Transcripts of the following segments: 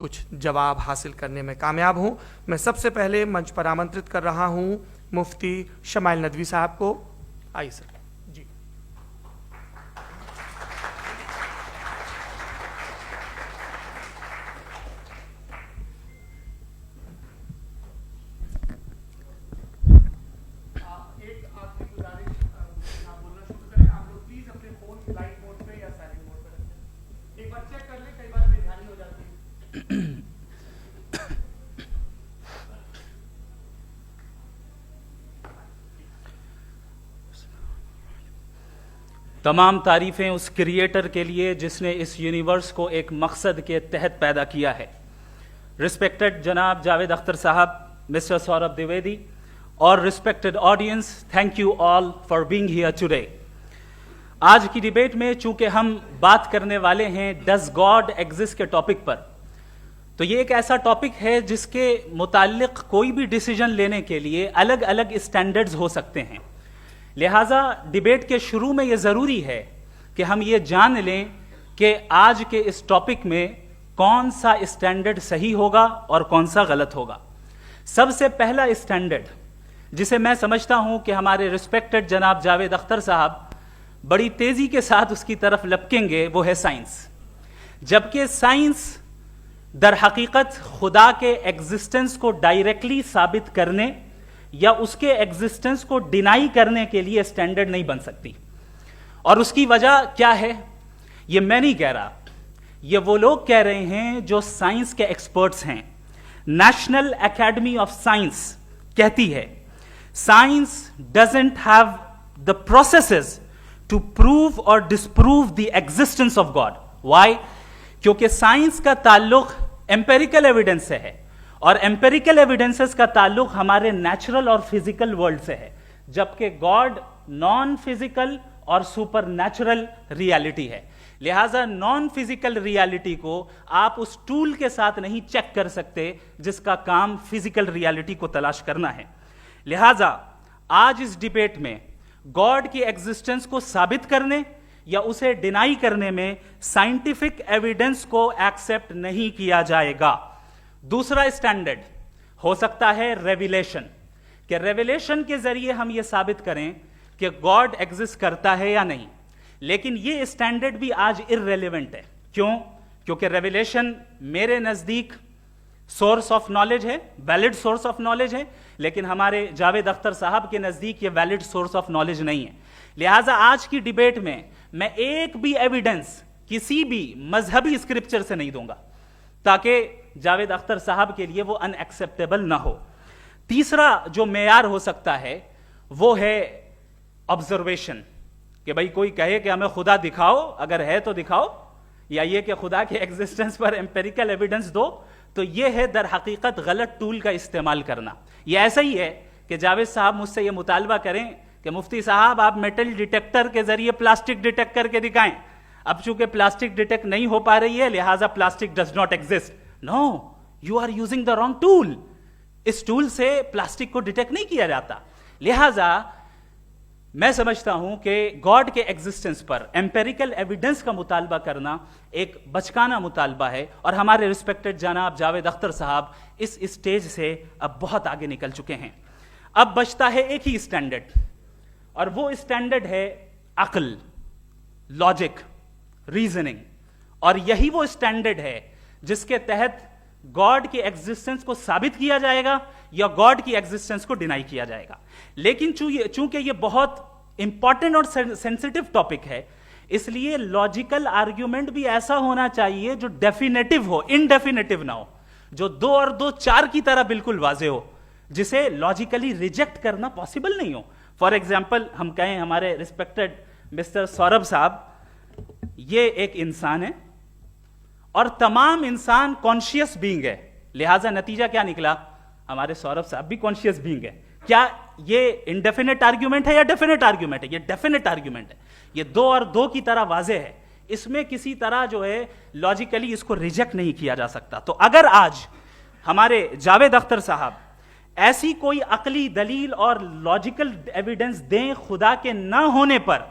कुछ जवाब हासिल करने में कामयाब हूं। मैं सबसे पहले मंच पर आमंत्रित कर रहा हूं मुफ्ती शमाइल नदवी साहब को। आइए सर जी। एक आखिरी गुजारिश, आप बोलना शुरू करें। आप लोग प्लीज अपने फोन फ्लाइट मोड पे या साइलेंट मोड पे रखें। एक बार चेक कर ले, कई बार बेध्यानी हो जाती है। तमाम तारीफ़ें उस क्रिएटर के लिए जिसने इस यूनिवर्स को एक मकसद के तहत पैदा किया है। रिस्पेक्टेड जनाब जावेद अख्तर साहब, मिस्टर सौरभ द्विवेदी और respected audience, thank you all for being here today. आज की डिबेट में चूंकि हम बात करने वाले हैं डज गॉड एग्जिस्ट के टॉपिक पर, तो ये एक ऐसा टॉपिक है जिसके मुताल्लिक कोई भी डिसीजन लेने के लिए अलग अलग स्टैंडर्ड्स हो सकते हैं। लिहाजा डिबेट के शुरू में यह जरूरी है कि हम ये जान लें कि आज के इस टॉपिक में कौन सा स्टैंडर्ड सही होगा और कौन सा गलत होगा। सबसे पहला स्टैंडर्ड जिसे मैं समझता हूं कि हमारे रिस्पेक्टेड जनाब जावेद अख्तर साहब बड़ी तेजी के साथ उसकी तरफ लपकेंगे, वो है साइंस। जबकि साइंस दर हकीकत खुदा के एग्जिस्टेंस को डायरेक्टली साबित करने या उसके एग्जिस्टेंस को डिनाई करने के लिए स्टैंडर्ड नहीं बन सकती। और उसकी वजह क्या है, ये मैं नहीं कह रहा, ये वो लोग कह रहे हैं जो साइंस के एक्सपर्ट्स हैं। नेशनल एकेडमी ऑफ साइंस कहती है science doesn't have the processes to prove और disprove the existence of God. Why? क्योंकि साइंस का ताल्लुक एम्पेरिकल एविडेंस से है और एम्पेरिकल एविडेंसेस का ताल्लुक हमारे नेचुरल और फिजिकल वर्ल्ड से है, जबकि गॉड नॉन फिजिकल और सुपर नेचुरल रियलिटी है। लिहाजा नॉन फिजिकल रियलिटी को आप उस टूल के साथ नहीं चेक कर सकते जिसका काम फिजिकल रियलिटी को तलाश करना है। लिहाजा आज इस डिबेट में गॉड की एग्जिस्टेंस को साबित करने या उसे डिनाई करने में साइंटिफिक एविडेंस को एक्सेप्ट नहीं किया जाएगा। दूसरा स्टैंडर्ड हो सकता है रेविलेशन, कि रेविलेशन के जरिए हम यह साबित करें कि गॉड एग्जिस्ट करता है या नहीं। लेकिन यह स्टैंडर्ड भी आज इररेलेवेंट है। क्यों? क्योंकि रेविलेशन मेरे नजदीक सोर्स ऑफ नॉलेज है, वैलिड सोर्स ऑफ नॉलेज है, लेकिन हमारे जावेद अख्तर साहब के नजदीक यह वैलिड सोर्स ऑफ नॉलेज नहीं है। लिहाजा आज की डिबेट में मैं एक भी एविडेंस किसी भी मजहबी स्क्रिप्चर से नहीं दूंगा ताकि जावेद अख्तर साहब के लिए वो अनएक्सेप्टेबल ना हो। तीसरा जो मेयार हो सकता है वो है ऑब्जर्वेशन, कि भाई कोई कहे कि हमें खुदा दिखाओ, अगर है तो दिखाओ, या ये कि खुदा के एग्जिस्टेंस पर एम्पेरिकल एविडेंस दो, तो ये है दर हकीकत गलत टूल का इस्तेमाल करना। ये ऐसा ही है कि जावेद साहब मुझसे ये मुतालबा करें कि मुफ्ती साहब आप मेटल डिटेक्टर के जरिए प्लास्टिक डिटेक्ट करके दिखाएं। अब चूंकि प्लास्टिक डिटेक्ट नहीं हो पा रही है, लिहाजा plastic does not exist. No, you are using the wrong tool. इस टूल से प्लास्टिक को डिटेक्ट नहीं किया जाता। लिहाजा मैं समझता हूं कि गॉड के एग्जिस्टेंस पर एम्पेरिकल एविडेंस का मुतालबा करना एक बचकाना मुतालबा है, और हमारे रिस्पेक्टेड जनाब जावेद अख्तर साहब इस स्टेज से अब बहुत आगे निकल चुके हैं। अब बचता है एक ही स्टैंडर्ड, और वो स्टैंडर्ड है अक्ल, लॉजिक, रीजनिंग। और यही वो स्टैंडर्ड है जिसके तहत गॉड की एग्जिस्टेंस को साबित किया जाएगा या गॉड की एग्जिस्टेंस को डिनाई किया जाएगा। लेकिन चूंकि ये बहुत इंपॉर्टेंट और सेंसिटिव टॉपिक है, इसलिए लॉजिकल आर्ग्यूमेंट भी ऐसा होना चाहिए जो डेफिनेटिव हो, इनडेफिनेटिव ना हो, जो 2 और 2 4 की तरह बिल्कुल वाजे हो, जिसे लॉजिकली रिजेक्ट करना पॉसिबल नहीं हो। फॉर एग्जाम्पल हम कहें हमारे रिस्पेक्टेड मिस्टर सौरभ साहब, ये एक इंसान है और तमाम इंसान कॉन्शियस बीइंग है। लिहाजा नतीजा क्या निकला, हमारे सौरभ साहब भी कॉन्शियस बीइंग है। क्या ये इनडेफिनेट आर्ग्यूमेंट है या डेफिनेट आर्ग्यूमेंट है? ये डेफिनेट आर्ग्यूमेंट है। ये 2 और 2 की तरह वाजे है, इसमें किसी तरह जो है लॉजिकली इसको रिजेक्ट नहीं किया जा सकता। तो अगर आज हमारे जावेद अख्तर साहब ऐसी कोई अकली दलील और लॉजिकल एविडेंस दें खुदा के ना होने पर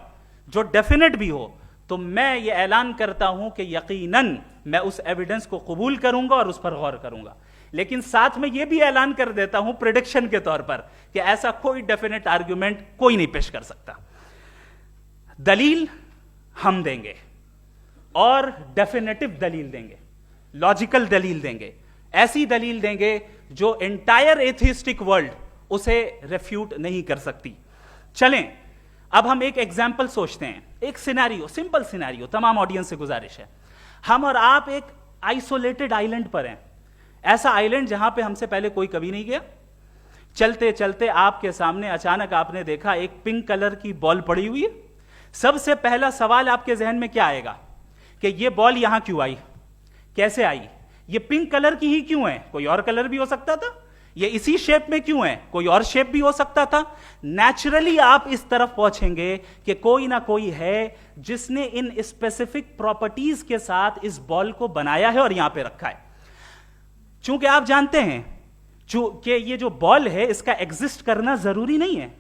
जो डेफिनेट भी हो, तो मैं ये ऐलान करता हूं कि यकीनन मैं उस एविडेंस को कबूल करूंगा और उस पर गौर करूंगा, लेकिन साथ में यह भी ऐलान कर देता हूं प्रेडिक्शन के तौर पर कि ऐसा कोई डेफिनेट आर्ग्यूमेंट कोई नहीं पेश कर सकता। दलील हम देंगे और डेफिनेटिव दलील देंगे, लॉजिकल दलील देंगे, ऐसी दलील देंगे जो एंटायर एथिस्टिक वर्ल्ड उसे रेफ्यूट नहीं कर सकती। चलें अब हम एक एग्जाम्पल सोचते हैं, एक सिनेरियो, सिंपल सिनेरियो, तमाम ऑडियंस से गुजारिश है, हम और आप एक आइसोलेटेड आइलैंड पर हैं, ऐसा आइलैंड जहां पे हमसे पहले कोई कभी नहीं गया। चलते चलते आपके सामने अचानक आपने देखा एक पिंक कलर की बॉल पड़ी हुई है। सबसे पहला सवाल आपके जहन में क्या आएगा कि ये बॉल यहां क्यों आई, कैसे आई, ये पिंक कलर की ही क्यों है, कोई और कलर भी हो सकता था, ये इसी शेप में क्यों है, कोई और शेप भी हो सकता था। नेचुरली आप इस तरफ पहुंचेंगे कि कोई ना कोई है जिसने इन स्पेसिफिक प्रॉपर्टीज के साथ इस बॉल को बनाया है और यहां पे रखा है। चूंकि आप जानते हैं कि ये जो बॉल है इसका एग्जिस्ट करना जरूरी नहीं है,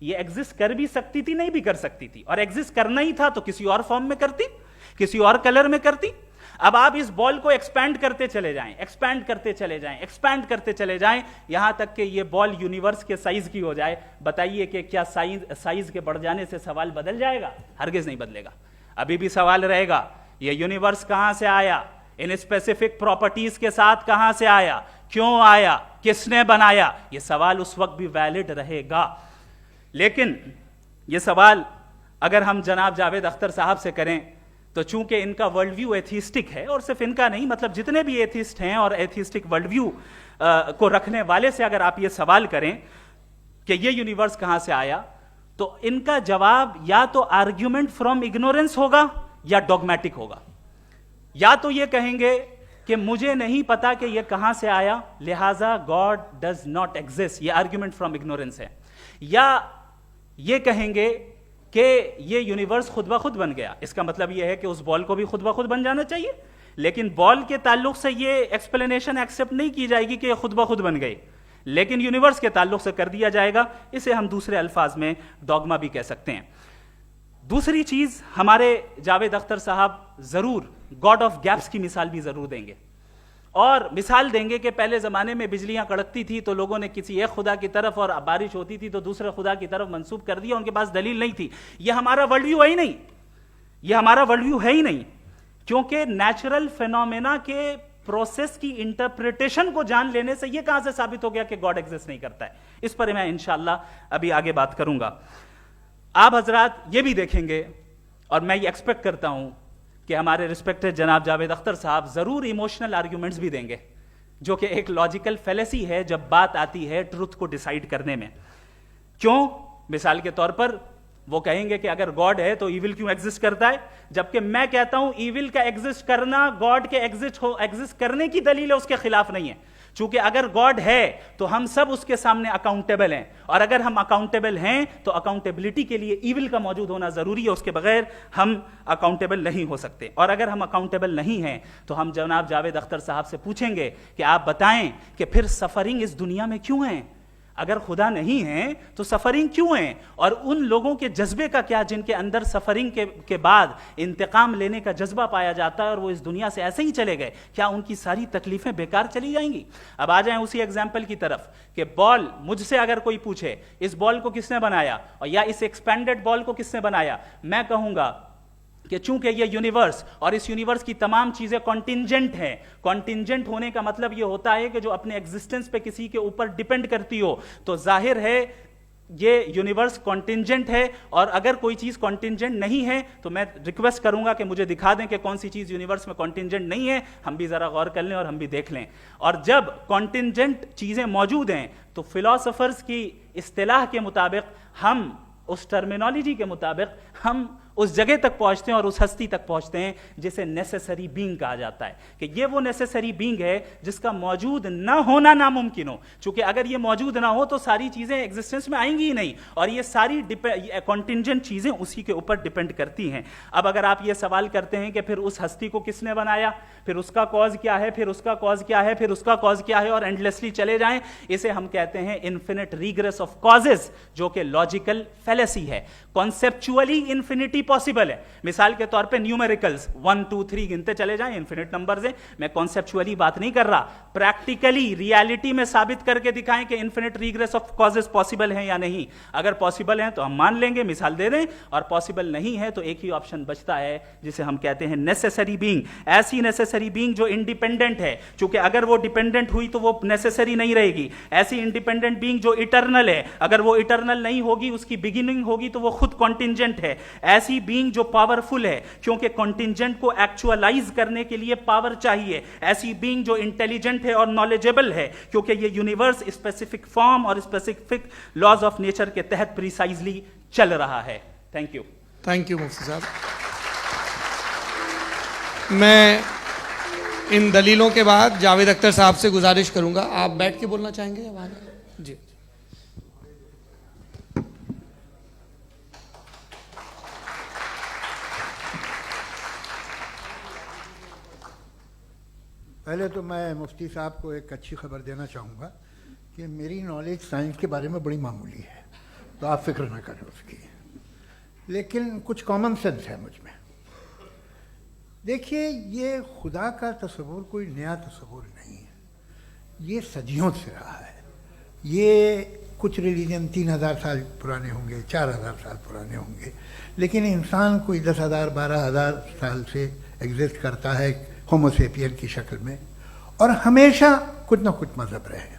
ये एग्जिस्ट कर भी सकती थी, नहीं भी कर सकती थी, और एग्जिस्ट करना ही था तो किसी और फॉर्म में करती, किसी और कलर में करती। अब आप इस बॉल को एक्सपैंड करते चले जाएं, एक्सपैंड करते चले जाएं, एक्सपैंड करते चले जाएं, यहां तक कि ये बॉल यूनिवर्स के साइज की हो जाए। बताइए कि क्या साइज के बढ़ जाने से सवाल बदल जाएगा? हरगिज नहीं बदलेगा। अभी भी सवाल रहेगा, ये यूनिवर्स कहां से आया, इन स्पेसिफिक प्रॉपर्टीज के साथ कहां से आया, क्यों आया, किसने बनाया, यह सवाल उस वक्त भी वैलिड रहेगा। लेकिन यह सवाल अगर हम जनाब जावेद अख्तर साहब से करें तो चूंकि इनका वर्ल्ड व्यू एथिस्टिक है, और सिर्फ इनका नहीं, मतलब जितने भी एथिस्ट हैं और एथिस्टिक वर्ल्ड व्यू को रखने वाले से अगर आप ये सवाल करें कि ये यूनिवर्स कहां से आया, तो इनका जवाब या तो आर्ग्यूमेंट फ्रॉम इग्नोरेंस होगा या डॉगमेटिक होगा। या तो ये कहेंगे कि मुझे नहीं पता कि ये कहां से आया, लिहाजा गॉड डज नॉट एग्जिस्ट, ये आर्ग्यूमेंट फ्रॉम इग्नोरेंस है, या ये कहेंगे कि ये यूनिवर्स खुद ब खुद बन गया। इसका मतलब ये है कि उस बॉल को भी खुद ब खुद बन जाना चाहिए, लेकिन बॉल के ताल्लुक से ये एक्सप्लेनेशन एक्सेप्ट नहीं की जाएगी कि खुद ब खुद बन गई, लेकिन यूनिवर्स के ताल्लुक से कर दिया जाएगा। इसे हम दूसरे अल्फाज में डॉगमा भी कह सकते हैं। दूसरी चीज, हमारे जावेद अख्तर साहब जरूर गॉड ऑफ गैप्स की मिसाल भी जरूर देंगे, और मिसाल देंगे कि पहले जमाने में बिजलियां कड़कती थी तो लोगों ने किसी एक खुदा की तरफ, और बारिश होती थी तो दूसरे खुदा की तरफ मंसूब कर दिया, उनके पास दलील नहीं थी। यह हमारा वर्ल्ड व्यू है ही नहीं, यह हमारा वर्ल्ड व्यू है ही नहीं, क्योंकि नेचुरल फेनोमेना के प्रोसेस की इंटरप्रिटेशन को जान लेने से यह कहां से साबित हो गया कि गॉड एग्जिस्ट नहीं करता है। इस पर मैं इंशाअल्लाह अभी आगे बात करूंगा। आप हजरात ये भी देखेंगे, और मैं ये एक्सपेक्ट करता हूं कि हमारे रिस्पेक्टेड जनाब जावेद अख्तर साहब जरूर इमोशनल आर्ग्यूमेंट्स भी देंगे, जो कि एक लॉजिकल फेलेसी है जब बात आती है ट्रुथ को डिसाइड करने में। क्यों? मिसाल के तौर पर वो कहेंगे कि अगर गॉड है तो ईविल क्यों एग्जिस्ट करता है, जबकि मैं कहता हूं ईविल का एग्जिस्ट करना गॉड के एग्जिस्ट करने की दलील है, उसके खिलाफ नहीं है। चूंकि अगर गॉड है तो हम सब उसके सामने अकाउंटेबल हैं, और अगर हम अकाउंटेबल हैं तो अकाउंटेबिलिटी के लिए ईविल का मौजूद होना जरूरी है, उसके बगैर हम अकाउंटेबल नहीं हो सकते। और अगर हम अकाउंटेबल नहीं हैं तो हम जनाब जावेद अख्तर साहब से पूछेंगे कि आप बताएं कि फिर सफरिंग इस दुनिया में क्यों है? अगर खुदा नहीं है तो सफरिंग क्यों है? और उन लोगों के जज्बे का क्या जिनके अंदर सफरिंग के बाद इंतकाम लेने का जज्बा पाया जाता है और वो इस दुनिया से ऐसे ही चले गए, क्या उनकी सारी तकलीफें बेकार चली जाएंगी? अब आ जाएं उसी एग्जाम्पल की तरफ कि बॉल, मुझसे अगर कोई पूछे इस बॉल को किसने बनाया और या इस एक्सपेंडेड बॉल को किसने बनाया, मैं कहूंगा कि चूंकि ये यूनिवर्स और इस यूनिवर्स की तमाम चीजें कॉन्टिंजेंट हैं। कॉन्टिंजेंट होने का मतलब ये होता है कि जो अपने एग्जिस्टेंस पे किसी के ऊपर डिपेंड करती हो, तो जाहिर है ये यूनिवर्स कॉन्टिंजेंट है। और अगर कोई चीज कॉन्टिंजेंट नहीं है तो मैं रिक्वेस्ट करूंगा कि मुझे दिखा दें कि कौन सी चीज यूनिवर्स में कॉन्टिंजेंट नहीं है, हम भी जरा गौर कर लें और हम भी देख लें। और जब कॉन्टिंजेंट चीजें मौजूद हैं तो फिलोसोफर्स की इस्तिलाह के मुताबिक, हम उस टर्मिनोलॉजी के मुताबिक हम उस जगह तक पहुंचते हैं और उस हस्ती तक पहुंचते हैं जिसे नेसेसरी बीइंग कहा जाता है, कि ये वो नेसेसरी बीइंग है जिसका मौजूद ना होना नामुमकिन हो। चूंकि अगर ये मौजूद ना हो तो सारी चीजें एग्जिस्टेंस में आएंगी ही नहीं, और ये सारी कॉन्टिंजेंट चीजें उसी के ऊपर डिपेंड करती हैं। अब अगर आप ये सवाल करते हैं कि फिर उस हस्ती को किसने बनाया, फिर उसका कॉज क्या है, फिर उसका कॉज क्या है, फिर उसका कॉज क्या है, और एंडलेसली चले जाएं, इसे हम कहते हैं इन्फिनिट रिग्रेस ऑफ कॉजेस, जो कि लॉजिकल फेलेसी है। कॉन्सेप्चुअली इन्फिनिटी पॉसिबल है। मिसाल के तौर पे न्यूमेरिकल्स 1 2 3 गिनते चले जाएं, इन्फिनिट नंबर्स हैं। मैं कॉन्सेप्चुअली बात नहीं कर रहा, प्रैक्टिकली रियलिटी में साबित करके दिखाएं कि infinite regress of causes possible हैं या नहीं। अगर पॉसिबल हैं तो हम मान लेंगे, मिसाल दे दें, और पॉसिबल नहीं है तो एक ही ऑप्शन बचता है जिसे हम कहते हैं नेसेसरी बीइंग। ऐसी नेसेसरी बीइंग जो इंडिपेंडेंट है, क्योंकि अगर वो डिपेंडेंट हुई तो वो नेसेसरी नहीं रहेगी। ऐसी इंडिपेंडेंट बीइंग जो इटर्नल है, अगर वो इटर्नल नहीं होगी, उसकी बिगिनिंग होगी तो वो खुद कॉन्टिंजेंट है। ऐसी बीइंग जो पावरफुल है, क्योंकि कॉन्टिंजेंट को एक्चुअलाइज करने के लिए पावर चाहिए। ऐसी बीइंग जो इंटेलिजेंट है और नॉलेजेबल है, क्योंकि ये यूनिवर्स स्पेसिफिक फॉर्म और स्पेसिफिक लॉज ऑफ नेचर के तहत प्रिसाइजली चल रहा है। थैंक यू मुफ्ती साहब। मैं इन दलीलों के बाद जावेद अख्तर साहब से गुजारिश करूंगा, आप बैठ के बोलना चाहेंगे या वहां जी? पहले तो मैं मुफ्ती साहब को एक अच्छी खबर देना चाहूँगा कि मेरी नॉलेज साइंस के बारे में बड़ी मामूली है, तो आप फिक्र ना करें उसकी, लेकिन कुछ कॉमन सेंस है मुझ में। देखिए, ये खुदा का तस्वुर कोई नया तस्वुर नहीं है, ये सदियों से रहा है। ये कुछ रिलीजन 3000 साल पुराने होंगे, 4000 साल पुराने होंगे, लेकिन इंसान कोई 10,000 12,000 साल से एग्जिस्ट करता है होमोसेपियन की शक्ल में, और हमेशा कुछ ना कुछ मज़हब रहे।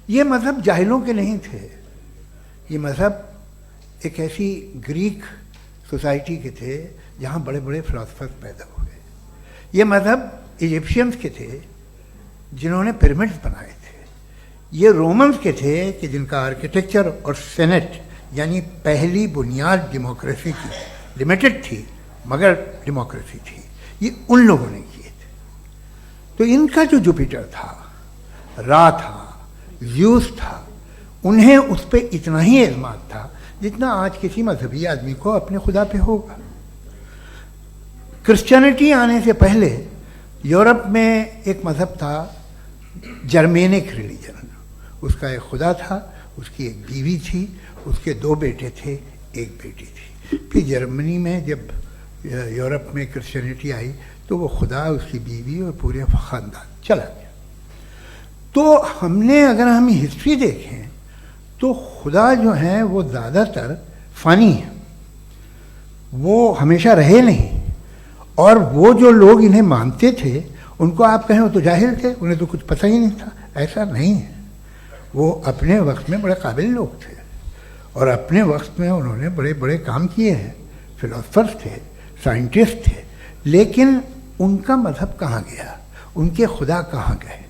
ये मज़हब जाहिलों के नहीं थे, ये मज़हब एक ऐसी ग्रीक सोसाइटी के थे जहाँ बड़े बड़े फिलोसफर्स पैदा हुए। ये मज़हब इजिप्शियंस के थे जिन्होंने पिरामिड्स बनाए थे। ये रोमन्स के थे कि जिनका आर्किटेक्चर और सेनेट यानी पहली बुनियाद डेमोक्रेसी की लिमिटेड थी, मगर डेमोक्रेसी थी, ये उन लोगों ने किए थे। तो इनका जो जुपिटर था, रा था, ज़्यूस था, उन्हें उस पर इतना ही एतमाद था जितना आज किसी मजहबी आदमी को अपने खुदा पे होगा। क्रिश्चियनिटी आने से पहले यूरोप में एक मज़हब था जर्मेनिक रिलीजन। उसका एक खुदा था, उसकी एक बीवी थी, उसके 2 बेटे थे, एक बेटी थी। फिर जर्मनी में जब यूरोप में क्रिश्चियनिटी आई तो वो खुदा, उसकी बीवी और पूरे ख़ानदान चला गया। तो हमने, अगर हम हिस्ट्री देखें तो खुदा जो हैं वो ज़्यादातर फ़ानी है, वो हमेशा रहे नहीं। और वो जो लोग इन्हें मानते थे उनको आप कहें वो तो जाहिल थे, उन्हें तो कुछ पता ही नहीं था, ऐसा नहीं है। वो अपने वक्त में बड़े काबिल लोग थे और अपने वक्त में उन्होंने बड़े बड़े काम किए हैं, फिलोसफर्स थे, साइंटिस्ट थे, लेकिन उनका मज़हब कहाँ गया, उनके खुदा कहाँ गए?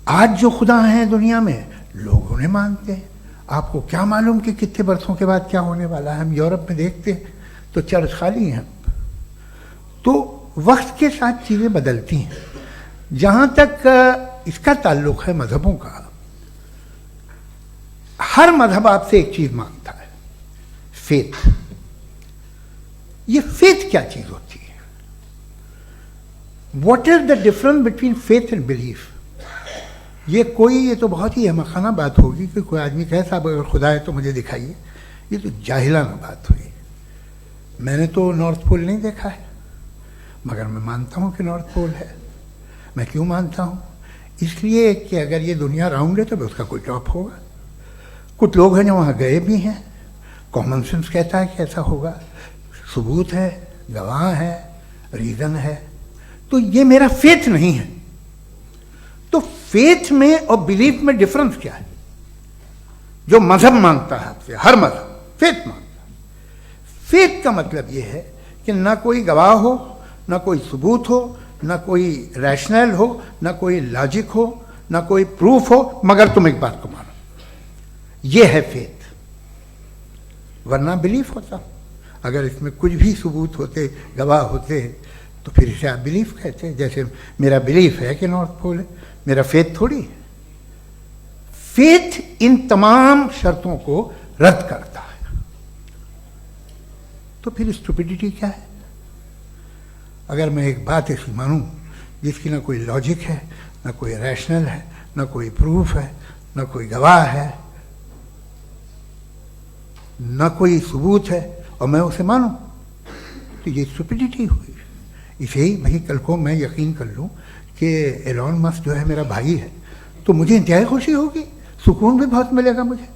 आज जो खुदा हैं दुनिया में लोग उन्हें मानते हैं। आपको क्या मालूम कि कितने बरसों के बाद क्या होने वाला है? हम यूरोप में देखते हैं तो चर्च खाली हैं। तो वक्त के साथ चीज़ें बदलती हैं। जहाँ तक इसका ताल्लुक़ है मज़हबों का, हर मज़हब आपसे एक चीज़ मांगता है, फेथ। ये फेथ क्या चीज़ होती है? What is the difference between faith and belief? ये तो बहुत ही अहमकाना बात होगी कि कोई आदमी कहे साहब अगर खुदा है तो मुझे दिखाइए। ये तो जाहिलाना बात हुई। मैंने तो नॉर्थ पोल नहीं देखा है, मगर मैं मानता हूँ कि नॉर्थ पोल है। मैं क्यों मानता हूँ? इसलिए कि अगर ये दुनिया राउंड है तो उसका कोई टॉप होगा। कुछ लोग हैं जो वहाँ गए भी हैं, कॉमन सेंस कहता है कि ऐसा होगा, सबूत है, गवाह है, रीज़न है। तो ये मेरा फेथ नहीं है। तो फेथ में और बिलीफ में डिफरेंस क्या है? जो मजहब मांगता है आपसे, हर मजहब फेथ मांगता है। फेथ का मतलब ये है कि ना कोई गवाह हो, ना कोई सबूत हो, ना कोई रैशनल हो, ना कोई लॉजिक हो, ना कोई प्रूफ हो, मगर तुम एक बात को मानो। ये है फेथ। वरना बिलीफ होता। अगर इसमें कुछ भी सबूत होते, गवाह होते, तो फिर इसे आप बिलीफ कहते। जैसे मेरा बिलीफ है कि नॉर्थ पोल है, मेरा फेथ थोड़ी है। फेथ इन तमाम शर्तों को रद्द करता है। तो फिर स्टुपिडिटी क्या है? अगर मैं एक बात ऐसी मानूं जिसकी ना कोई लॉजिक है, ना कोई रैशनल है, ना कोई प्रूफ है, ना कोई गवाह है, ना कोई सबूत है, और मैं उसे मानूं, तो ये स्टुपिडिटी हुई। इसे ही भाई कल को मैं यकीन कर लूं कि एलॉन मस्क जो है मेरा भाई है, तो मुझे इंतहाई खुशी होगी, सुकून भी बहुत मिलेगा मुझे।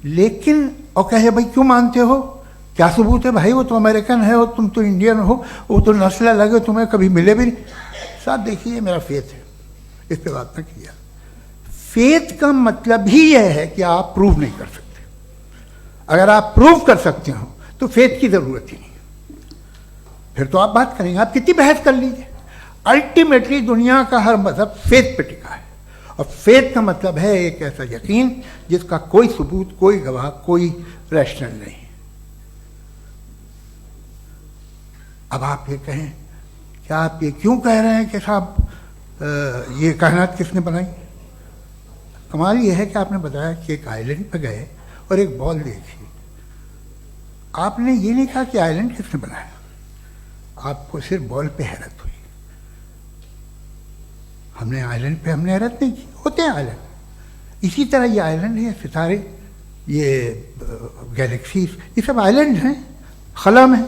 लेकिन और कहे भाई क्यों मानते हो, क्या सबूत है भाई, वो तो अमेरिकन है और तुम तो इंडियन हो, वो तो नस्ल लगे, तुम्हें कभी मिले भी नहीं। साहब देखिए मेरा फेथ है, इस पर बात न किया। फेथ का मतलब ही यह है कि आप प्रूव नहीं कर सकते। अगर आप प्रूव कर सकते हो तो फेथ की जरूरत ही नहीं, फिर तो आप बात करेंगे, आप कितनी बहस कर लीजिए। अल्टीमेटली दुनिया का हर मजहब फेथ पे टिका है, और फेथ का मतलब है एक ऐसा यकीन जिसका कोई सबूत, कोई गवाह, कोई रैशनल नहीं। अब आप ये कहें, क्या आप ये क्यों कह रहे हैं कि साहब ये कायनात किसने बनाई? कमाल ये है कि आपने बताया कि एक आइलैंड पे गए और एक बॉल देखी। आपने ये नहीं कहा कि आइलैंड किसने बनाया, आपको सिर्फ बॉल पे हैरत हुई। हमने आइलैंड पे हमने हैरत नहीं की, होते हैं आइलैंड। इसी तरह ये आइलैंड है, सितारे, ये गैलेक्सीज, ये सब आइलैंड हैं खला में।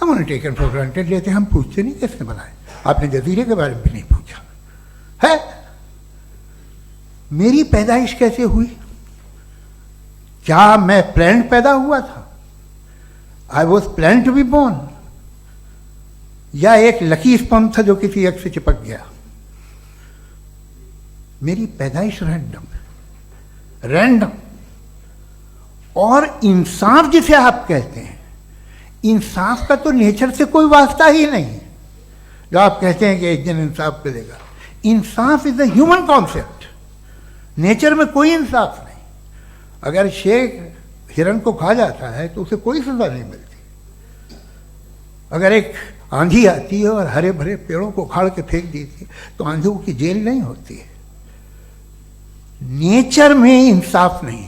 हम उन्हें टेकन फॉर ग्रांटेड लेते हैं, हम पूछते नहीं किसने बनाए। आपने जजीरे के बारे में भी नहीं पूछा है। मेरी पैदाइश कैसे हुई? क्या मैं प्लान्ड पैदा हुआ था? I was plan to be born, या एक लकी स्पर्म था जो किसी एग से चिपक गया? मेरी पैदाइश रैंडम। और इंसाफ जिसे आप कहते हैं, इंसाफ का तो नेचर से कोई वास्ता ही नहीं। जो आप कहते हैं कि एक दिन इंसाफ मिलेगा, इंसाफ is a human concept, nature में कोई इंसाफ नहीं। अगर शेर हिरन को खा जाता है तो उसे कोई सजा नहीं मिलती। अगर एक आंधी आती है और हरे भरे पेड़ों को उखाड़ के फेंक देती है तो आंधियों की जेल नहीं होती है। नेचर में इंसाफ नहीं,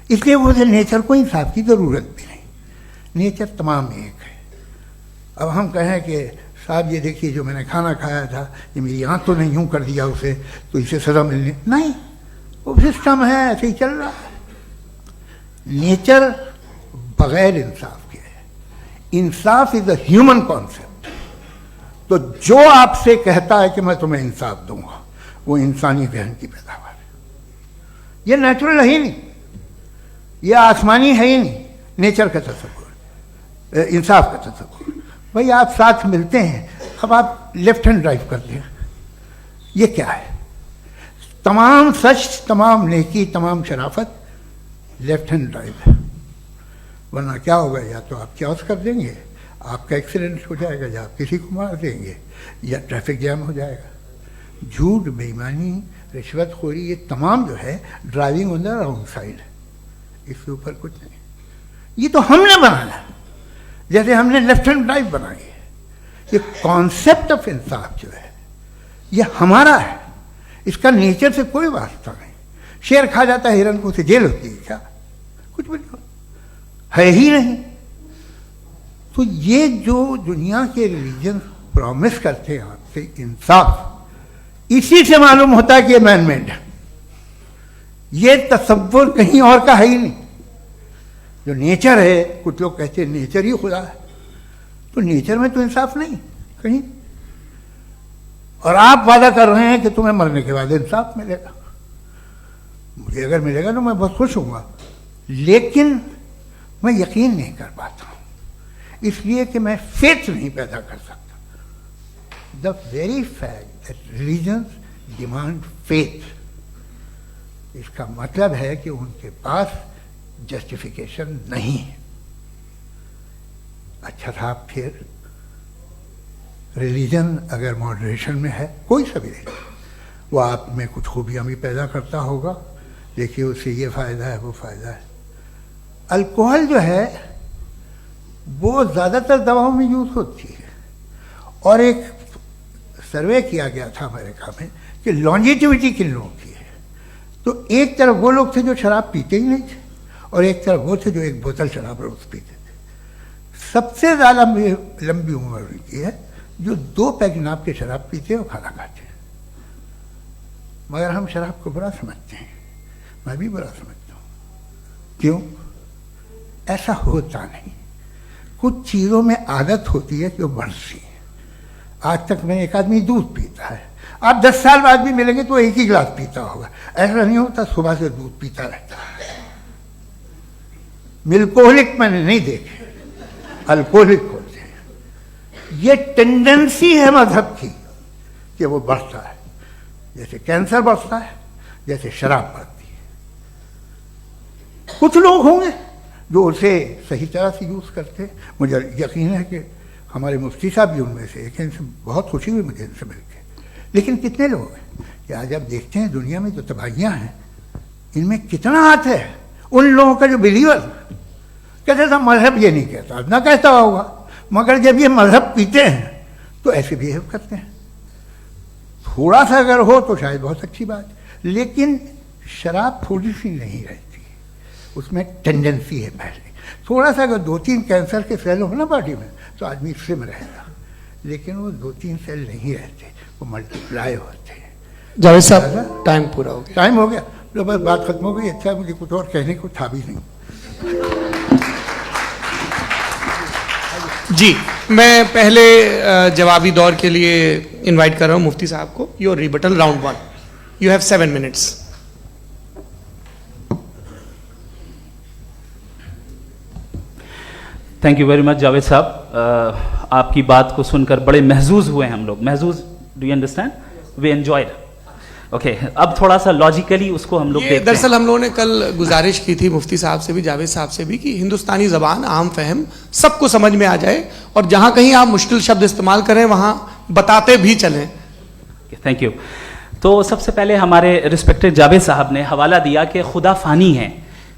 इसलिए मुझे नेचर को इंसाफ की जरूरत भी नहीं। नेचर तमाम एक है। अब हम कहें कि साहब ये देखिए जो मैंने खाना खाया था, ये मेरी आंख तो नहीं यूं कर दिया उसे, तो इसे सजा मिलनी नहीं, वो सिस्टम है, ऐसे ही चल रहा है। नेचर बगैर इंसाफ के है। इंसाफ इज अ ह्यूमन कॉन्सेप्ट। तो जो आपसे कहता है कि मैं तुम्हें इंसाफ दूंगा, वो इंसानी जहन की पैदावार है। ये नेचुरल है ही नहीं, ये आसमानी है ही नहीं। नेचर का तस्वुर, इंसाफ का तस्वुर। भाई आप साथ मिलते हैं, अब आप लेफ्ट हैंड ड्राइव करते हैं, ये क्या है? तमाम सच, तमाम नेकी, तमाम शराफत लेफ्ट हैंड ड्राइव है। वरना क्या होगा, या तो आप क्रॉस कर देंगे, आपका एक्सीडेंट हो जाएगा, या आप किसी को मार देंगे, या ट्रैफिक जैम हो जाएगा। झूठ, बेईमानी, रिश्वतखोरी, ये तमाम जो है driving on the wrong side है। इसके ऊपर कुछ नहीं। ये तो हमने बनाया, जैसे हमने लेफ्ट हैंड ड्राइव बनाई है। ये कॉन्सेप्ट ऑफ इंसाफ जो है ये हमारा है, इसका नेचर से कोई वास्ता नहीं। शेर खा जाता है हिरन को, उसे जेल होती है क्या? कुछ भी नहीं, है ही नहीं। तो ये जो दुनिया के रिलीजन प्रॉमिस करते हैं आपसे इंसाफ, इसी से मालूम होता है कि ये मैन मेड है। ये तसव्वुर कहीं और का है ही नहीं। जो नेचर है, कुछ लोग कहते हैं नेचर ही खुदा है, तो नेचर में तो इंसाफ नहीं कहीं। और आप वादा कर रहे हैं कि तुम्हें मरने के बाद इंसाफ मिलेगा। मुझे अगर मिलेगा तो मैं बहुत खुश होऊंगा, लेकिन मैं यकीन नहीं कर पाता हूं, इसलिए कि मैं फेथ नहीं पैदा कर सकता। The very fact that religions demand faith, इसका मतलब है कि उनके पास जस्टिफिकेशन नहीं है। अच्छा साहब, फिर रिलीजन अगर मॉडरेशन में है, कोई सा भी रिलीजन, वो आप में कुछ खूबियाँ भी पैदा करता होगा। देखिए उससे ये फ़ायदा है, वो फ़ायदा है। अल्कोहल जो है वो ज़्यादातर दवाओं में यूज़ होती है, और एक सर्वे किया गया था अमेरिका में कि लॉन्जेटिविटी किन लोगों की है। तो एक तरफ वो लोग थे जो शराब पीते ही नहीं थे, और एक तरफ वो थे जो एक बोतल शराब रोज पीते थे। सबसे ज़्यादा लंबी उम्र उनकी है जो 2 पैग नाप के शराब पीते हैं और खाना खाते हैं। मगर हम शराब को बुरा समझते हैं, मैं भी बुरा समझता हूँ। क्यों? ऐसा होता नहीं। कुछ चीज़ों में आदत होती है कि वो बढ़ती है। आज तक में एक आदमी दूध पीता है, आप 10 साल बाद भी मिलेंगे तो एक ही गिलास पीता होगा। ऐसा नहीं होता, सुबह से दूध पीता रहता है। मिल्कोहलिक मैंने नहीं देखे, अल्कोहलिक होते हैं। ये टेंडेंसी है मजहब की कि वो बढ़ता है, जैसे कैंसर बढ़ता है, जैसे शराब बढ़ती है। कुछ लोग होंगे जो उसे सही तरह से यूज़ करते हैं। मुझे यकीन है कि हमारे मुफ्ती साहब भी उनमें से एक हैं, इनसे बहुत खुशी हुई मुझे इनसे मिलकर। लेकिन कितने लोग हैं कि आज आप देखते हैं दुनिया में जो तबाहियाँ हैं, इनमें कितना हाथ है उन लोगों का जो बिलीवर कहते था मजहब ये नहीं कहता, ना कहता होगा, मगर जब ये मजहब पीते हैं तो ऐसे बिहेव करते हैं। थोड़ा सा अगर हो तो शायद बहुत अच्छी बात, लेकिन शराब थोड़ी सी नहीं रहती, उसमें टेंडेंसी है। पहले थोड़ा सा अगर 2-3 कैंसर के सेल हो ना बॉडी में तो आदमी स्लिम रहेगा, लेकिन वो 2-3 सेल नहीं रहते, वो मल्टीप्लाई होते हैं। जावेद साहब टाइम पूरा हो गया। टाइम हो गया तो बस बात खत्म हो गई। अच्छा, मुझे कुछ और कहने को था भी नहीं। जी, मैं पहले जवाबी दौर के लिए इनवाइट कर रहा हूं मुफ्ती साहब को। Your rebuttal round 1, you have 7 minutes. Thank you very much Javed साहब। आपकी बात को सुनकर बड़े महजूज हुए हम लोग। महजूज, do you understand? We enjoyed. Okay, अब थोड़ा सा लॉजिकली उसको हम लोग देखते हैं। दरअसल हम लोगों ने कल गुजारिश की थी मुफ्ती साहब से भी, जावेद साहब से भी, कि हिंदुस्तानी ज़बान आम फहम सबको समझ में आ जाए और जहां कहीं आप मुश्किल शब्द इस्तेमाल करें वहां बताते भी चलें। Thank you. तो सबसे पहले हमारे रिस्पेक्टेड जावेद साहब ने हवाला दिया कि खुदा फानी है।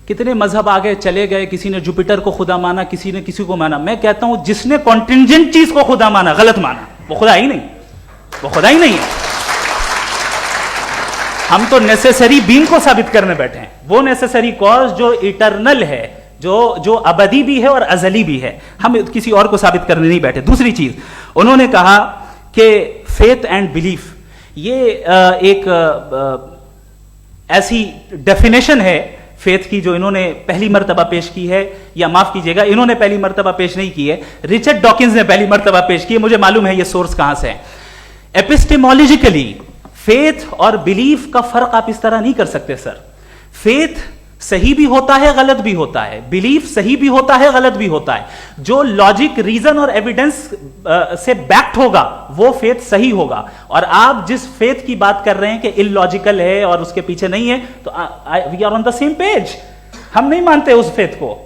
कितने मजहब आगे चले गए, किसी ने जुपिटर को खुदा माना, किसी ने किसी को माना। मैं कहता हूं जिसने कॉन्टिंजेंट चीज को खुदा माना, गलत माना, वो खुदा ही नहीं, वो खुदा ही नहीं है। हम तो नेसेसरी बीइंग को साबित करने बैठे हैं, वो नेसेसरी कॉज जो इटरनल है, जो अबदी भी है और अजली भी है। हम किसी और को साबित करने नहीं बैठे। दूसरी चीज उन्होंने कहा कि फेथ एंड बिलीफ, ये एक ऐसी डेफिनेशन है फेथ की जो इन्होंने पहली मर्तबा पेश की है, या माफ कीजिएगा इन्होंने पहली मर्तबा पेश नहीं की है, रिचर्ड डॉकिंस ने पहली मर्तबा पेश की है। मुझे मालूम है ये सोर्स कहां से है। एपिस्टेमोलॉजिकली फेथ और बिलीफ का फर्क आप इस तरह नहीं कर सकते सर। फेथ सही भी होता है, गलत भी होता है, बिलीफ सही भी होता है, गलत भी होता है। जो लॉजिक, रीजन और एविडेंस से बैक्ड होगा वो फेथ सही होगा। और आप जिस फेथ की बात कर रहे हैं कि इलॉजिकल है और उसके पीछे नहीं है, तो we are on the same page. हम नहीं मानते उस फेथ को,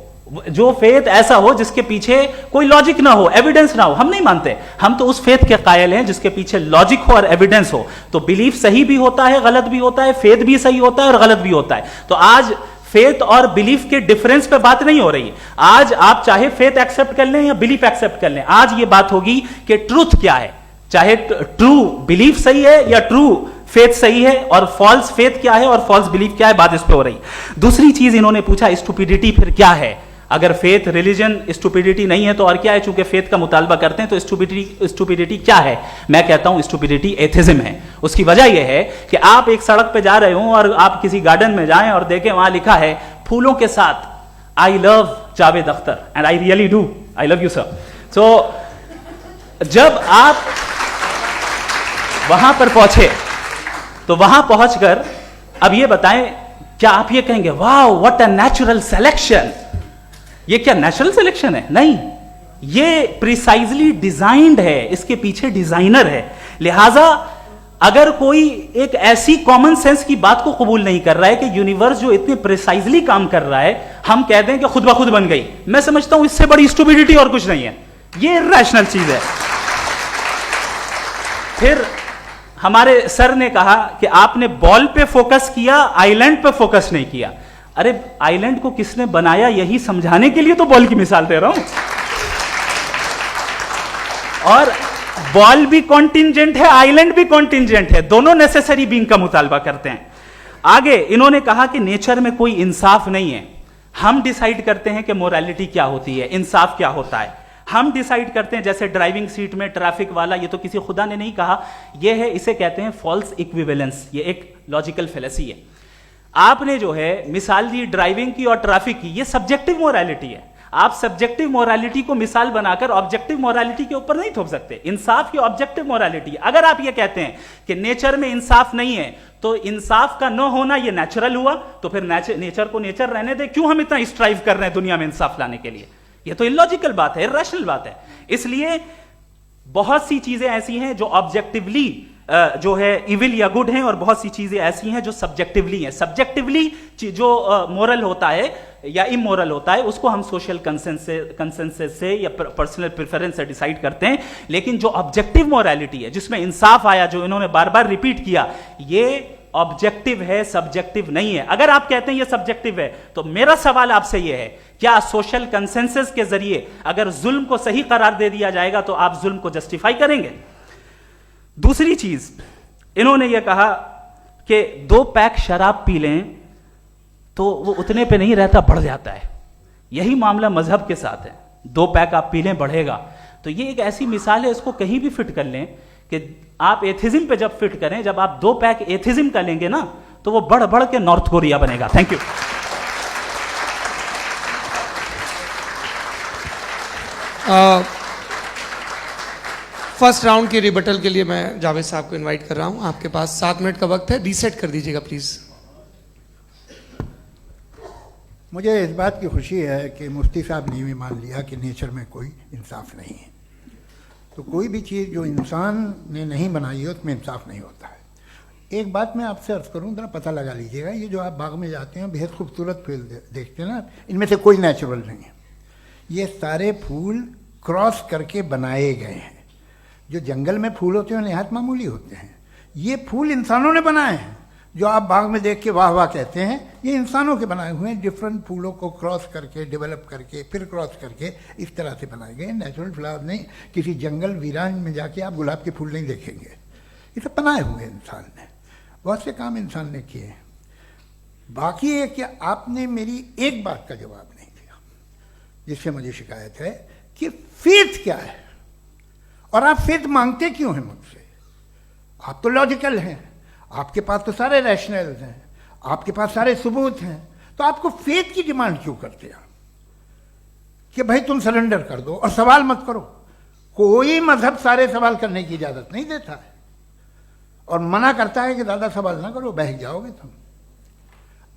जो फेथ ऐसा हो जिसके पीछे कोई लॉजिक ना हो, एविडेंस ना हो, हम नहीं मानते। हम तो उस फेथ के कायल हैं जिसके पीछे लॉजिक हो और एविडेंस हो। तो बिलीफ सही भी होता है, गलत भी होता है, फेथ भी सही होता है और गलत भी होता है। तो आज फेथ और बिलीफ के डिफरेंस पे बात नहीं हो रही। आज आप चाहे फेथ एक्सेप्ट कर लें या बिलीफ एक्सेप्ट कर लें, आज ये बात होगी कि ट्रूथ क्या है। चाहे ट्रू बिलीफ सही है या ट्रू फेथ सही है, और फॉल्स फेथ क्या है और फॉल्स बिलीफ क्या है, बात इस पे हो रही। दूसरी चीज इन्होंने पूछा स्टुपिडिटी फिर क्या है। अगर फेथ रिलीजन स्टुपिडिटी नहीं है तो और क्या है? चूंकि फेथ का मुतालबा करते हैं तो स्टुपिडिटी क्या है? मैं कहता हूं स्टुपिडिटी एथिज्म है। उसकी वजह यह है कि आप एक सड़क पे जा रहे हो और आप किसी गार्डन में जाएं और देखें वहां लिखा है फूलों के साथ I love Javed Akhtar, and I really do, I love you sir. So जब आप वहां पर पहुंचे तो वहां पहुंचकर अब ये बताएं, क्या आप ये कहेंगे वाह व्हाट अ नेचुरल सिलेक्शन? ये क्या नेचुरल सिलेक्शन है? नहीं, ये प्रिसाइजली डिजाइंड है, इसके पीछे डिजाइनर है। लिहाजा अगर कोई एक ऐसी कॉमन सेंस की बात को कबूल नहीं कर रहा है कि यूनिवर्स जो इतने प्रिसाइजली काम कर रहा है, हम कह दें कि खुद ब खुद बन गई, मैं समझता हूं इससे बड़ी स्टुपिडिटी और कुछ नहीं है। ये इरैशनल चीज है। फिर हमारे सर ने कहा कि आपने बॉल पे फोकस किया, आइलैंड पे फोकस नहीं किया। अरे आइलैंड को किसने बनाया यही समझाने के लिए तो बॉल की मिसाल दे रहा हूं। और बॉल भी कॉन्टिंजेंट है, आइलैंड भी कॉन्टिंजेंट है, दोनों नेसेसरी बीइंग का मुतालबा करते हैं। आगे इन्होंने कहा कि नेचर में कोई इंसाफ नहीं है। हम डिसाइड करते हैं कि मोरालिटी क्या होती है, इंसाफ क्या होता है। हम डिसाइड करते हैं, जैसे ड्राइविंग सीट में ट्रैफिक वाला, ये तो किसी खुदा ने नहीं कहा, ये है, इसे कहते हैं फॉल्स इक्विवेलेंस। ये एक लॉजिकल फेलेसी है। आपने जो है मिसाल दी ड्राइविंग की और ट्रैफिक की, ये सब्जेक्टिव मोरालिटी है। आप सब्जेक्टिव मोरालिटी को मिसाल बनाकर ऑब्जेक्टिव मोरालिटी के ऊपर नहीं थोप सकते। इंसाफ की ऑब्जेक्टिव मोरालिटी, अगर आप ये कहते हैं कि नेचर में इंसाफ नहीं है तो इंसाफ का न होना ये नेचुरल हुआ, तो फिर नेचर को नेचर रहने दे, क्यों हम इतना स्ट्राइव कर रहे हैं दुनिया में इंसाफ लाने के लिए? ये तो इलॉजिकल बात है, इरैशनल बात है। इसलिए बहुत सी चीजें ऐसी हैं जो ऑब्जेक्टिवली जो है इविल या गुड हैं, और बहुत सी चीजें ऐसी हैं जो सब्जेक्टिवली हैं। सब्जेक्टिवली जो मोरल होता है या इमोरल होता है उसको हम सोशल कंसेंसस से या पर्सनल प्रेफरेंस से डिसाइड करते हैं, लेकिन जो ऑब्जेक्टिव मोरालिटी है जिसमें इंसाफ आया, जो इन्होंने बार बार रिपीट किया, ये ऑब्जेक्टिव है, सब्जेक्टिव नहीं है। अगर आप कहते हैं ये सब्जेक्टिव है तो मेरा सवाल आपसे ये है, क्या सोशल कंसेंसस के जरिए अगर जुल्म को सही करार दे दिया जाएगा तो आप जुल्म को जस्टिफाई करेंगे? दूसरी चीज, इन्होंने ये कहा कि 2 पैक शराब पी लें तो वो उतने पे नहीं रहता, बढ़ जाता है। यही मामला मजहब के साथ है, 2 पैक आप पी लें बढ़ेगा। तो ये एक ऐसी मिसाल है, इसको कहीं भी फिट कर लें कि आप एथिज्म पे जब फिट करें, जब आप 2 पैक एथिज्म का लेंगे ना तो वो बढ़ बढ़ के नॉर्थ कोरिया बनेगा। Thank you. फर्स्ट राउंड के रिबटल के लिए मैं जावेद साहब को इनवाइट कर रहा हूं। आपके पास 7 मिनट का वक्त है, रीसेट कर दीजिएगा प्लीज। मुझे इस बात की खुशी है कि मुफ्ती साहब ने भी मान लिया कि नेचर में कोई इंसाफ नहीं है। तो कोई भी चीज़ जो इंसान ने नहीं बनाई है उसमें इंसाफ नहीं होता है। एक बात मैं आपसे अर्ज़ करूँ, जरा पता लगा लीजिएगा, ये जो आप बाग में जाते हैं बेहद खूबसूरत फूल देखते हैं ना, इनमें से कोई नेचुरल नहीं है। ये सारे फूल क्रॉस करके बनाए गए हैं। जो जंगल में फूल होते हैं नहायत मामूली होते हैं, ये फूल इंसानों ने बनाए हैं। जो आप बाग में देख के वाह वाह कहते हैं, ये इंसानों के बनाए हुए हैं। डिफरेंट फूलों को क्रॉस करके, डेवलप करके, फिर क्रॉस करके इस तरह से बनाए गए। नेचुरल फ्लावर नहीं, किसी जंगल वीरान में जाके आप गुलाब के फूल नहीं देखेंगे। ये सब बनाए हुए इंसान ने, बहुत से काम इंसान ने किए हैं। बाकी है कि आपने मेरी एक बात का जवाब नहीं दिया, जिससे मुझे शिकायत है कि फेथ क्या है और आप फेथ मांगते क्यों हैं मुझसे? आप तो लॉजिकल हैं, आपके पास तो सारे रैशनल्स हैं, आपके पास सारे सबूत हैं, तो आपको फेथ की डिमांड क्यों करते हैं कि भाई तुम सरेंडर कर दो और सवाल मत करो? कोई मजहब सारे सवाल करने की इजाजत नहीं देता है और मना करता है कि ज़्यादा सवाल ना करो, बह जाओगे तुम।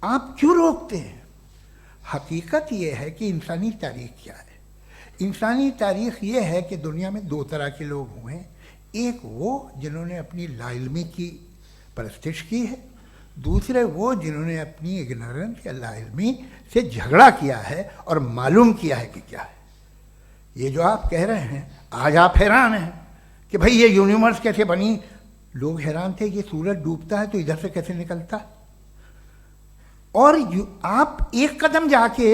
आप क्यों रोकते हैं? हकीकत यह है कि इंसानी तारीख क्या है। इंसानी तारीख ये है कि दुनिया में 2 तरह के लोग हुए हैं। एक वो जिन्होंने अपनी लाइल्मी की परस्तिश की है, दूसरे वो जिन्होंने अपनी इग्नोरेंस या लाइल्मी से झगड़ा किया है और मालूम किया है कि क्या है। ये जो आप कह रहे हैं, आज आप हैरान हैं कि भाई ये यूनिवर्स कैसे बनी। लोग हैरान थे कि सूरज डूबता है तो इधर से कैसे निकलता, और आप एक कदम जाके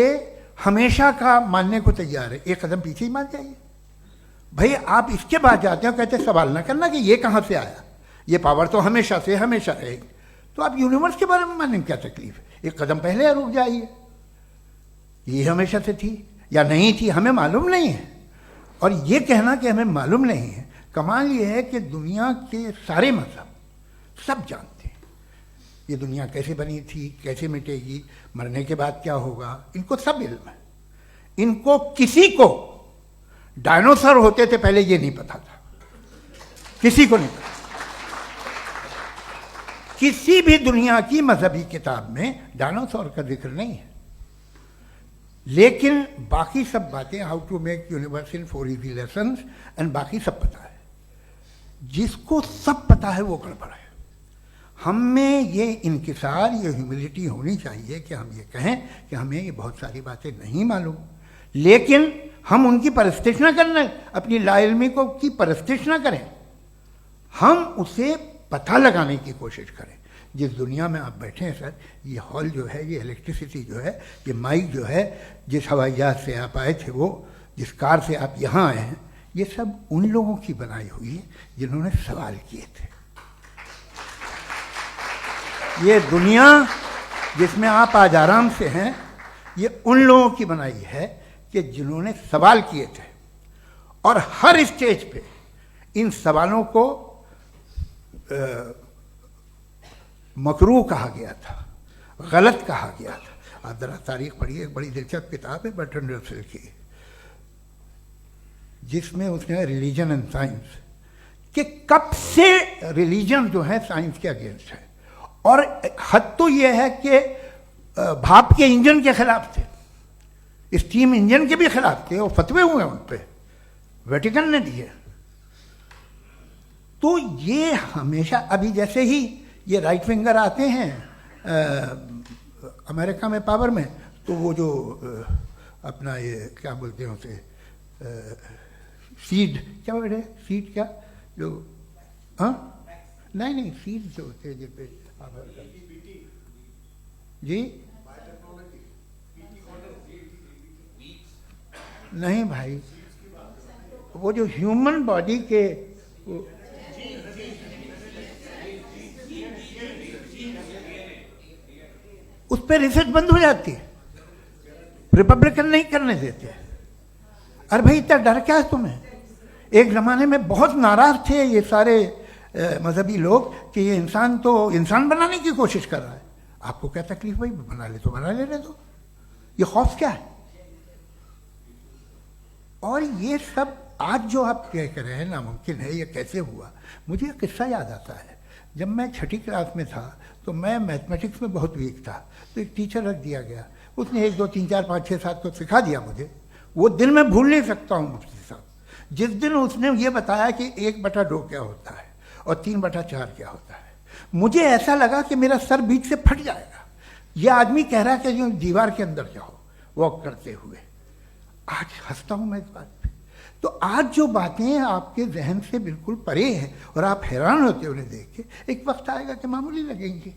हमेशा का मानने को तैयार है, एक कदम पीछे ही मान जाइए। भाई आप इसके बाद जाते हो, कहते सवाल ना करना कि ये कहाँ से आया, ये पावर तो हमेशा से हमेशा रहेगी। तो आप यूनिवर्स के बारे में मानने में क्या तकलीफ है? एक कदम पहले रुक जाइए, ये हमेशा से थी या नहीं थी हमें मालूम नहीं है। और ये कहना कि हमें मालूम नहीं है, कमाल ये है कि दुनिया के सारे मजहब सब जानते हैं ये दुनिया कैसे बनी थी, कैसे मिटेगी, मरने के बाद क्या होगा, इनको सब इल्म है। इनको किसी को डायनासोर होते थे पहले ये नहीं पता था, किसी को नहीं पता। किसी भी दुनिया की मजहबी किताब में डायनासोर का जिक्र नहीं है, लेकिन बाकी सब बातें, how to make universe in 4 easy lessons and बाकी सब पता है। जिसको सब पता है वो गड़बड़ है। हम में ये इंकिसार, ये ह्यूमिलिटी होनी चाहिए कि हम ये कहें कि हमें ये बहुत सारी बातें नहीं मालूम, लेकिन हम उनकी परस्तिश ना करें, अपनी लाइल्मी को की परस्तिश ना करें, हम उसे पता लगाने की कोशिश करें। जिस दुनिया में आप बैठे हैं सर, ये हॉल जो है, ये इलेक्ट्रिसिटी जो है, ये माइक जो है, जिस हवाई जहाज से आप आए थे, वो जिस कार से आप यहाँ आए हैं, ये सब उन लोगों की बनाई हुई है जिन्होंने सवाल किए थे। ये दुनिया जिसमें आप आज आराम से हैं, ये उन लोगों की बनाई है कि जिन्होंने सवाल किए थे, और हर स्टेज पे इन सवालों को मकरूह कहा गया था, गलत कहा गया था। आप जरा तारीख पढ़िए, एक बड़ी दिलचस्प किताब है बर्ट्रैंड रसेल की, जिसमें उसने रिलीजन एंड साइंस कि कब से रिलीजन जो है साइंस के अगेंस्ट है, और हद तो यह है कि भाप के इंजन के खिलाफ थे, स्टीम इंजन के भी खिलाफ थे, और फतवे हुए उन पे, वेटिकन ने दिए। तो ये हमेशा, अभी जैसे ही ये राइट विंगर आते हैं अमेरिका में पावर में, तो वो जो अपना ये क्या बोलते हैं उसे, सीड क्या बोलते हैं, सीड क्या जो, हाँ नहीं सीड जो होते हैं जिन पे जी नहीं भाई, वो जो ह्यूमन बॉडी के उस पर रिसर्च बंद हो जाती है, रिपब्लिकन नहीं करने देते। अरे भाई इतना डर क्या है तुम्हें? एक ज़माने में बहुत नाराज थे ये सारे मजहबी लोग कि ये इंसान तो इंसान बनाने की कोशिश कर रहा है। आपको क्या तकलीफ भाई, बना ले तो बना लेने दो, ये खौफ क्या है? और ये सब आज जो आप कह रहे हैं नामुमकिन है, ये कैसे हुआ? मुझे एक किस्सा याद आता है। जब मैं 6ठी क्लास में था तो मैं मैथमेटिक्स में बहुत वीक था, तो एक टीचर रख दिया गया, उसने 1 2 3 4 5 6 7 को सिखा दिया मुझे। वो दिन मैं भूल नहीं सकता हूँ मुफ्ती साहब, जिस दिन उसने ये बताया कि 1/2 क्या होता है और 3/4 क्या होता है। मुझे ऐसा लगा कि मेरा सर बीच से फट जाएगा। ये आदमी कह रहा है कि जो दीवार के अंदर जाओ वॉक करते हुए। आज हंसता हूँ मैं इस बात पे। तो आज जो बातें आपके जहन से बिल्कुल परे हैं और आप हैरान होते उन्हें देख के, एक वक्त आएगा कि मामूली लगेंगे।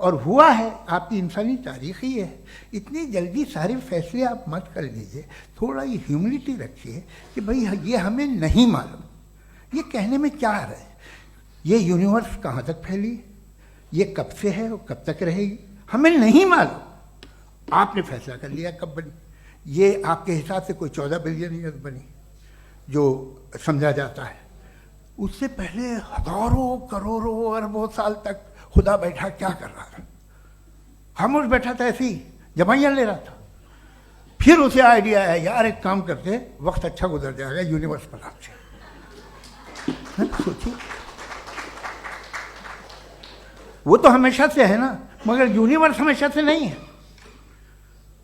और हुआ है, आपकी इंसानी तारीख ही है। इतनी जल्दी सारे फैसले आप मत कर लीजिए, थोड़ा ये ह्यूमिलिटी रखिए कि भाई ये हमें नहीं मालूम। ये कहने में क्या आ रहा है? ये यूनिवर्स कहाँ तक फैली, ये कब से है और कब तक रहेगी, हमें नहीं मालूम। आपने फैसला कर लिया कब बनी। ये आपके हिसाब से कोई 14 बिलियन ईयर बनी जो समझा जाता है। उससे पहले हजारों करोड़ों अरबों साल तक खुदा बैठा क्या कर रहा था? खामोश बैठा था, ऐसी जमाइयाँ ले रहा था। फिर उसे आइडिया आया, यार एक काम करते, वक्त अच्छा गुजर जाएगा, यूनिवर्स बनाते। सोचिए, वो तो हमेशा से है ना, मगर यूनिवर्स हमेशा से नहीं है,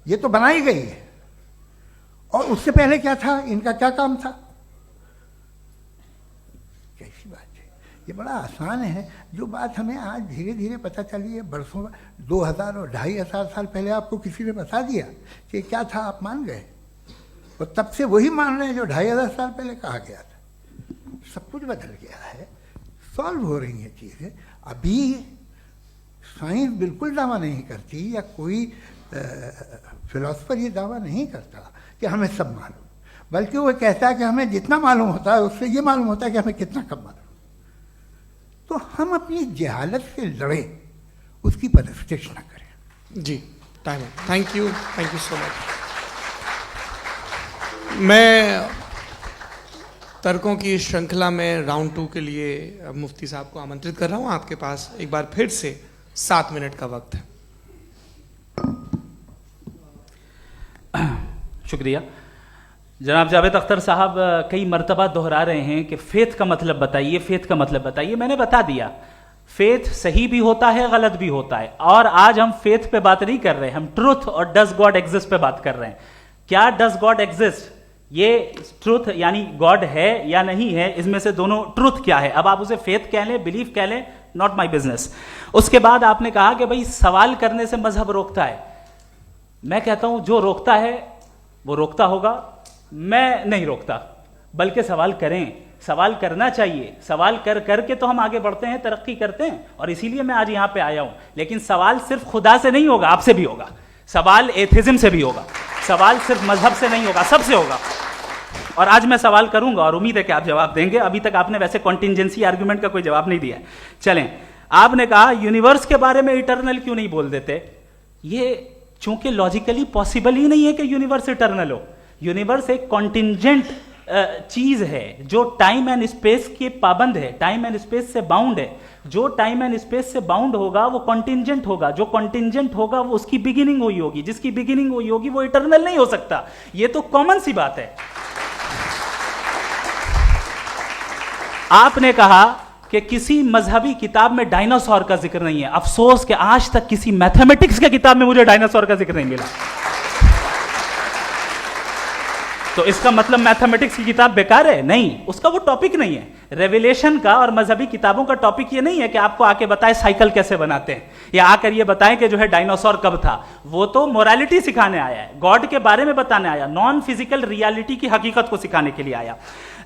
ये तो बनाई गई है। और उससे पहले क्या था, इनका क्या काम था? कैसी बात है, ये बड़ा आसान है। जो बात हमें आज धीरे धीरे पता चली है, बरसों 2000 और 2500 साल पहले आपको किसी ने बता दिया कि क्या था, आप मान गए, और तब से वही मान रहे हैं जो 2500 साल पहले कहा गया था। सब कुछ बदल गया है, सॉल्व हो रही हैं चीज़ें। अभी साइंस बिल्कुल दावा नहीं करती, या कोई फिलोसफर ये दावा नहीं करता कि हमें सब मालूम, बल्कि वो कहता है कि हमें जितना मालूम होता है उससे ये मालूम होता है कि हमें कितना कम मालूम। तो हम अपनी जहालत से लड़ें, उसकी परस्तिश न करें। जी, time. Thank you so much. मैं तर्कों की श्रृंखला में राउंड 2 के लिए मुफ्ती साहब को आमंत्रित कर रहा हूँ। आपके पास एक बार फिर से 7 मिनट का वक्त है। शुक्रिया। जनाब जावेद अख्तर साहब कई मर्तबा दोहरा रहे हैं कि फेथ का मतलब बताइए, फेथ का मतलब बताइए। मैंने बता दिया, फेथ सही भी होता है, गलत भी होता है। और आज हम फेथ पे बात नहीं कर रहे, हम ट्रुथ और डज गॉड एग्जिस्ट पे बात कर रहे हैं। क्या डज गॉड एग्जिस्ट, ये ट्रुथ यानी गॉड है या नहीं है, इसमें से दोनों ट्रुथ क्या है। अब आप उसे फेथ कह लें, बिलीफ कह लें, नॉट माई बिजनेस। उसके बाद आपने कहा कि भाई सवाल करने से मजहब रोकता है। मैं कहता हूं जो रोकता है वो रोकता होगा, मैं नहीं रोकता, बल्कि सवाल करें, सवाल करना चाहिए। सवाल कर करके तो हम आगे बढ़ते हैं, तरक्की करते हैं, और इसीलिए मैं आज यहां पे आया हूं। लेकिन सवाल सिर्फ खुदा से नहीं होगा, आपसे भी होगा। सवाल एथिज्म से भी होगा, सवाल सिर्फ मजहब से नहीं होगा, सबसे होगा। और आज मैं सवाल करूंगा और उम्मीद है कि आप जवाब देंगे। अभी तक आपने वैसे कॉन्टिंजेंसी आर्गुमेंट का कोई जवाब नहीं दिया। चलें, आपने कहा यूनिवर्स के बारे में इटर्नल क्यों नहीं बोल देते। ये चूंकि लॉजिकली पॉसिबल ही नहीं है कि यूनिवर्स इटर्नल हो। यूनिवर्स एक कॉन्टिंजेंट चीज है जो टाइम एंड स्पेस के पाबंद है, टाइम एंड स्पेस से बाउंड है। जो टाइम एंड स्पेस से बाउंड होगा वो कॉन्टिंजेंट होगा, जो कॉन्टिंजेंट होगा वो उसकी बिगिनिंग हुई होगी, जिसकी बिगिनिंग हुई होगी वो इटर्नल नहीं हो सकता। ये तो कॉमन सी बात है। आपने कहा कि किसी मजहबी किताब में डायनासोर का जिक्र नहीं है। अफसोस कि आज तक किसी मैथमेटिक्स के किताब में मुझे डायनासोर का जिक्र नहीं मिला। तो इसका मतलब मैथमेटिक्स की किताब बेकार है? नहीं, उसका वो टॉपिक नहीं है। रेवलेशन का और मजहबी किताबों का टॉपिक ये नहीं है कि आपको आके बताए साइकिल कैसे बनाते हैं, या आकर ये बताएं कि जो है डायनासोर कब था। वो तो मोरालिटी सिखाने आया है, गॉड के बारे में बताने आया, नॉन फिजिकल रियलिटी की हकीकत को सिखाने के लिए आया।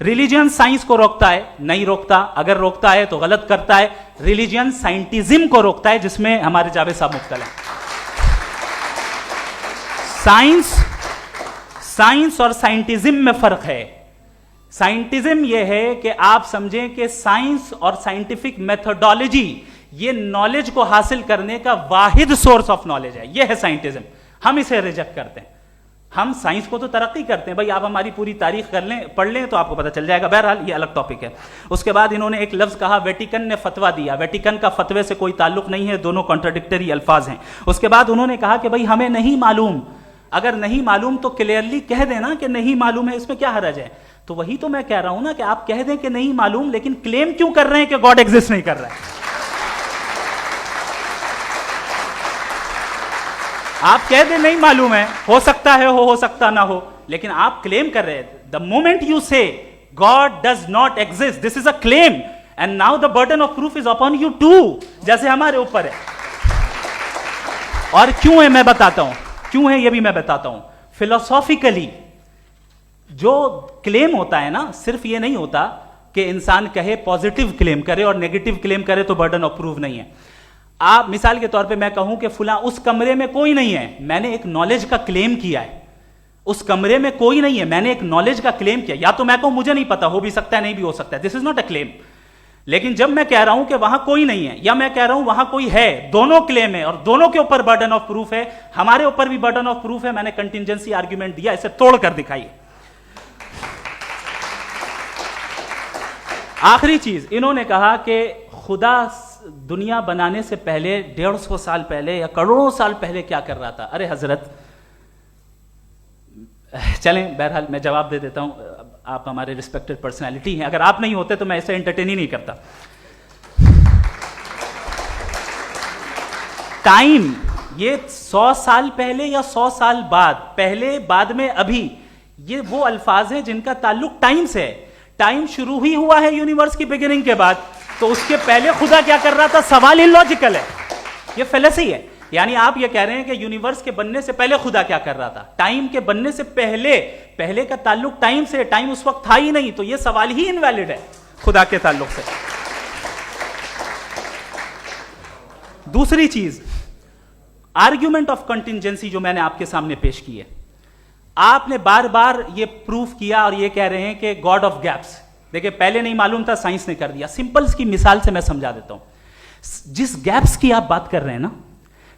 रिलीजियन साइंस को रोकता है? नहीं रोकता। अगर रोकता है तो गलत करता है। रिलीजियन साइंटिज्म को रोकता है, जिसमें हमारे जावेद साहब मुब्तला हैं। साइंस और साइंटिज्म में फर्क है। साइंटिज्म यह है कि आप समझें कि साइंस और साइंटिफिक मेथोडोलॉजी ये नॉलेज को हासिल करने का वाहिद सोर्स ऑफ नॉलेज है। यह है साइंटिज्म। हम इसे रिजेक्ट करते हैं। हम साइंस को तो तरक्की करते हैं, भाई आप हमारी पूरी तारीख कर लें, पढ़ लें तो आपको पता चल जाएगा। बहरहाल ये अलग टॉपिक है। उसके बाद इन्होंने एक लफ्ज कहा, वेटिकन ने फतवा दिया। वेटिकन का फतवे से कोई ताल्लुक नहीं है, दोनों कॉन्ट्राडिक्टरी अल्फाज हैं। उसके बाद उन्होंने कहा कि भाई हमें नहीं मालूम। अगर नहीं मालूम तो क्लियरली कह देना कि नहीं मालूम है, इसमें क्या हरज है? तो वही तो मैं कह रहा हूं ना कि आप कह दें कि नहीं मालूम, लेकिन क्लेम क्यों कर रहे हैं कि गॉड एग्जिस्ट नहीं कर रहा है? आप कह दें नहीं मालूम है, हो सकता है हो सकता ना हो, लेकिन आप क्लेम कर रहे हैं। The moment you say God does not exist, this is a claim, and now the burden of proof is upon you too, जैसे हमारे ऊपर है। और क्यों है मैं बताता हूं, क्यों है ये भी मैं बताता हूं। फिलोसॉफिकली जो क्लेम होता है ना, सिर्फ ये नहीं होता कि इंसान कहे पॉजिटिव क्लेम करे और नेगेटिव क्लेम करे तो बर्डन ऑफ प्रूफ नहीं है। आप मिसाल के तौर पे मैं कहूं कि फुला उस कमरे में कोई नहीं है, मैंने एक नॉलेज का क्लेम किया है। उस कमरे में कोई नहीं है, मैंने एक नॉलेज का क्लेम किया। या तो मैं कहूं मुझे नहीं पता, हो भी सकता है नहीं भी हो सकता है, this is not a claim. लेकिन जब मैं कह रहा हूं कि वहां कोई नहीं है, या मैं कह रहा हूं वहां कोई है, दोनों क्लेम है और दोनों के ऊपर बर्डन ऑफ प्रूफ है। हमारे ऊपर भी बर्डन ऑफ प्रूफ है। मैंने कंटिजेंसी आर्ग्यूमेंट दिया, इसे तोड़कर दिखाइए। आखिरी चीज, इन्होंने कहा कि खुदा दुनिया बनाने से पहले 150 साल पहले या करोड़ों साल पहले क्या कर रहा था। अरे हजरत, चलें बहरहाल मैं जवाब दे देता हूं। आप हमारे रिस्पेक्टेड पर्सनालिटी हैं, अगर आप नहीं होते तो मैं इसे एंटरटेन ही नहीं करता। टाइम, ये 100 साल पहले या 100 साल बाद, पहले बाद में अभी, ये वो अल्फाज हैं जिनका ताल्लुक टाइम से है। टाइम शुरू ही हुआ है यूनिवर्स की बिगिनिंग के बाद, तो उसके पहले खुदा क्या कर रहा था? सवाल इलॉजिकल है, ये फेलेसी है। यानी आप ये कह रहे हैं कि यूनिवर्स के बनने से पहले खुदा क्या कर रहा था? टाइम के बनने से पहले, पहले का ताल्लुक टाइम से, टाइम उस वक्त था ही नहीं, तो ये सवाल ही इनवैलिड है खुदा के ताल्लुक से। दूसरी चीज, आर्ग्यूमेंट ऑफ कंटिजेंसी जो मैंने आपके सामने पेश की है, आपने बार बार ये प्रूफ किया और ये कह रहे हैं कि गॉड ऑफ गैप्स। देखिए, पहले नहीं मालूम था, साइंस ने कर दिया। सिंपल की मिसाल से मैं समझा देता हूं। जिस गैप्स की आप बात कर रहे हैं ना,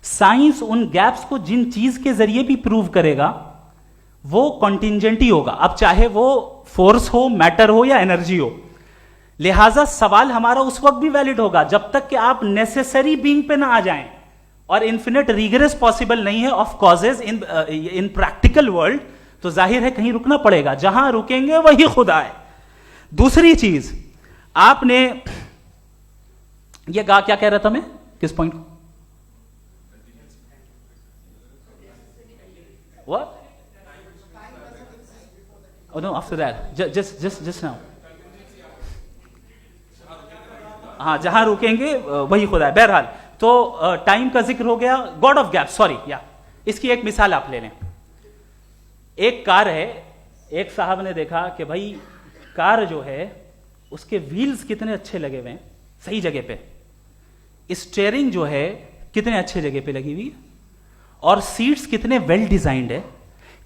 साइंस उन गैप्स को जिन चीज के जरिए भी प्रूव करेगा वो कॉन्टिजेंट ही होगा। अब चाहे वो फोर्स हो, मैटर हो या एनर्जी हो। लिहाजा सवाल हमारा उस वक्त भी वैलिड होगा जब तक कि आप नेसेसरी बीइंग पे ना आ जाएं, और इन्फिनिट रिग्रेस पॉसिबल नहीं है of causes in practical world, तो जाहिर है कहीं रुकना पड़ेगा। जहां रुकेंगे वही खुदा है। दूसरी चीज, आपने ये कहा, क्या कह रहा था मैं, किस पॉइंट को? What? Oh no, after that. Just now. हाँ, जहां रुकेंगे वही खुदा है। बहरहाल, तो टाइम का जिक्र हो गया, गॉड ऑफ गैप, सॉरी, या इसकी एक मिसाल आप ले लें। एक कार है, एक साहब ने देखा कि भाई कार जो है उसके व्हील्स कितने अच्छे लगे हुए हैं, सही जगह पे। स्टीयरिंग जो है कितने अच्छे जगह पे लगी हुई है, और सीट्स कितने वेल डिजाइंड है,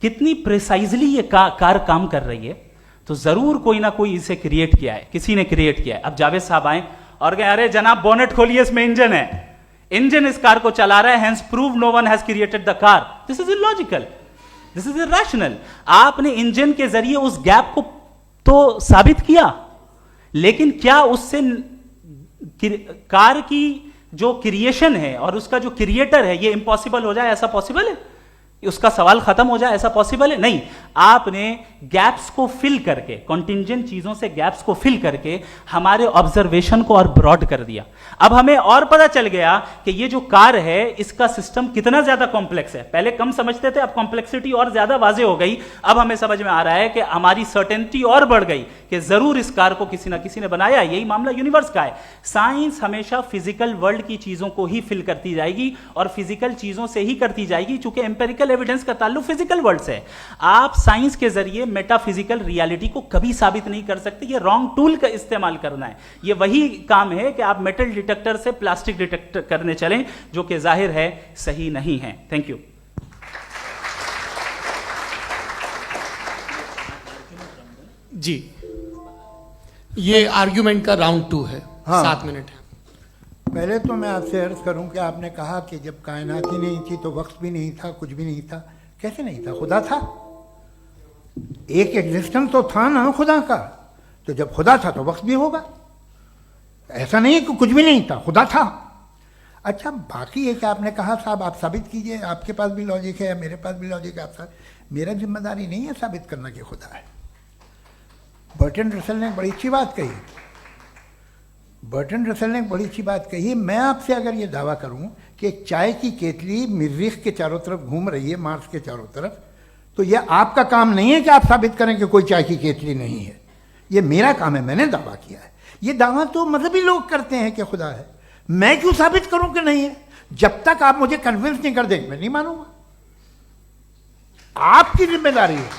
कितनी प्रिसाइजली ये कार काम कर रही है। तो जरूर कोई ना कोई इसे क्रिएट किया है, किसी ने क्रिएट किया है। अब जावेद साहब आए और कहे, अरे जनाब बोनेट खोलिए, इसमें इंजन है, इंजन इस कार को चला रहा है, hence prove no one has created the car. This is illogical, this is irrational. आपने इंजन के जरिए उस गैप को तो साबित किया, लेकिन क्या उससे कार की जो क्रिएशन है और उसका जो क्रिएटर है ये इम्पॉसिबल हो जाए? ऐसा पॉसिबल है? उसका सवाल खत्म हो जाए, ऐसा पॉसिबल है? नहीं। आपने गैप्स को फिल करके, कॉन्टिंजेंट चीजों से गैप्स को फिल करके हमारे ऑब्जर्वेशन को और ब्रॉड कर दिया। अब हमें और पता चल गया कि ये जो कार है इसका सिस्टम कितना ज्यादा कॉम्प्लेक्स है। पहले कम समझते थे, अब कॉम्प्लेक्सिटी और ज्यादा वाजे हो गई। अब हमें समझ में आ रहा है कि हमारी सर्टेनिटी और बढ़ गई कि जरूर इस कार को किसी ना किसी ने बनाया। यही मामला यूनिवर्स का है। साइंस हमेशा फिजिकल वर्ल्ड की चीजों को ही फिल करती जाएगी और फिजिकल चीजों से ही करती जाएगी, चूंकि एम्पेरिकल एविडेंस का ताल्लुक फिजिकल वर्ल्ड से है। आप साइंस के जरिए मेटाफिजिकल रियलिटी को कभी साबित नहीं कर सकते। ये रॉन्ग टूल का इस्तेमाल करना है। ये वही काम है कि आप मेटल डिटेक्टर से प्लास्टिक डिटेक्टर करने चलें, जो कि जाहिर है सही नहीं है। Thank you. जी, ये आर्ग्यूमेंट का राउंड 2 है। हाँ। 7 मिनट है। पहले तो मैं आपसे अर्ज करूं कि आपने कहा कि जब कायनात ही नहीं थी तो वक्त भी नहीं था, कुछ भी नहीं था। कैसे नहीं था? खुदा था। एक एग्जिस्टेंस तो था ना खुदा का। तो जब खुदा था तो वक्त भी होगा। ऐसा नहीं कि कुछ भी नहीं था, खुदा था। अच्छा, बाकी है कि आपने कहा साहब आप साबित कीजिए, आपके पास भी लॉजिक है या मेरे पास भी लॉजिक है। आप मेरा जिम्मेदारी नहीं है साबित करना कि खुदा है। बर्टन रसल ने बड़ी अच्छी बात कही। बर्टन रसल ने बड़ी अच्छी बात कही। मैं आपसे अगर ये दावा करूं कि एक चाय की केतली मरीख के चारों तरफ घूम रही है, मार्स के चारों तरफ, तो ये आपका काम नहीं है कि आप साबित करें कि कोई चाय की केतली नहीं है। ये मेरा काम है, मैंने दावा किया है। ये दावा तो मजहबी लोग करते हैं कि खुदा है। मैं क्यों साबित करूं कि नहीं है? जब तक आप मुझे कन्विंस नहीं कर देंगे मैं नहीं मानूंगा। आपकी जिम्मेदारी है,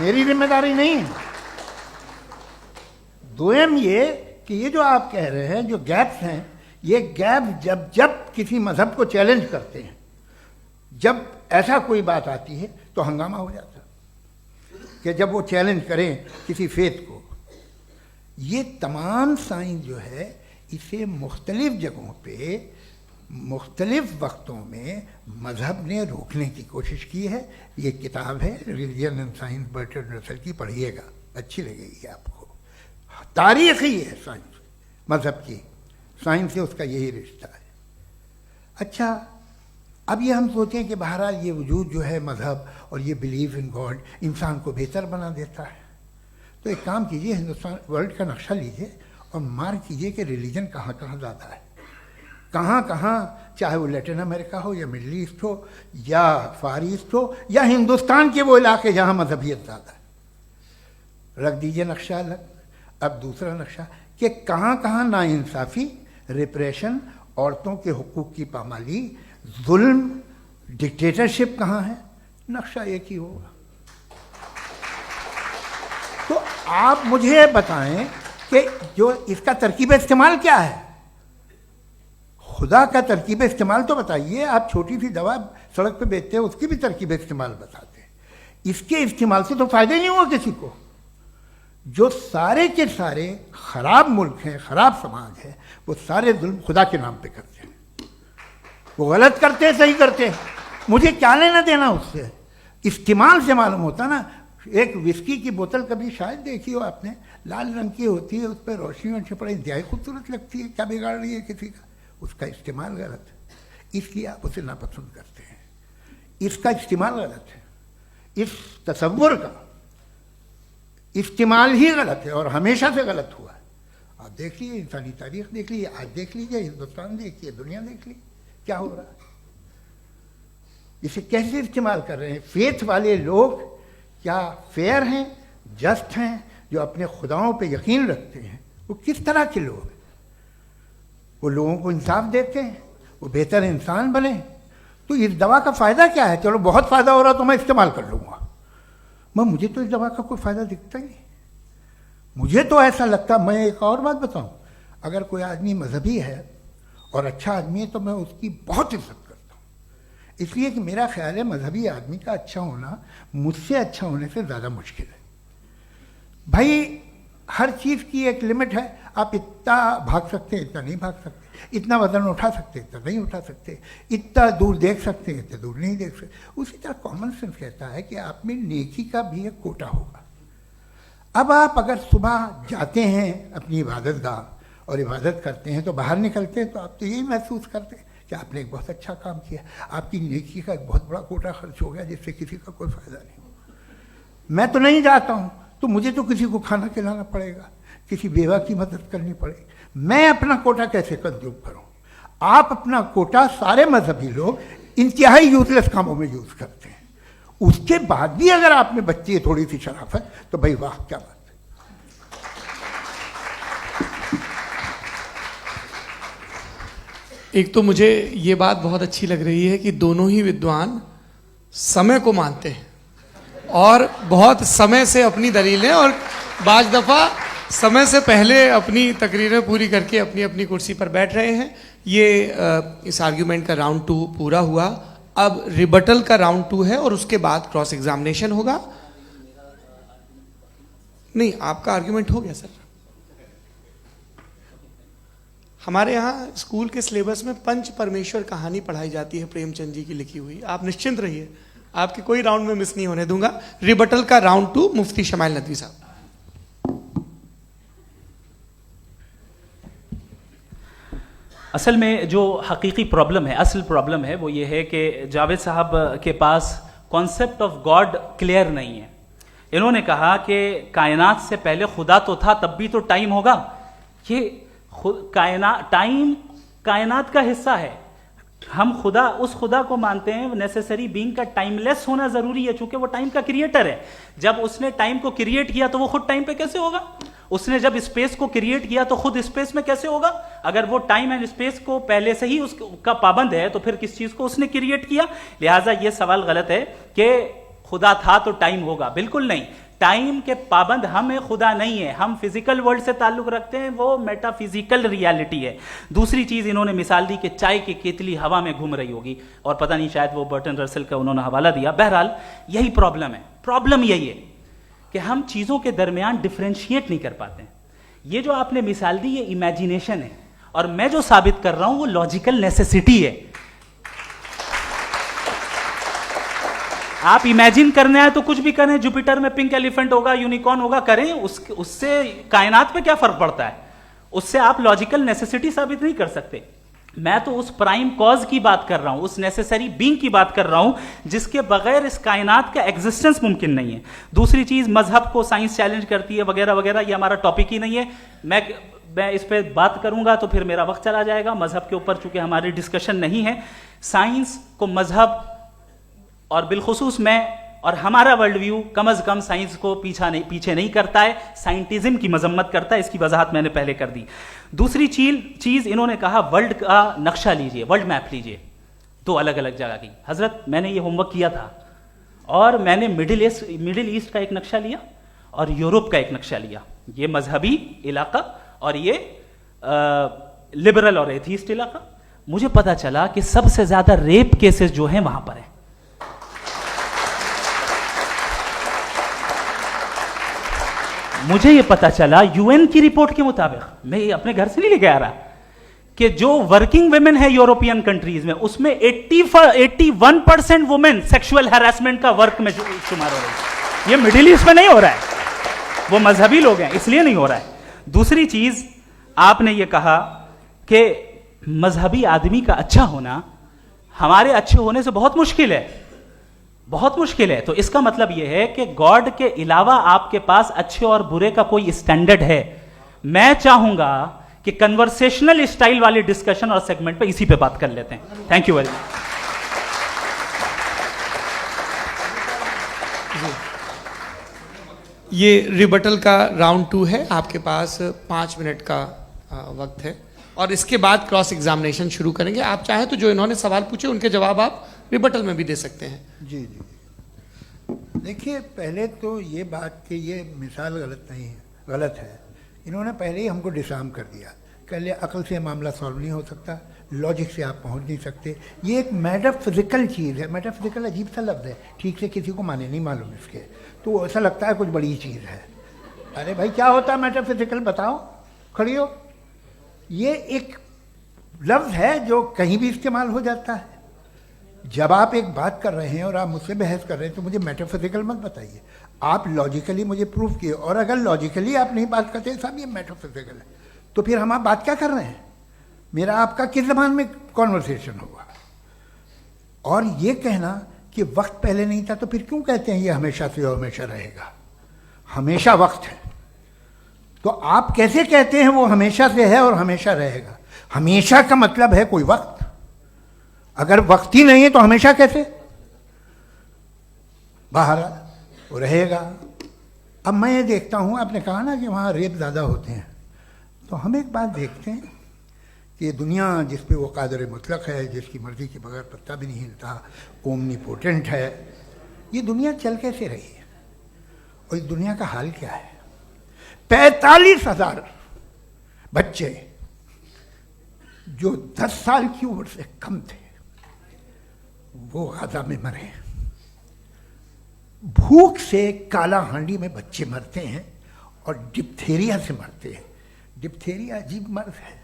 मेरी जिम्मेदारी नहीं है। दोयम ये कि ये जो आप कह रहे हैं, जो गैप्स हैं, ये गैप जब जब किसी मजहब को चैलेंज करते हैं, जब ऐसा कोई बात आती है तो हंगामा हो जाता है कि जब वो चैलेंज करें किसी फेथ को। ये तमाम साइंस जो है इसे मुख्तलिफ जगहों पे मुख्तलिफ वक्तों में मजहब ने रोकने की कोशिश की है। ये किताब है religion and science, Burton Russell की, पढ़िएगा, अच्छी लगेगी आपको। तारीख ही है साइंस, मजहब की साइंस से उसका यही रिश्ता है। अच्छा, अब ये हम सोचें कि बहरहाल ये वजूद जो है मजहब और ये बिलीव इन गॉड इंसान को बेहतर बना देता है। तो एक काम कीजिए, हिंदुस्तान वर्ल्ड का नक्शा लीजिए और मार्क कीजिए कि रिलीजन कहाँ कहाँ ज़्यादा है, कहाँ कहाँ, चाहे वो लैटिन अमेरिका हो या मिडल ईस्ट हो या फार ईस्ट हो या हिंदुस्तान के वो इलाके जहाँ मजहबियत ज़्यादा है। रख दीजिए नक्शा अलग। अब दूसरा नक्शा कि कहाँ कहाँ नाइंसाफ़ी, रिप्रेशन, औरतों के हुकूक की पामाली, जुल्म, डिक्टेटरशिप कहाँ है। नक्शा एक ही होगा। तो आप मुझे बताएं कि जो इसका तरकीब इस्तेमाल क्या है। खुदा का तरकीब इस्तेमाल तो बताइए। आप छोटी सी दवा सड़क पे बेचते हैं, उसकी भी तरकीब इस्तेमाल बताते हैं। इसके इस्तेमाल से तो फायदा नहीं हुआ किसी को। जो सारे के सारे खराब मुल्क हैं, खराब समाज है, वो सारे जुल्म खुदा के नाम पे करते हैं। वो गलत करते हैं, सही करते हैं, मुझे क्या लेना देना उससे। इस्तेमाल से मालूम होता ना। एक विस्की की बोतल कभी शायद देखी हो आपने, लाल रंग की होती है, उस पर रोशनी और छपड़ा इंतहाई खूबसूरत लगती है, क्या बिगाड़ रही है किसी का। उसका इस्तेमाल गलत है, इसलिए आप उसे नापसंद करते हैं। इसका इस्तेमाल गलत है, इस तसव्वुर का इस्तेमाल ही गलत है और हमेशा से गलत हुआ है। आप देख लीजिए, इंसानी तारीख देख लीजिए, आज देख लीजिए, हिंदुस्तान देखिए, दुनिया देख लीजिए क्या हो रहा है। इसे कैसे इस्तेमाल कर रहे हैं। फेथ वाले लोग क्या फेयर हैं, जस्ट हैं, जो अपने खुदाओं पे यकीन रखते हैं, वो किस तरह के लोग हैं। वो लोगों को इंसाफ देते हैं, वो बेहतर इंसान बने। तो इस दवा का फ़ायदा क्या है। चलो बहुत फ़ायदा हो रहा तो मैं इस्तेमाल कर लूँगा, मैं मुझे तो इस दवा का कोई फ़ायदा दिखता ही नहीं। मुझे तो ऐसा लगता, मैं एक और बात बताऊं, अगर कोई आदमी मजहबी है और अच्छा आदमी है तो मैं उसकी बहुत इज्जत करता हूँ, इसलिए कि मेरा ख्याल है मजहबी आदमी का अच्छा होना मुझसे अच्छा होने से ज़्यादा मुश्किल है। भाई हर चीज़ की एक लिमिट है। आप इतना भाग सकते हैं, इतना नहीं भाग सकते, इतना वजन उठा सकते, इतना नहीं उठा सकते, इतना दूर देख सकते हैं, इतना दूर नहीं देख सकते। उसी तरह कॉमन सेंस कहता है कि आप में नेकी का भी एक कोटा होगा। अब आप अगर सुबह जाते हैं अपनी इबादत गाह और इबादत करते हैं तो बाहर निकलते हैं तो आप तो यही महसूस करते हैं कि आपने एक बहुत अच्छा काम किया, आपकी नेकी का एक बहुत बड़ा कोटा खर्च हो गया जिससे किसी का कोई फ़ायदा नहीं हो। मैं तो नहीं जाता हूँ तो मुझे तो किसी को खाना खिलाना पड़ेगा, किसी बेवा की मदद करनी पड़ेगी, मैं अपना कोटा कैसे कंज्यूम करूँ? आप अपना कोटा सारे मजहबी लोग इंतहाई यूजलेस कामों में यूज़ करते हैं, उसके बाद भी अगर आप में बच्ची है थोड़ी सी शराफत तो भाई वाह क्या बात है। एक तो मुझे ये बात बहुत अच्छी लग रही है कि दोनों ही विद्वान समय को मानते हैं और बहुत समय से अपनी दलीलें और बाज दफ़ा समय से पहले अपनी तकरीरें पूरी करके अपनी अपनी कुर्सी पर बैठ रहे हैं। ये इस आर्ग्यूमेंट का राउंड 2 पूरा हुआ। अब रिबटल का राउंड 2 है और उसके बाद क्रॉस एग्जामिनेशन होगा। नहीं, आपका आर्ग्यूमेंट हो गया सर। हमारे यहाँ स्कूल के सिलेबस में पंच परमेश्वर कहानी पढ़ाई जाती है प्रेमचंद जी की लिखी हुई। आप निश्चिंत रहिए, आपके कोई राउंड में मिस नहीं होने दूंगा। रिबटल का राउंड 2 मुफ्ती शमाइल नदवी साहब। असल में जो हकीकी प्रॉब्लम है, असल प्रॉब्लम है वो ये है कि जावेद साहब के पास कॉन्सेप्ट ऑफ गॉड क्लियर नहीं है। इन्होंने कहा कि कायनात से पहले खुदा तो था, तब भी तो टाइम होगा। ये टाइम कायनात का हिस्सा है। हम खुदा, उस खुदा को मानते हैं नेसेसरी बीइंग का टाइमलेस होना जरूरी है, चूंकि वो टाइम का क्रिएटर है। जब उसने टाइम को क्रिएट किया तो वो खुद टाइम पे कैसे होगा? उसने जब स्पेस को क्रिएट किया तो खुद स्पेस में कैसे होगा? अगर वो टाइम एंड स्पेस को पहले से ही उसका पाबंद है तो फिर किस चीज को उसने क्रिएट किया? लिहाजा ये सवाल गलत है कि खुदा था तो टाइम होगा। बिल्कुल नहीं, टाइम के पाबंद हम हैं, खुदा नहीं है। हम फिजिकल वर्ल्ड से ताल्लुक रखते हैं, वो मेटाफिजिकल रियलिटी है। दूसरी चीज इन्होंने मिसाल दी कि चाय की केतली हवा में घूम रही होगी, और पता नहीं शायद वो बर्टन रसल का उन्होंने हवाला दिया। बहरहाल यही प्रॉब्लम है। प्रॉब्लम यही है कि हम चीजों के दरमियान डिफरेंशिएट नहीं कर पाते हैं। ये जो आपने मिसाल दी ये इमेजिनेशन है, और मैं जो साबित कर रहा हूं वो लॉजिकल नेसेसिटी है। आप इमेजिन करने आए तो कुछ भी करें, जुपिटर में पिंक एलिफेंट होगा, यूनिकॉर्न होगा, करें, उससे कायनात पे क्या फर्क पड़ता है? उससे आप लॉजिकल नेसेसिटी साबित नहीं कर सकते। मैं तो उस प्राइम कॉज की बात कर रहा हूं, उस नेसेसरी बीइंग की बात कर रहा हूं जिसके बगैर इस कायनात का एग्जिस्टेंस मुमकिन नहीं है। दूसरी चीज, मजहब को साइंस चैलेंज करती है वगैरह वगैरह, ये हमारा टॉपिक ही नहीं है। मैं इस पे बात करूंगा तो फिर मेरा वक्त चला जाएगा। मजहब के ऊपर चूंकि हमारी डिस्कशन नहीं है, साइंस को मजहब और बिलखुसूस मैं और हमारा वर्ल्ड व्यू कम अज कम साइंस को पीछे नहीं करता है, साइंटिज्म की मजम्मत करता है। इसकी वजाहत मैंने पहले कर दी। दूसरी चीज इन्होंने कहा वर्ल्ड का नक्शा लीजिए, वर्ल्ड मैप लीजिए, 2 अलग अलग जगह की। हजरत, मैंने ये होमवर्क किया था और मैंने मिडिल ईस्ट का एक नक्शा लिया और यूरोप का एक नक्शा लिया। ये मजहबी इलाका और ये लिबरल और एथीस्ट इलाका। मुझे पता चला कि सबसे ज्यादा रेप केसेस जो हैं वहां पर है। मुझे ये पता चला यूएन की रिपोर्ट के मुताबिक, मैं ये अपने घर से नहीं लेके आ रहा, कि जो वर्किंग वुमेन है यूरोपियन कंट्रीज में, उसमें 81% वुमेन सेक्सुअल हैरेसमेंट का वर्क में शुमार हो रही है। ये मिडिल ईस्ट में नहीं हो रहा है, वो मजहबी लोग हैं इसलिए नहीं हो रहा है। दूसरी चीज, आपने ये कहा कि मजहबी आदमी का अच्छा होना हमारे अच्छे होने से बहुत मुश्किल है, बहुत मुश्किल है। तो इसका मतलब यह है कि गॉड के अलावा आपके पास अच्छे और बुरे का कोई स्टैंडर्ड है। मैं चाहूंगा कि कन्वर्सेशनल स्टाइल वाली डिस्कशन और सेगमेंट पे इसी पे बात कर लेते हैं। Thank you very much. ये रिबटल का राउंड 2 है। आपके पास 5 मिनट का वक्त है और इसके बाद क्रॉस एग्जामिनेशन शुरू करेंगे। आप चाहें तो जो इन्होंने सवाल पूछे उनके जवाब आप रिबटल में भी दे सकते हैं। जी जी, देखिए, पहले तो ये बात कि ये मिसाल गलत नहीं है, गलत है। इन्होंने पहले ही हमको डिसार्म कर दिया। कह लिया अकल से मामला सॉल्व नहीं हो सकता, लॉजिक से आप पहुंच नहीं सकते। ये एक मेटाफिजिकल चीज़ है। मेटाफिजिकल अजीब सा लफ्ज़ है, ठीक से किसी को माने नहीं मालूम इसके, तो ऐसा लगता है कुछ बड़ी चीज़ है। अरे भाई, क्या होता है मेटाफिजिकल? बताओ, खड़ी हो। ये एक लफ्ज़ है जो कहीं भी इस्तेमाल हो जाता है। जब आप एक बात कर रहे हैं और आप मुझसे बहस कर रहे हैं तो मुझे मेटाफिजिकल मत बताइए। आप लॉजिकली मुझे प्रूफ किए, और अगर लॉजिकली आप नहीं बात करते साहब ये मेटाफिजिकल है, तो फिर हम आप बात क्या कर रहे हैं? मेरा आपका किस जबान में कॉन्वर्सेशन होगा? और ये कहना कि वक्त पहले नहीं था, तो फिर क्यों कहते हैं ये हमेशा से और हमेशा रहेगा? हमेशा वक्त है, तो आप कैसे कहते हैं वो हमेशा से है और हमेशा रहेगा? हमेशा का मतलब है कोई वक्त, अगर वक्त ही नहीं है तो हमेशा कैसे? बाहर वो रहेगा। अब मैं ये देखता हूँ, आपने कहा ना कि वहाँ रेप ज़्यादा होते हैं, तो हम एक बात देखते हैं कि दुनिया जिस पे वो कादर मुतलक है, जिसकी मर्जी के बगैर पत्ता भी नहीं हिलता, ओमनीपोटेंट है, ये दुनिया चल कैसे रही है? और इस दुनिया का हाल क्या है? 45,000 बच्चे जो 10 साल की उम्र से कम थे वो गाजा में मरे। भूख से काला हांडी में बच्चे मरते हैं और डिप्थेरिया से मरते हैं। डिप्थेरिया अजीब मर्ज है,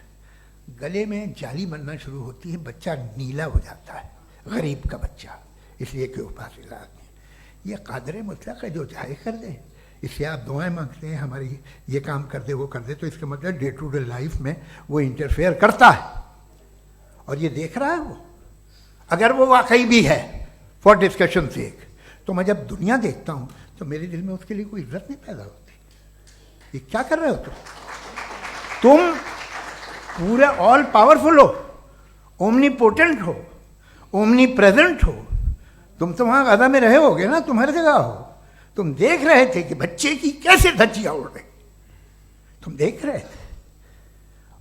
गले में जाली बनना शुरू होती है, बच्चा नीला हो जाता है, गरीब का बच्चा, इसलिए कि उपास इलाज नहीं। ये कादर मुतलक है, जो चाहे कर दे। इससे आप दुआएं मांगते हैं हमारी ये काम कर दे वो कर दे, तो इसका मतलब डे टू डे लाइफ में वो इंटरफेयर करता है और ये देख रहा है वो। अगर वो वाकई भी है फॉर डिस्कशन सेक, तो मैं जब दुनिया देखता हूं तो मेरे दिल में उसके लिए कोई इज्जत नहीं पैदा होती। ये क्या कर रहे हो तुम पूरे ऑल पावरफुल हो, ओमनीपोटेंट हो, ओमनी प्रेजेंट हो। तुम तो वहां गाजा में रहे होगे ना, तुम हर जगह हो। तुम देख रहे थे कि बच्चे की कैसे धज्जियां उड़ रही, तुम देख रहे थे,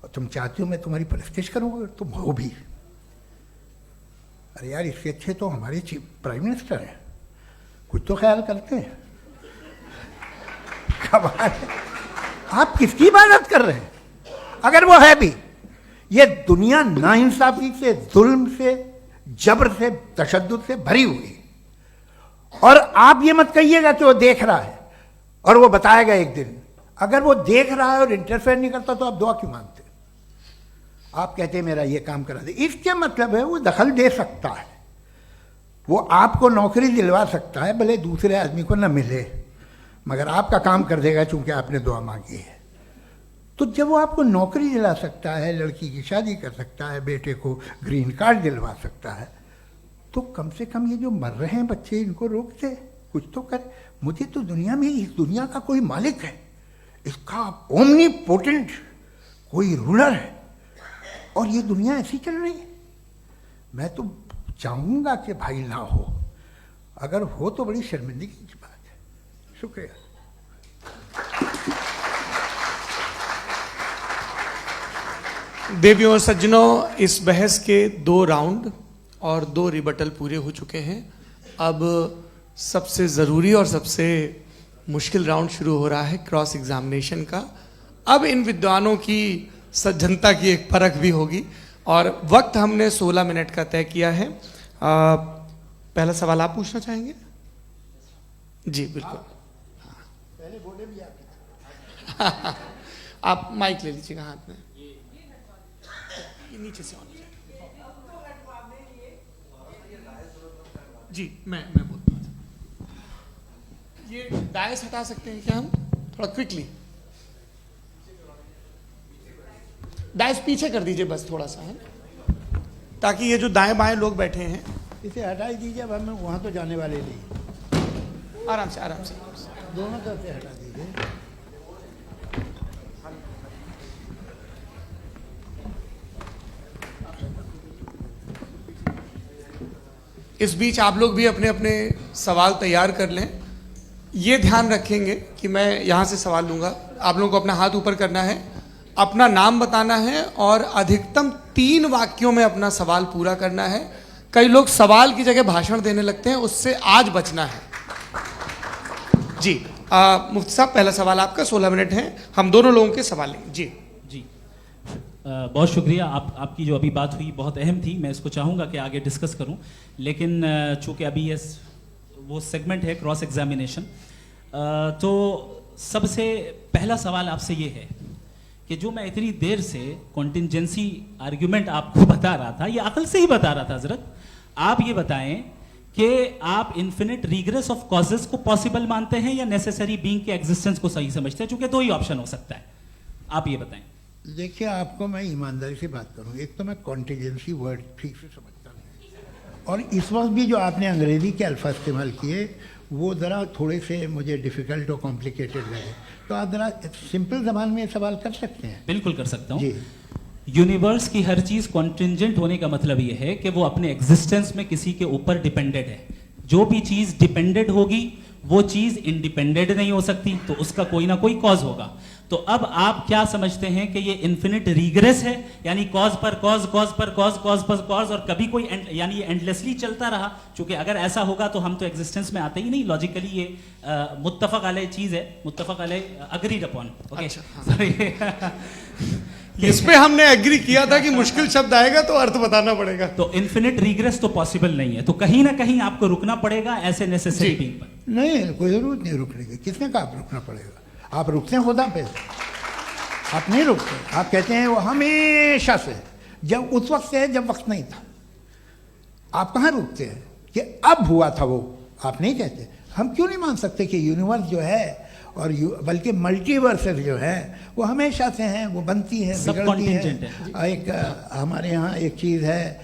और तुम चाहते हो मैं तुम्हारी परस्तिश करूंगा, तुम हो भी। अरे यार, इसके अच्छे तो हमारे चीफ प्राइम मिनिस्टर हैं, कुछ तो ख्याल करते हैं। कमाल है, आप किसकी इबादत कर रहे हैं? अगर वो है भी, ये दुनिया नाइंसाफी से, जुल्म से, जबर से, तशद्दुद से भरी हुई। और आप ये मत कहिएगा कि वो देख रहा है और वो बताएगा एक दिन। अगर वो देख रहा है और इंटरफेयर नहीं करता तो आप दुआ क्यों मांगते? आप कहते हैं मेरा ये काम करा दे, इसके मतलब है वो दखल दे सकता है, वो आपको नौकरी दिलवा सकता है, भले दूसरे आदमी को न मिले, मगर आपका काम कर देगा चूंकि आपने दुआ मांगी है। तो जब वो आपको नौकरी दिला सकता है, लड़की की शादी कर सकता है, बेटे को ग्रीन कार्ड दिलवा सकता है, तो कम से कम ये जो मर रहे हैं बच्चे, इनको रोक दे, कुछ तो करे। मुझे तो दुनिया में, इस दुनिया का कोई मालिक है, इसका ओमनीपोटेंट कोई रूलर है, और ये दुनिया ऐसी चल रही है। मैं तो चाहूंगा कि भाई ना हो, अगर हो तो बड़ी शर्मिंदगी की बात है। शुक्रिया। देवियों और सज्जनों, इस बहस के 2 राउंड और 2 रिबटल पूरे हो चुके हैं। अब सबसे ज़रूरी और सबसे मुश्किल राउंड शुरू हो रहा है, क्रॉस एग्जामिनेशन का। अब इन विद्वानों की सज्जनता की एक परख भी होगी, और वक्त हमने 16 मिनट का तय किया है। पहला सवाल आप पूछना चाहेंगे? जी बिल्कुल। पहले बोले भी आप आप माइक ले लीजिएगा हाथ में, ये नीचे से ऑन हो जाएगा। जी मैं बोलता हूँ, ये डायस हटा सकते हैं क्या हम थोड़ा क्विकली? डायस पीछे कर दीजिए बस थोड़ा सा, है, ताकि ये जो दाएं बाएं लोग बैठे हैं, इसे हटा ही दीजिए। अब हम वहाँ तो जाने वाले नहीं, आराम से आराम से। दोनों तरफ से हटा दीजिए। इस बीच आप लोग भी अपने अपने सवाल तैयार कर लें। ये ध्यान रखेंगे कि मैं यहाँ से सवाल लूँगा, आप लोगों को अपना हाथ ऊपर करना है, अपना नाम बताना है और अधिकतम 3 वाक्यों में अपना सवाल पूरा करना है। कई लोग सवाल की जगह भाषण देने लगते हैं, उससे आज बचना है। जी मुफ्ती साहब, पहला सवाल आपका, 16 मिनट हैं, हम दोनों लोगों के सवाल लेंगे। जी जी बहुत शुक्रिया। आपकी जो अभी बात हुई बहुत अहम थी, मैं इसको चाहूँगा कि आगे डिस्कस करूँ, लेकिन चूँकि अभी ये वो सेगमेंट है क्रॉस एग्जामिनेशन, तो सबसे पहला सवाल आपसे ये है कि जो मैं इतनी देर से कॉन्टिंजेंसी आर्ग्यूमेंट आपको बता रहा था, ये अकल से ही बता रहा था हजरत, आप ये बताएं कि आप इन्फिनिट रिग्रेस ऑफ कॉजेस को पॉसिबल मानते हैं या नेसेसरी बीइंग के एग्जिस्टेंस को सही समझते हैं, क्योंकि दो ही ऑप्शन हो सकता है, आप ये बताएं। देखिए, आपको मैं ईमानदारी से बात करूं, एक तो मैं कॉन्टीजेंसी वर्ड ठीक से समझता नहीं, और इस वक्त भी जो आपने अंग्रेजी के अल्फाज इस्तेमाल किए वो ज़रा थोड़े से मुझे डिफ़िकल्ट और कॉम्प्लिकेटेड लगे, तो आप ज़रा सिंपल ज़बान में ये सवाल कर सकते हैं। बिल्कुल कर सकता हूँ। जी, यूनिवर्स की हर चीज कॉन्टिंजेंट होने का मतलब ये है कि वो अपने एग्जिस्टेंस में किसी के ऊपर डिपेंडेड है। जो भी चीज डिपेंडेड होगी वो चीज इंडिपेंडेंट नहीं हो सकती, तो उसका कोई ना कोई कॉज होगा। तो अब आप क्या समझते हैं कि ये इन्फिनिट रिग्रेस है, यानी कॉज पर कॉज, कॉज पर कॉज, कॉज पर कॉज, और कभी कोई यानी ये एंडलेसली चलता रहा? क्योंकि अगर ऐसा होगा तो हम तो एग्जिस्टेंस में आते ही नहीं। लॉजिकली ये मुत्तफक अलैह चीज है, मुत्तफक अलैह, अग्रीड अपॉन। ओके, इस पे हमने एग्री किया था कि मुश्किल शब्द आएगा तो अर्थ बताना पड़ेगा। तो इन्फिनिट रिग्रेस तो पॉसिबल नहीं है, तो कहीं ना कहीं आपको रुकना पड़ेगा ऐसे नेसेसरी बीइंग पर। नहीं, कोई ज़रूरत नहीं रुकने की। किसने कहा आप रुकना पड़ेगा? आप रुकते हैं खुदा पे, आप नहीं रुकते। आप कहते हैं वो हमेशा से, जब उस वक्त से है जब वक्त नहीं था। आप कहाँ रुकते हैं कि अब हुआ था वो? आप नहीं कहते। हम क्यों नहीं मान सकते कि यूनिवर्स जो है और बल्कि मल्टीवर्सेस जो है वो हमेशा से हैं, वो बनती है, सब बिगड़ती contingent है। एक हमारे यहाँ एक चीज़ है,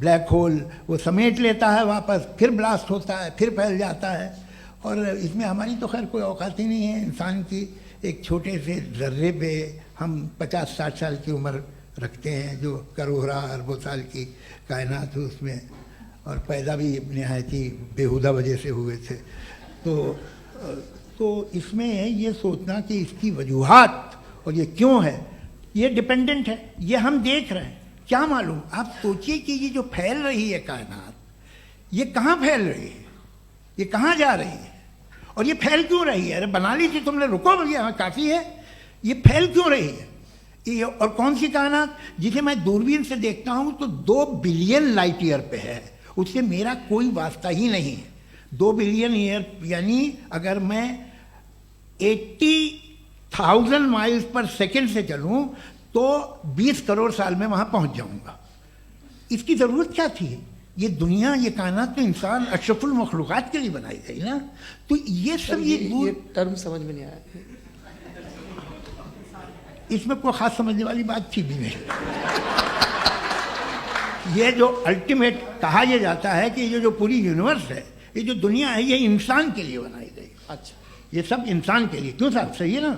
ब्लैक होल, वो समेट लेता है वापस, फिर ब्लास्ट होता है, फिर फैल जाता है। और इसमें हमारी तो खैर कोई औकात ही नहीं है। इंसान की एक छोटे से ज़र्रे पे हम 50-60 साल की उम्र रखते हैं, जो करोड़ों अरबों साल की कायनात है उसमें, और पैदा भी नहायत ही बेहुदा वजह से हुए थे। तो इसमें ये सोचना कि इसकी वजूहात और ये क्यों है, ये डिपेंडेंट है, ये हम देख रहे हैं, क्या मालूम। आप सोचिए कि ये जो फैल रही है कायनात, ये कहाँ फैल रही है, ये कहाँ जा रही है, और ये फैल क्यों रही है? अरे बना लीजिए तुमने, रुको भैया, हाँ काफ़ी है। ये फैल क्यों रही है? ये और कौन सी कायनात जिसे मैं दूरबीन से देखता हूँ तो 2 बिलियन लाइट ईयर पे है, उससे मेरा कोई वास्ता ही नहीं है। 2 बिलियन ईयर यानी अगर मैं 80,000 माइल्स पर सेकेंड से चलूं तो 20 करोड़ साल में वहां पहुंच जाऊंगा। इसकी जरूरत क्या थी? ये दुनिया, ये कायनात तो इंसान अशरफुल मखलूकात के लिए बनाई गई ना। तो ये सब ये टर्म समझ में नहीं आया। इसमें कोई खास समझने वाली बात थी भी नहीं। ये जो अल्टीमेट कहा यह जाता है कि ये जो पूरी यूनिवर्स है, ये जो दुनिया है, ये इंसान के लिए बनाई गई। अच्छा, ये सब इंसान के लिए। क्यों साहब, सही है ना?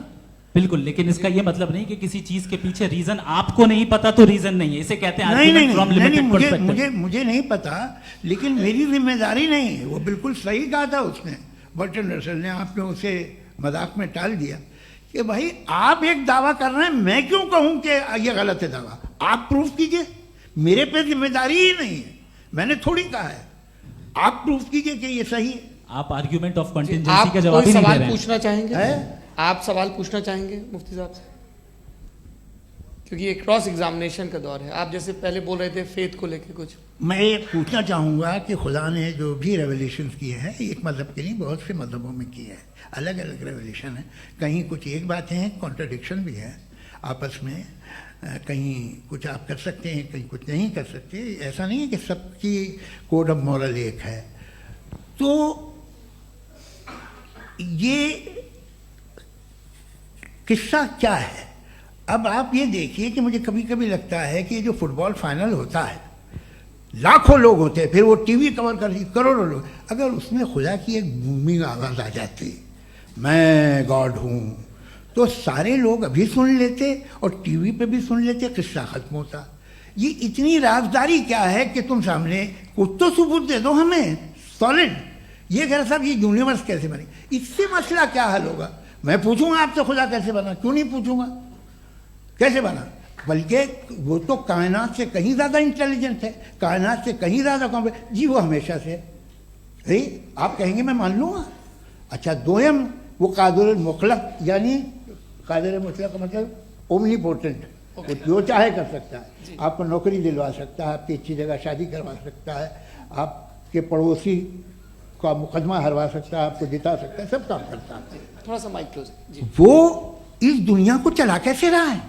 बिल्कुल, लेकिन इसका ये मतलब नहीं कि किसी चीज के पीछे रीजन आपको नहीं पता तो रीजन नहीं है। इसे कहते हैं नहीं, from limited perspective। मुझे नहीं पता, लेकिन मेरी जिम्मेदारी नहीं है। वो बिल्कुल सही कहा था उसने, बर्टन रसल ने। आपने उसे मजाक में टाल दिया कि भाई आप एक दावा कर रहे हैं, मैं क्यों कहूं कि ये गलत है दावा? आप प्रूफ कीजिए, मेरे पे जिम्मेदारी ही नहीं है, मैंने थोड़ी कहा है। आप प्रूफ कीजिए कि ये सही है। आप आर्ग्यूमेंट ऑफ कंटिजेंसी आप का जवाब कोई ही नहीं दे सवाल रहे हैं। पूछना चाहेंगे? है? आप सवाल पूछना चाहेंगे मुफ्ती साहब से? क्योंकि ये क्रॉस एग्जामिनेशन का दौर है। आप जैसे पहले बोल रहे थे फेथ को लेके कुछ। मैं ये पूछना चाहूँगा कि खुदा ने जो भी रेवोल्यूशन किए हैं, एक मज़हब के नहीं बहुत से मज़हबों में किए हैं, अलग अलग रेवोल्यूशन है। कहीं कुछ एक बातें हैं, कॉन्ट्रडिक्शन भी है आपस में, कहीं कुछ आप कर सकते हैं, कहीं कुछ नहीं कर सकते। ऐसा नहीं है कि सबकी कोड ऑफ मॉरल एक है। तो ये किस्सा क्या है? अब आप ये देखिए कि मुझे कभी कभी लगता है कि ये जो फुटबॉल फाइनल होता है, लाखों लोग होते हैं, फिर वो टीवी कवर करती, करोड़ों लोग, अगर उसमें खुदा की एक बूमिंग आवाज़ आ जाती, मैं गॉड हूँ, तो सारे लोग अभी सुन लेते और टीवी पे भी सुन लेते, किस्सा खत्म होता। ये इतनी राजदारी क्या है कि तुम सामने कुछ तो सबूत दे दो हमें सॉलिड। ये कह साहब ये यूनिवर्स कैसे बनी, इससे मसला क्या हल होगा? मैं पूछूंगा आपसे खुदा कैसे बना? क्यों नहीं पूछूंगा कैसे बना? बल्कि वो तो कायनात से कहीं ज़्यादा इंटेलिजेंट है, कायनात से कहीं ज़्यादा कॉम्प्लेक्स। जी वो हमेशा से है। आप कहेंगे मैं मान लूँगा। अच्छा, दोयम वो कादिर मुतलक, यानी कादिर मुतलक का मतलब ओमनीपोटेंट, वो जो चाहे कर सकता है। आपको नौकरी दिलवा सकता है, आपकी अच्छी जगह शादी करवा सकता है, आपके पड़ोसी का मुकदमा हरवा सकता है, आपको जिता सकता है, सब काम करता है। थोड़ा सा माइक क्लोज जी। वो इस दुनिया को चला कैसे रहा है?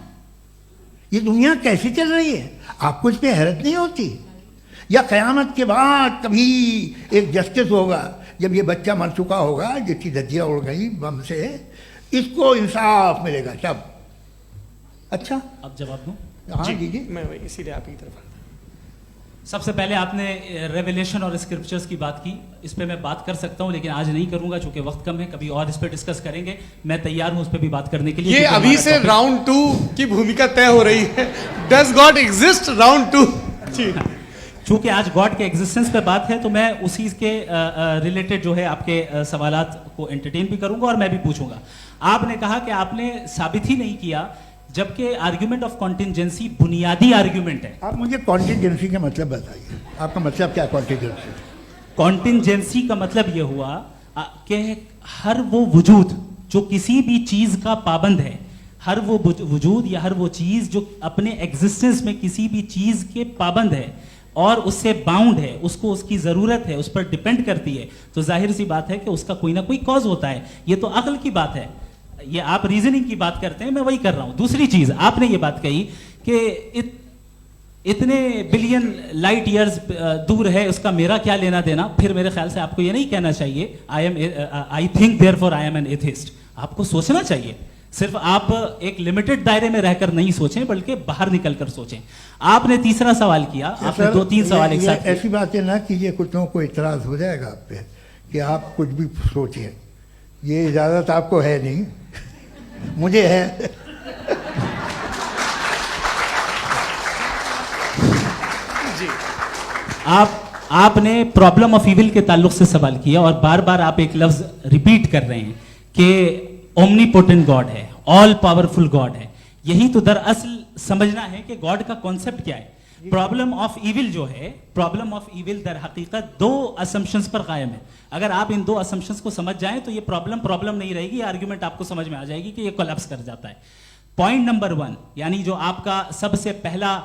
ये दुनिया कैसे चल रही है? आपको इस पर हैरत नहीं होती? या क़यामत के बाद कभी एक जस्टिस होगा, जब ये बच्चा मर चुका होगा, जिसकी धज्जियाँ उड़ गई बम से, इसको इंसाफ मिलेगा तब। अच्छा, अब जवाब दूं? हाँ दीजिए। मैं वही इसीलिए आप ही की तरफ आता। सबसे पहले आपने रेवलेशन और स्क्रिप्चर्स की बात की, इस पे मैं बात कर सकता हूं लेकिन आज नहीं करूंगा चूंकि वक्त कम है, कभी और इस पे डिस्कस करेंगे। मैं तैयार हूं उस पे भी बात करने के लिए। ये क्योंकि अभी हमारा से topic- राउंड 2 की भूमिका तय हो रही है। Does God exist round 2? जी, चूंकि आज गॉड के एग्जिस्टेंस पे बात है तो मैं उसी के रिलेटेड जो है आपके सवालात को एंटरटेन भी करूंगा और मैं भी पूछूंगा। आपने कहा कि आपने साबित ही नहीं किया, जबकि आर्ग्यूमेंट ऑफ कॉन्टिंजेंसी बुनियादी आर्ग्यूमेंट है। आप मुझे कॉन्टिजेंसी का मतलब बताइए, आपका मतलब क्या है कॉन्टिजेंसी? कॉन्टिंजेंसी का मतलब यह हुआ कि हर वो वजूद जो किसी भी चीज का पाबंद है, हर वो वजूद या हर वो चीज जो अपने एग्जिस्टेंस में किसी भी चीज के पाबंद है और उससे बाउंड है, उसको उसकी जरूरत है, उस पर डिपेंड करती है, तो जाहिर सी बात है कि उसका कोई ना कोई कॉज होता है। ये तो अक्ल की बात है। ये आप रीजनिंग की बात करते हैं, मैं वही कर रहा हूं। दूसरी चीज आपने ये बात कही कि इतने बिलियन लाइट ईयर्स दूर है, उसका मेरा क्या लेना देना। फिर मेरे ख्याल से आपको ये नहीं कहना चाहिए I think therefore I am an atheist. आपको सोचना चाहिए, सिर्फ आप एक लिमिटेड दायरे में रहकर नहीं सोचें बल्कि बाहर निकलकर सोचें। आपने तीसरा सवाल किया, आपने सर, 2-3 सवाल एक साथ किए। ऐसी बातें ना कीजिए, कुछ लोगों को इतराज हो जाएगा आप पे कि आप कुछ भी सोचिए। ये इजाज़त आपको है नहीं, मुझे है। आपने प्रॉब्लम ऑफ इविल के ताल्लुक से सवाल किया और बार बार आप एक लफ्ज रिपीट कर रहे हैं कि ओमनीपोटेंट गॉड है, ऑल पावरफुल गॉड है। यही तो दरअसल समझना है कि गॉड का कॉन्सेप्ट क्या है। प्रॉब्लम ऑफ इविल जो है, प्रॉब्लम ऑफ इविल दर हकीकत 2 असम्पशंस पर कायम है। अगर आप इन 2 असम्पशंस को समझ जाएं तो ये प्रॉब्लम नहीं रहेगी, आर्ग्यूमेंट आपको समझ में आ जाएगी कि ये कोलैप्स कर जाता है। पॉइंट नंबर 1, यानी जो आपका सबसे पहला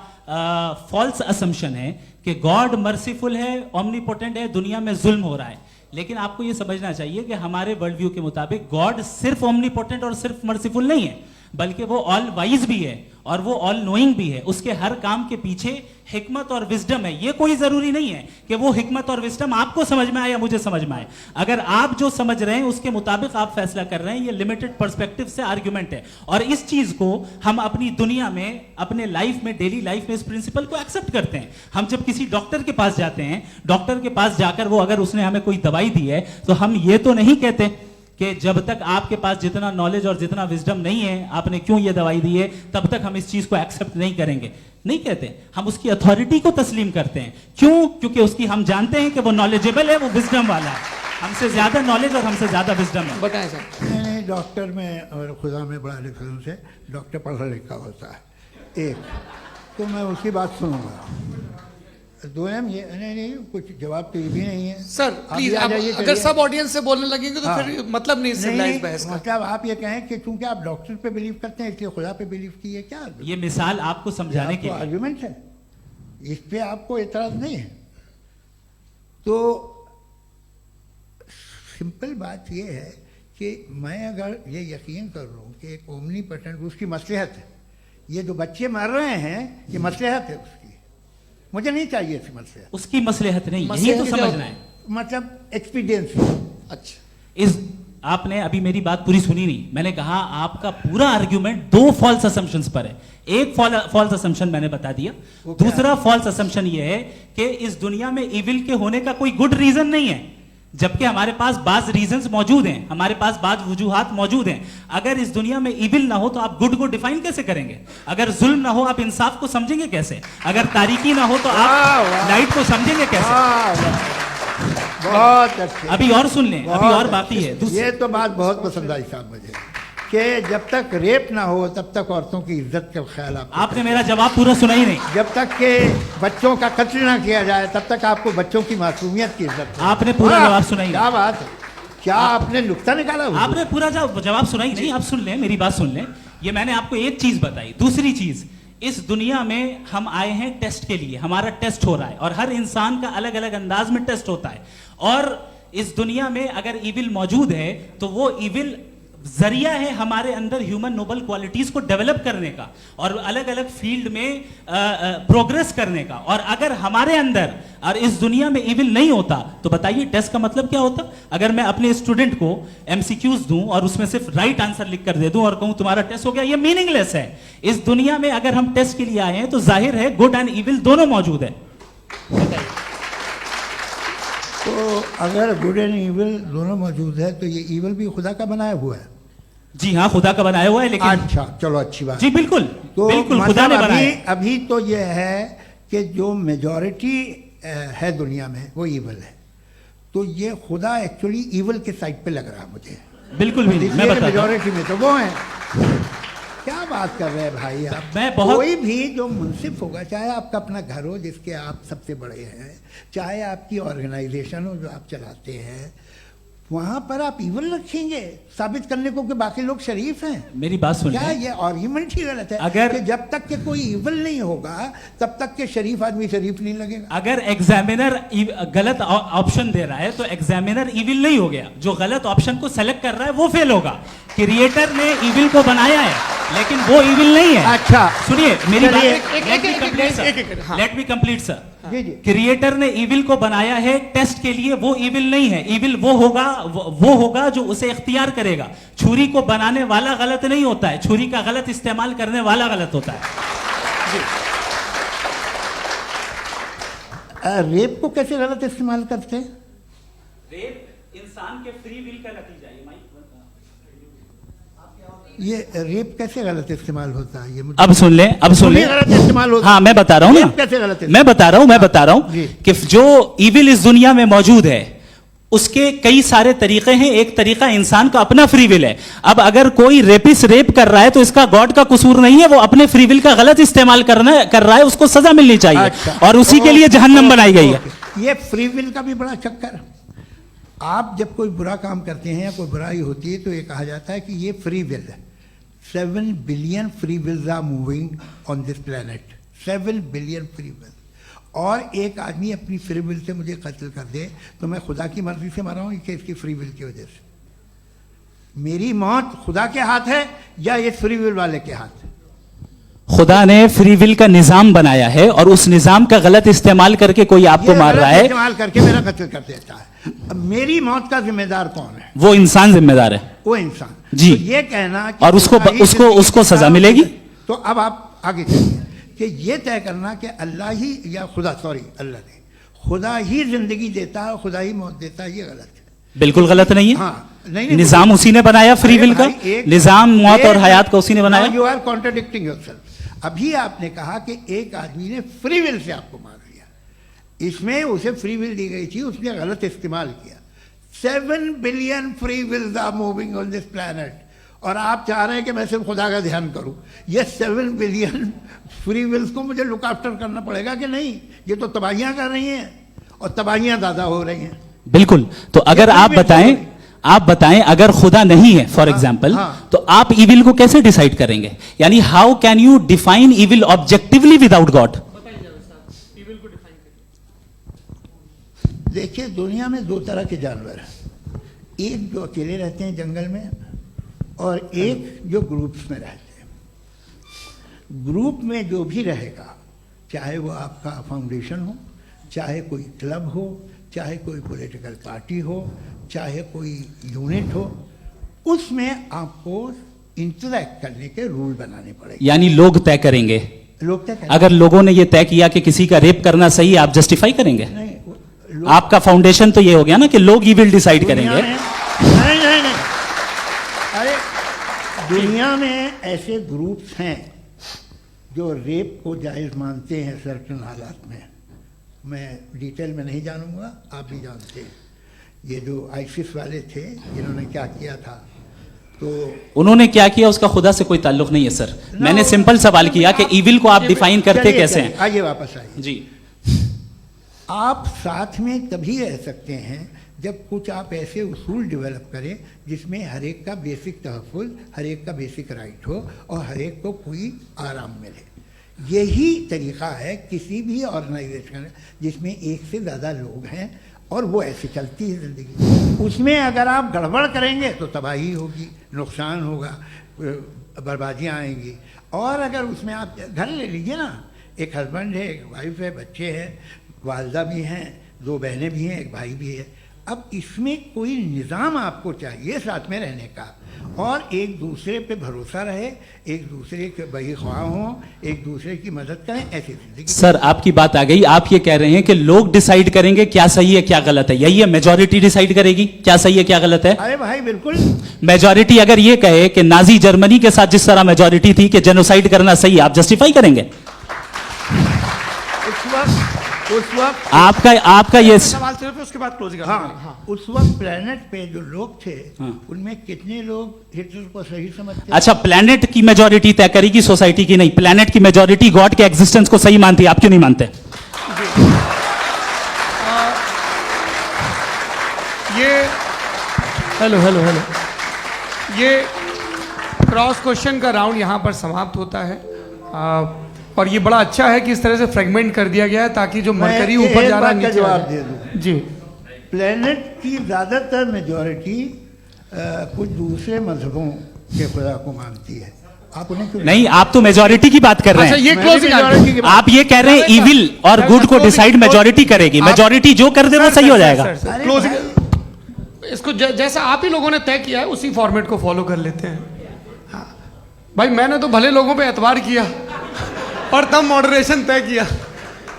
फॉल्स असम्पशन है कि गॉड मर्सीफुल है, ओमनीपोटेंट है, दुनिया में जुल्म हो रहा है। लेकिन आपको यह समझना चाहिए कि हमारे वर्ल्ड व्यू के मुताबिक गॉड सिर्फ ओमनीपोटेंट और सिर्फ मर्सीफुल नहीं है, बल्कि वो ऑल वाइज भी है और वो ऑल नोइंग भी है। उसके हर काम के पीछे हिकमत और विजडम है। ये कोई जरूरी नहीं है कि वो हिकमत और विजडम आपको समझ में आए या मुझे समझ में आए। अगर आप जो समझ रहे हैं उसके मुताबिक आप फैसला कर रहे हैं, ये लिमिटेड पर्सपेक्टिव से आर्ग्यूमेंट है। और इस चीज को हम अपनी दुनिया में, अपने लाइफ में, डेली लाइफ में इस प्रिंसिपल को एक्सेप्ट करते हैं। हम जब किसी डॉक्टर के पास जाते हैं, डॉक्टर के पास जाकर वो अगर उसने हमें कोई दवाई दी है तो हम ये तो नहीं कहते कि जब तक आपके पास जितना नॉलेज और जितना विजडम नहीं है, आपने क्यों ये दवाई दी है, तब तक हम इस चीज को एक्सेप्ट नहीं करेंगे। नहीं कहते, हम उसकी अथॉरिटी को तस्लीम करते हैं। क्यों? क्योंकि उसकी हम जानते हैं कि वो नॉलेजेबल है, वो विजडम वाला है, हमसे ज्यादा नॉलेज और हमसे ज्यादा विजडम है। बताएं सर। नहीं, डॉक्टर में और खुदा में बड़ा डिफरेंस है। डॉक्टर पढ़ा लिखा होता है एक, तो मैं उसकी बात सुनूंगा। 2 ये नहीं, कुछ जवाब तो ये भी नहीं है सर प्लीज, भी आ आप जाइए, अगर चलिए। सब ऑडियंस से बोलने लगेंगे तो हाँ। फिर मतलब नहीं सिविलाइज्ड बहस का। मतलब आप ये कहें कि चूंकि आप डॉक्टर पे बिलीव करते हैं इसलिए खुदा पे बिलीव किए, क्या ये मिसाल आपको समझाने के लिए। आर्ग्यूमेंट है, इस पे आपको एतराज नहीं है। तो सिंपल बात ये है कि मैं अगर ये यकीन कर लूँ कि एक ओमनीपोटेंट, उसकी मसलहत है, ये जो बच्चे मर रहे हैं ये मसलहत है उसकी, मुझे नहीं चाहिए इसकी मसलहत। उसकी मसलहत नहीं, यही तो समझना है। मतलब एक्सपीरियंस। अच्छा, इस आपने अभी मेरी बात पूरी सुनी नहीं। मैंने कहा आपका पूरा आर्ग्यूमेंट 2 फॉल्स असम्पशंस पर है। एक फॉल्स असम्पशन मैंने बता दिया, दूसरा फॉल्स असम्पशन ये है कि इस दुनिया में इविल के होने का कोई गुड रीजन नहीं है, जबकि हमारे पास बाज रीजंस मौजूद हैं, हमारे पास बाज वजूहात मौजूद हैं। अगर इस दुनिया में इविल ना हो तो आप गुड को डिफाइन कैसे करेंगे? अगर जुल्म ना हो आप इंसाफ को समझेंगे कैसे? अगर तारीकी ना हो तो आप लाइट को समझेंगे कैसे? बहुत अच्छे। अभी और सुन लें, अभी और बाकी है। ये तो बात बहुत पसंद आई साहब मुझे, कि जब तक रेप ना हो तब तक औरतों की इज्जत का ख्याल आपने मेरा जवाब पूरा सुना ही नहीं। जब तक के बच्चों का कत्ल ना किया जाए तब तक आपको बच्चों की मासूमियत की इज्जत। आपने पूरा जवाब सुना ही नहीं। क्या बात है, क्या आपने नुक्ता निकाला? आपने पूरा जवाब सुना ही नहीं। आप सुन लें, मेरी बात सुन लें। ये मैंने आपको एक चीज बताई। दूसरी चीज, इस दुनिया में हम आए हैं टेस्ट के लिए, हमारा टेस्ट हो रहा है और हर इंसान का अलग अलग अंदाज में टेस्ट होता है। और इस दुनिया में अगर इविल मौजूद है तो वो इविल जरिया है हमारे अंदर ह्यूमन नोबल क्वालिटीज को डेवलप करने का और अलग अलग फील्ड में प्रोग्रेस करने का। और अगर हमारे अंदर और इस दुनिया में इविल नहीं होता, तो बताइए टेस्ट का मतलब क्या होता? अगर मैं अपने स्टूडेंट को एमसीक्यूज दूं और उसमें सिर्फ राइट आंसर लिख कर दे दूं और कहूं तुम्हारा टेस्ट हो गया, ये मीनिंगलेस है। इस दुनिया में अगर हम टेस्ट के लिए आए हैं तो जाहिर है गुड एंड इविल दोनों मौजूद है। तो अगर गुड एंड इविल दोनों मौजूद है तो ये इविल भी खुदा का बनाया हुआ है। जी हाँ, खुदा का बनाया हुआ है, लेकिन अच्छा चलो अच्छी बात। जी बिल्कुल, तो बिल्कुल मतलब खुदा ने बनाया। अभी तो ये है कि जो मेजॉरिटी है दुनिया में वो इविल है, तो ये खुदा एक्चुअली इविल के साइड पे लग रहा है मुझे। बिल्कुल भी नहीं, मैं बताता हूं। मेजॉरिटी में तो वो है। क्या बात कर रहे हैं भाई आप? मैं बहुत- कोई भी जो मुंसिफ होगा, चाहे आपका अपना घर हो जिसके आप सबसे बड़े हैं, चाहे आपकी ऑर्गेनाइजेशन हो जो आप चलाते हैं, वहां पर आप इविल रखेंगे साबित करने को कि बाकी लोग शरीफ हैं। मेरी बात सुन क्या लें। ये आर्ग्यूमेंट ही गलत है? अगर- कि जब तक के कोई इविल नहीं होगा तब तक के शरीफ आदमी शरीफ नहीं लगेगा। अगर एग्जामिनर गलत ऑप्शन दे रहा है तो एग्जामिनर इविल नहीं हो गया, जो गलत ऑप्शन को सेलेक्ट कर रहा है वो फेल होगा। क्रिएटर ने इविल को बनाया है लेकिन वो इविल नहीं है। अच्छा सुनिए मेरी बात, चलिए, लेट मी कंप्लीट सर। जी जी। क्रिएटर ने इविल को बनाया है टेस्ट के लिए, वो इविल नहीं है। इविल वो होगा जो उसे इख्तियार करेगा। छुरी को बनाने वाला गलत नहीं होता है, छुरी का गलत इस्तेमाल करने वाला गलत होता है। रेप को कैसे गलत इस्तेमाल करते हैं? रेप इंसान के फ्री विल का नतीजा है। ये रेप कैसे गलत इस्तेमाल होता है? ये मुझे अब सुन ले, अब सुन ले। गलत इस्तेमाल होता हाँ मैं बता रहा हूँ रेप कैसे गलत ना, मैं बता रहा हूँ जी। कि जो इविल इस दुनिया में मौजूद है उसके कई सारे तरीके हैं। एक तरीका इंसान का अपना फ्री विल है। अब अगर कोई रेपिस्ट रेप कर रहा है तो इसका गॉड का कसूर नहीं है, वो अपने फ्री विल का गलत इस्तेमाल कर रहा है, उसको सजा मिलनी चाहिए। अच्छा। और उसी के लिए जहन्नम बनाई गई है। ये फ्री विल का भी बड़ा चक्कर। आप जब कोई बुरा काम करते हैं या कोई बुराई होती है तो ये कहा जाता है कि ये फ्री विल है। 7 billion free wills are moving on this planet. 7 billion free will. और एक आदमी अपनी फ्री विल से मुझे कत्ल कर दे तो मैं खुदा की मर्जी से मरा हूं कि इसकी फ्री विल की वजह से? मेरी मौत खुदा के हाथ है या ये फ्री विल वाले के हाथ है? खुदा ने फ्री विल का निजाम बनाया है और उस निजाम का गलत इस्तेमाल करके कोई आपको मार रहा है, इस्तेमाल करके मेरा कत्ल कर देता है। अब मेरी मौत का जिम्मेदार कौन है? वो इंसान जिम्मेदार है। वो इंसान। जी। तो ये कहना कि और उसको खुदा ही उसको जिंदगी उसको सजा का- मिलेगी। तो अब आप आगे चलिए कि ये तय करना कि अल्लाह ही या खुदा, सॉरी अल्लाह नहीं, खुदा ही जिंदगी देता है, खुदा ही मौत देता है, ये गलत है। बिल्कुल गलत नहीं है। हाँ नहीं, निजाम उसी ने बनाया फ्री विल का। निजाम मौत और हयात का उसी ने बनाया। You are contradicting yourself. अभी आपने कहा कि एक आदमी ने फ्री विल से आपको मार दिया, इसमें उसे फ्री विल दी गई थी, उसने गलत इस्तेमाल किया। 7 billion free wills are moving on this planet और आप चाह रहे हैं कि मैं सिर्फ खुदा का ध्यान करूं। ये 7 बिलियन फ्री विल्स को मुझे लुक आफ्टर करना पड़ेगा कि नहीं? ये तो तबाहियां कर रही हैं और तबाहियां ज़्यादा हो रही हैं। बिल्कुल। तो अगर ये आप free will बताएं, हो आप बताएं अगर खुदा नहीं है फॉर एग्जाम्पल, हाँ। तो आप इविल को कैसे डिसाइड करेंगे? यानी how can you define evil objectively without God? देखिए दुनिया में 2 तरह के जानवर हैं। एक जो अकेले रहते हैं जंगल में और एक जो ग्रुप्स में रहते हैं। ग्रुप में जो भी रहेगा, चाहे वो आपका फाउंडेशन हो, चाहे कोई क्लब हो, चाहे कोई पॉलिटिकल पार्टी हो, चाहे कोई यूनिट हो, उसमें आपको इंटरैक्ट करने के रूल बनाने पड़ेंगे। यानी लोग तय करेंगे। लोग तय करेंगे। अगर लोगों ने यह तय किया कि किसी का रेप करना सही है, आप जस्टिफाई करेंगे? नहीं, लोग आपका फाउंडेशन तो ये हो गया ना कि लोग इविल डिसाइड दुनिया करेंगे। में- नहीं, अरे दुनिया में ऐसे ग्रुप्स हैं जो रेप को जायज़ मानते हैं सर्टेन हालात में। मैं डिटेल में नहीं जानूंगा, आप भी जानते हैं। ये जो आईसिस वाले थे जिन्होंने क्या किया था, तो उन्होंने क्या किया उसका खुदा से कोई ताल्लुक नहीं है सर। मैंने सिंपल सवाल किया कि इविल को आप डिफाइन करते चलिए, कैसे चलिए, हैं? आइए वापस आइए। जी। आप साथ में तभी रह सकते हैं जब कुछ आप ऐसे उसूल डेवलप करें जिसमें हर एक का बेसिक तहफ़्फ़ुज़, हर एक का बेसिक राइट हो और हर एक को कोई आराम मिले। यही तरीक़ा है किसी भी ऑर्गेनाइजेशन जिसमें एक से ज़्यादा लोग हैं और वो ऐसे चलती है ज़िंदगी। उसमें अगर आप गड़बड़ करेंगे तो तबाही होगी, नुकसान होगा, बर्बादियाँ आएंगी। और अगर उसमें आप घर ले लीजिए ना, एक हस्बैंड है, एक वाइफ है, बच्चे हैं, वालदा भी हैं, 2 बहनें भी हैं, एक भाई भी है। अब इसमें कोई निज़ाम आपको चाहिए साथ में रहने का, और एक दूसरे पे भरोसा रहे, एक दूसरे के बहीख्वाह हों, एक दूसरे की मदद करें, ऐसी जिंदगी। सर आपकी बात आ गई, आप ये कह रहे हैं कि लोग डिसाइड करेंगे क्या सही है क्या गलत है, यही है मेजॉरिटी डिसाइड करेगी क्या सही है क्या गलत है? अरे भाई बिल्कुल। मेजॉरिटी अगर ये कहे कि नाजी जर्मनी के साथ जिस तरह मेजॉरिटी थी कि जेनोसाइड करना सही है, आप जस्टिफाई करेंगे? उस वक्त आपका ये सवाल सिर्फ उसके बाद क्लोजिंग। हाँ, उस वक्त प्लेनेट पे जो लोग थे उनमें कितने लोग हिटलर को सही समझते? अच्छा, प्लेनेट की मेजॉरिटी तय करेगी, सोसाइटी की नहीं। प्लेनेट की मेजॉरिटी गॉड के एग्जिस्टेंस को सही मानती है, आप क्यों नहीं मानते? ये हेलो ये क्रॉस क्वेश्चन का राउंड यहाँ पर समाप्त होता है, और ये बड़ा अच्छा है कि इस तरह से फ्रेगमेंट कर दिया गया है ताकि जो मरकरी ऊपर जा रहा है नीचे जवाब आ दे जाए। दूं। जी, प्लेनेट की ज़्यादातर मेजॉरिटी कुछ दूसरे मजहबों के खुदा को मानती है। आप उन्हें क्यों नहीं, आप तो मेजॉरिटी की बात कर रहे अच्छा, हैं। ये मैं क्लोजिंग भी majority की बात- आप ये कह रहे हैं इविल और गुड को डिसाइड मेजॉरिटी करेगी, मेजॉरिटी जो कर दे वो सही हो जाएगा। अरे क्लोजिंग इसको जैसा आप ही लोगों ने तय किया है उसी फॉर्मेट को फॉलो कर लेते हैं। हाँ। भाई मैंने तो भले लोगों पे एतबार किया और तब मॉडरेशन तय किया।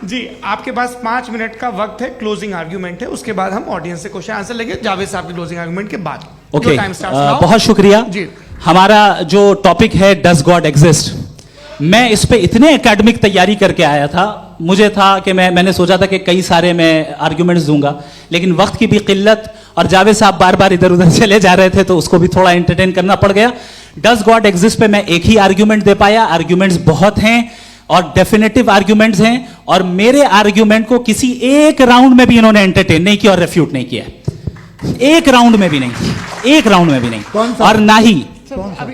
जी, आपके पास 5 मिनट का वक्त है, क्लोजिंग आर्ग्यूमेंट है, उसके बाद हम ऑडियंस से क्वेश्चन आंसर लेंगे जावेद साहब के क्लोजिंग आर्ग्यूमेंट के बाद। ओके, टाइम स्टार्ट बहुत शुक्रिया। जी। हमारा जो टॉपिक है डज गॉड एग्जिस्ट, मैं इस पे इतने एकेडमिक तैयारी करके आया था, मुझे था कि मैंने सोचा था कि कई सारे मैं आर्ग्यूमेंट्स दूंगा, लेकिन वक्त की भी किल्लत और जावेद साहब बार बार इधर उधर चले जा रहे थे तो उसको भी थोड़ा एंटरटेन करना पड़ गया। डज गॉड एग्जिस्ट पे मैं एक ही आर्ग्यूमेंट दे पाया, आर्ग्यूमेंट्स बहुत हैं और डेफिनेटिव आर्ग्यूमेंट्स हैं, और मेरे आर्ग्यूमेंट को किसी एक राउंड में भी इन्होंने एंटरटेन नहीं किया और रेफ्यूट नहीं किया, एक राउंड में भी नहीं, एक राउंड में भी नहीं। कौन सा? और ना ही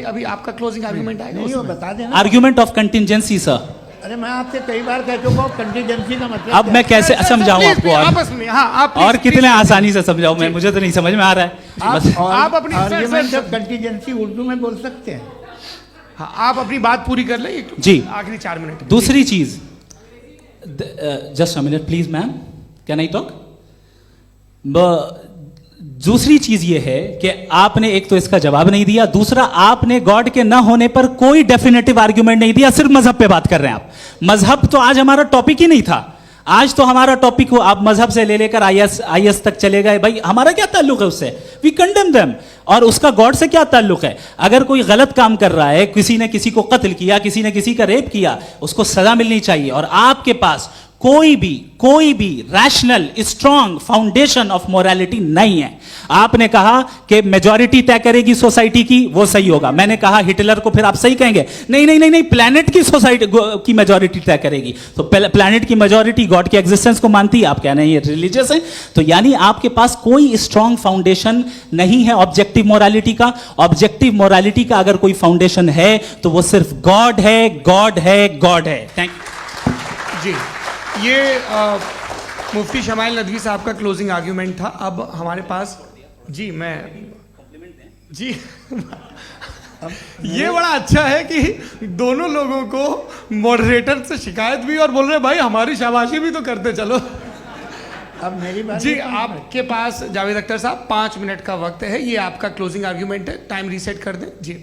अभी आपका क्लोजिंग आर्ग्यूमेंट आएगा नहीं, वो उसमें। बता देना। Argument of contingency sir. अरे मैं आपसे कई बार कह चुका हूँ कंटीजेंसी का मतलब अब मैं कैसे समझाऊं Please, आपको, please, और आपस में, हाँ, आप और please, कितने please, आसानी से समझाऊं मैं, मुझे तो नहीं समझ में आ रहा है बस। आप अपनी- sir, argument sir, of contingency Urdu में बोल सकते हैं। हाँ, आप अपनी बात पूरी कर ले जी। आखिरी 4 मिनट। दूसरी चीज, just a minute please ma'am, can I talk? दूसरी चीज ये है कि आपने एक तो इसका जवाब नहीं दिया, दूसरा आपने गॉड के ना होने पर कोई डेफिनेटिव आर्ग्यूमेंट नहीं दिया, सिर्फ मजहब पे बात कर रहे हैं आप। मजहब तो आज हमारा टॉपिक ही नहीं था, आज तो हमारा टॉपिक हो, आप मजहब से ले लेकर आईएस तक चले गए। भाई हमारा क्या ताल्लुक है उससे? We condemn them. और उसका गॉड से क्या ताल्लुक है? अगर कोई गलत काम कर रहा है, किसी ने किसी को कत्ल किया, किसी ने किसी का रेप किया, उसको सजा मिलनी चाहिए। और आपके पास कोई भी rational strong foundation of morality नहीं है। आपने कहा कि मेजॉरिटी तय करेगी सोसाइटी की, वो सही होगा। मैंने कहा हिटलर को फिर आप सही कहेंगे, नहीं, प्लैनेट की सोसाइटी की मेजॉरिटी तय करेगी। तो प्लैनेट की मेजॉरिटी गॉड के एग्जिस्टेंस को मानती है, आप कह रहे हैं ये रिलीजियस है। तो यानी आपके पास कोई स्ट्रॉन्ग फाउंडेशन नहीं है ऑब्जेक्टिव मोरालिटी का। ऑब्जेक्टिव मोरालिटी का अगर कोई फाउंडेशन है तो वो सिर्फ गॉड है, गॉड है, गॉड है। थैंक यू जी, ये मुफ्ती शमाइल नदवी साहब का क्लोजिंग आर्ग्यूमेंट था। अब हमारे पास जी ये बड़ा अच्छा है कि दोनों लोगों को मॉडरेटर से शिकायत भी और बोल रहे भाई हमारी शाबाशी भी तो करते चलो। अब मेरी बात जी, आपके पास जावेद अख्तर साहब 5 मिनट का वक्त है, ये आपका क्लोजिंग आर्ग्यूमेंट है, टाइम रीसेट कर दें। जी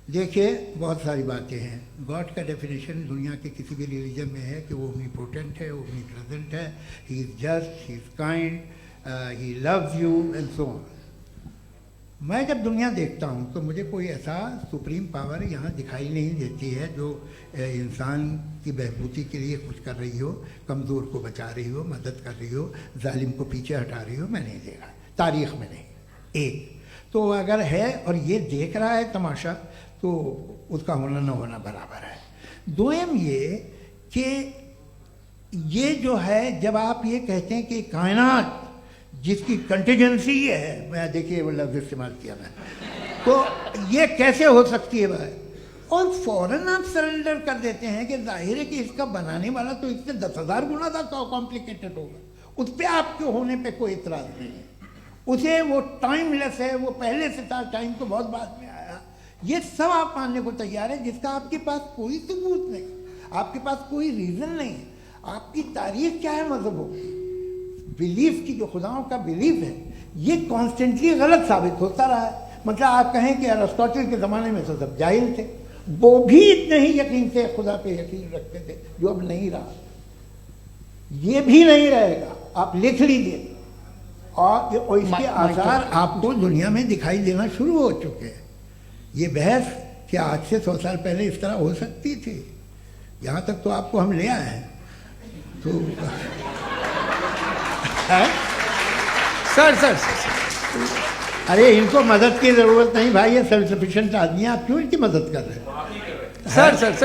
देखिए, बहुत सारी बातें हैं। गॉड का डेफिनेशन दुनिया के किसी भी रिलीजन में है कि वो ओमनीपोटेंट है, ओमनीप्रेजेंट है, he is just, he is kind, he loves you and so on. मैं जब दुनिया देखता हूँ तो मुझे कोई ऐसा सुप्रीम पावर यहाँ दिखाई नहीं देती है जो इंसान की बहबूदी के लिए कुछ कर रही हो, कमज़ोर को बचा रही हो, मदद कर रही हो, जालिम को पीछे हटा रही हो। मैं नहीं देखा, तारीख़ में नहीं। एक तो अगर है और ये देख रहा है तमाशा, तो उसका होना न होना बराबर है। दोयम ये कि ये जो है, जब आप ये कहते हैं कि कायनात जिसकी कंटीजेंसी है, मैं देखिए वो लफ्ज़ इस्तेमाल किया मैं, तो ये कैसे हो सकती है भाई? और फौरन आप सरेंडर कर देते हैं कि जाहिर है कि इसका बनाने वाला तो इससे 10,000 गुना था कॉम्प्लिकेटेड होगा। उस पर आपके होने पे कोई इतराज़ नहीं है। उसे वो टाइमलेस है, वो पहले से था, टाइम तो बहुत बाद में आया। ये सब आप मानने को तैयार है जिसका आपके पास कोई सबूत नहीं, आपके पास कोई रीज़न नहीं है। आपकी तारीफ क्या है मजहबों की? बिलीफ की, जो खुदाओं का बिलीफ है, ये कॉन्स्टेंटली गलत साबित होता रहा है। मतलब आप कहें कि अरिस्टोटल के ज़माने में तो सब जाहिल थे, वो भी इतने ही यकीन से खुदा पे यकीन रखते थे, जो अब नहीं रहा। ये भी नहीं रहेगा, आप लिख लीजिए। और इसके आसार आपको दुनिया में दिखाई देना शुरू हो चुके हैं। ये बहस क्या आज से 100 साल पहले इस तरह हो सकती थी? यहाँ तक तो आपको हम ले आए हैं। तो सर अरे इनको मदद की ज़रूरत नहीं भाई, ये सेल्फ सफिशिएंट आदमी है, आप क्यों इनकी मदद कर रहे हैं?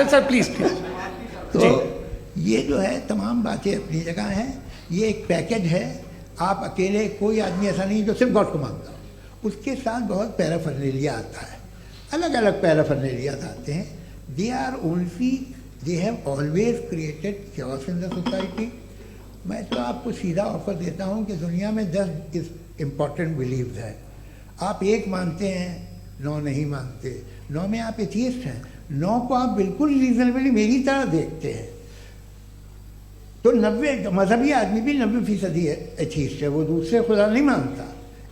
Sir please. तो ये जो है तमाम बातें अपनी जगह हैं। ये एक पैकेज है। आप अकेले, कोई आदमी ऐसा नहीं जो सिर्फ गॉड को मानता हो, उसके साथ बहुत पैराफर्नेलिया आता है, अलग अलग पैराफर्नेलिया आते हैं। They have always created chaos in the society. मैं तो आपको सीधा ऑफर देता हूँ कि दुनिया में 10 इम्पॉर्टेंट बिलीव्स हैं। आप 1 मानते हैं, 9 नहीं मानते, 9 में आप एथियस्ट हैं, 9 को आप बिल्कुल रीजनेबली मेरी तरह देखते हैं। तो 90 मजहबी आदमी भी 90% एथियस्ट है, वो दूसरे खुदा नहीं मानता,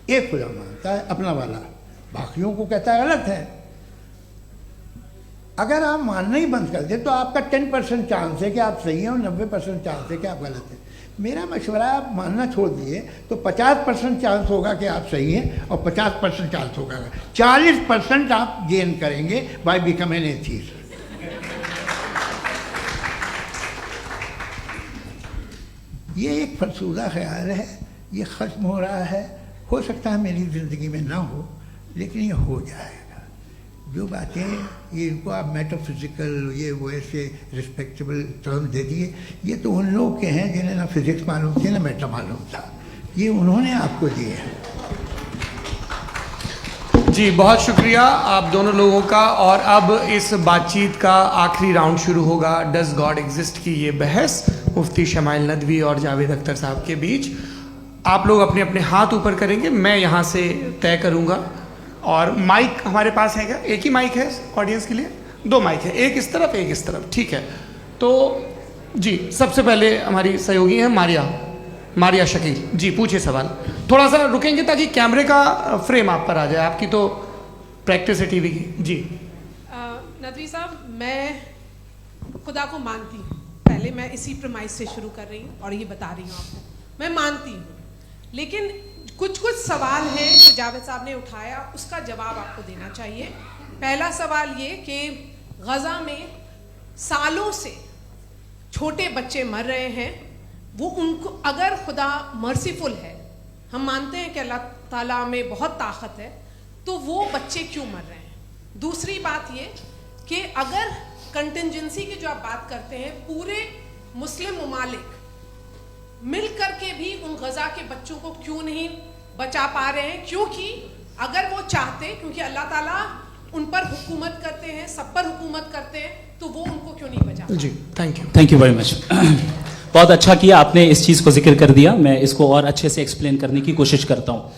एक खुदा मानता है अपना वाला, बाकियों को कहता है गलत है। अगर आप मानना ही बंद कर दें तो आपका 10% चांस है कि आप सही हैं और 90% चांस है कि आप गलत हैं। मेरा मशवरा है आप मानना छोड़ दिए तो 50% चांस होगा कि आप सही हैं और 50% चांस होगा, 40% आप गेन करेंगे बाय बिकमिंग एन एथियस्ट। ये एक फरसूदा ख्याल है, ये ख़त्म हो रहा है। हो सकता है मेरी ज़िंदगी में ना हो, लेकिन ये हो जाएगा। जो बातें ये इनको आप मेटाफिज़िकल ये वो ऐसे रिस्पेक्टेबल टर्म दे दिए, ये तो उन लोग के हैं जिन्हें ना फिज़िक्स मालूम थी ना मेटा मालूम था, ये उन्होंने आपको दिए हैं। जी बहुत शुक्रिया आप दोनों लोगों का। और अब इस बातचीत का आखिरी राउंड शुरू होगा, डज गॉड एग्जिस्ट की ये बहस मुफ्ती शमाइल नदवी और जावेद अख्तर साहब के बीच। आप लोग अपने अपने हाथ ऊपर करेंगे, मैं यहाँ से तय करूँगा। और माइक हमारे पास है क्या? एक ही माइक है ऑडियंस के लिए? 2 माइक है, एक इस तरफ एक इस तरफ, ठीक है। तो जी सबसे पहले हमारी सहयोगी है मारिया शकील जी, पूछिए सवाल। थोड़ा सा रुकेंगे ताकि कैमरे का फ्रेम आप पर आ जाए, आपकी तो प्रैक्टिस है टीवी की। जी नदवी साहब, मैं खुदा को मानती हूँ, पहले मैं इसी प्रमाइस से शुरू कर रही हूँ और ये बता रही हूँ आपको, मैं मानती हूँ। लेकिन कुछ सवाल हैं जो जावेद साहब ने उठाया, उसका जवाब आपको देना चाहिए। पहला सवाल ये कि गज़ा में सालों से छोटे बच्चे मर रहे हैं, वो उनको, अगर खुदा मर्सीफुल है, हम मानते हैं कि अल्लाह ताला में बहुत ताकत है, तो वो बच्चे क्यों मर रहे हैं? दूसरी बात ये कि अगर कंटिजेंसी की जो आप बात करते हैं, पूरे मुस्लिम ममालिक मिल करके भी उन गज़ा के बच्चों को क्यों नहीं बचा पा रहे हैं? क्योंकि अगर वो चाहते, क्योंकि अल्लाह ताला उन पर हुकूमत करते हैं, सब पर हुकूमत करते हैं, तो वो उनको क्यों नहीं बचा? जी थैंक यू वेरी मच। बहुत अच्छा किया आपने इस चीज़ को जिक्र कर दिया, मैं इसको और अच्छे से एक्सप्लेन करने की कोशिश करता हूँ।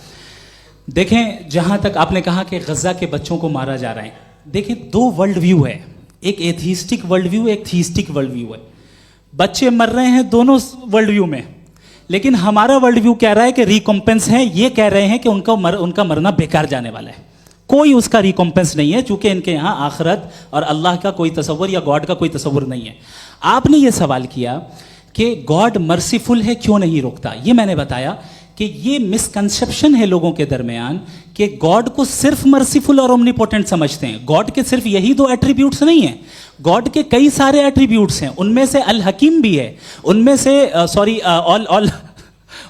देखें, जहाँ तक आपने कहा कि गज़ा के बच्चों को मारा जा रहा है, देखें 2 वर्ल्ड व्यू है, एक एथिस्टिक वर्ल्ड व्यू, एक थीस्टिक वर्ल्ड व्यू है। बच्चे मर रहे हैं दोनों वर्ल्ड व्यू में, लेकिन हमारा वर्ल्ड व्यू कह रहा है कि रिकॉम्पेंस है, ये कह रहे हैं कि उनका मरना बेकार जाने वाला है, कोई उसका रिकॉम्पेंस नहीं है, चूंकि इनके यहाँ आखिरत और अल्लाह का कोई तसव्वुर या गॉड का कोई तसव्वुर नहीं है। आपने ये सवाल किया कि गॉड मर्सीफुल है, क्यों नहीं रोकता? ये मैंने बताया कि ये मिसकंसेप्शन है लोगों के दरमियान कि गॉड को सिर्फ मर्सीफुल और ओमनीपोटेंट समझते हैं। गॉड के सिर्फ यही 2 एट्रीब्यूट्स नहीं हैं, गॉड के कई सारे एट्रीब्यूट्स हैं, उनमें से अल हकीम भी है, उनमें से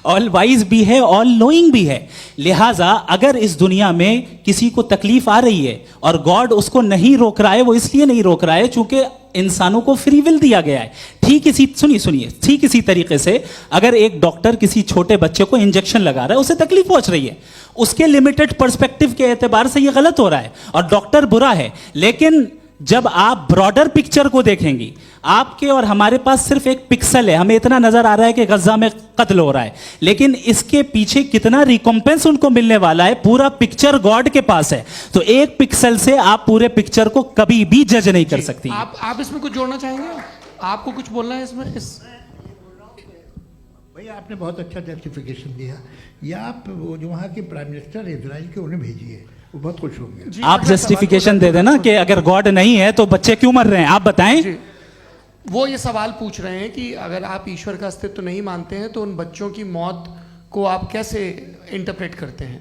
ऑल वाइज भी है, ऑल नोइंग भी है। लिहाजा अगर इस दुनिया में किसी को तकलीफ आ रही है और गॉड उसको नहीं रोक रहा है, वो इसलिए नहीं रोक रहा है चूंकि इंसानों को फ्री विल दिया गया है। ठीक इसी तरीके से अगर एक डॉक्टर किसी छोटे बच्चे को इंजेक्शन लगा रहा है, उसे तकलीफ पहुंच रही है, उसके लिमिटेड पर्सपेक्टिव के एतबार से यह गलत हो रहा है और डॉक्टर बुरा है। लेकिन जब आप ब्रॉडर पिक्चर को देखेंगी, आपके और हमारे पास सिर्फ एक पिक्सल है, हमें इतना नजर आ रहा है कि गज़ा में कत्ल हो रहा है, लेकिन इसके पीछे कितना रिकॉम्पेंस उनको मिलने वाला है, पूरा पिक्चर गॉड के पास है। तो एक पिक्सल से आप पूरे पिक्चर को कभी भी जज नहीं कर सकती। आप इसमें कुछ जोड़ना चाहेंगे? आपको कुछ बोलना है इसमें? भैया आपने बहुत अच्छा जस्टिफिकेशन दिया। या आप वो जो वहाँ के प्राइम मिनिस्टर इजराइल के उन्हें भेजिए, वो बहुत खुश होंगे। आप जस्टिफिकेशन दे देना कि अगर गॉड नहीं है तो बच्चे क्यों मर रहे हैं, आप बताएं। जी, वो ये सवाल पूछ रहे हैं कि अगर आप ईश्वर का अस्तित्व नहीं मानते हैं तो उन बच्चों की मौत को आप कैसे इंटरप्रेट करते हैं?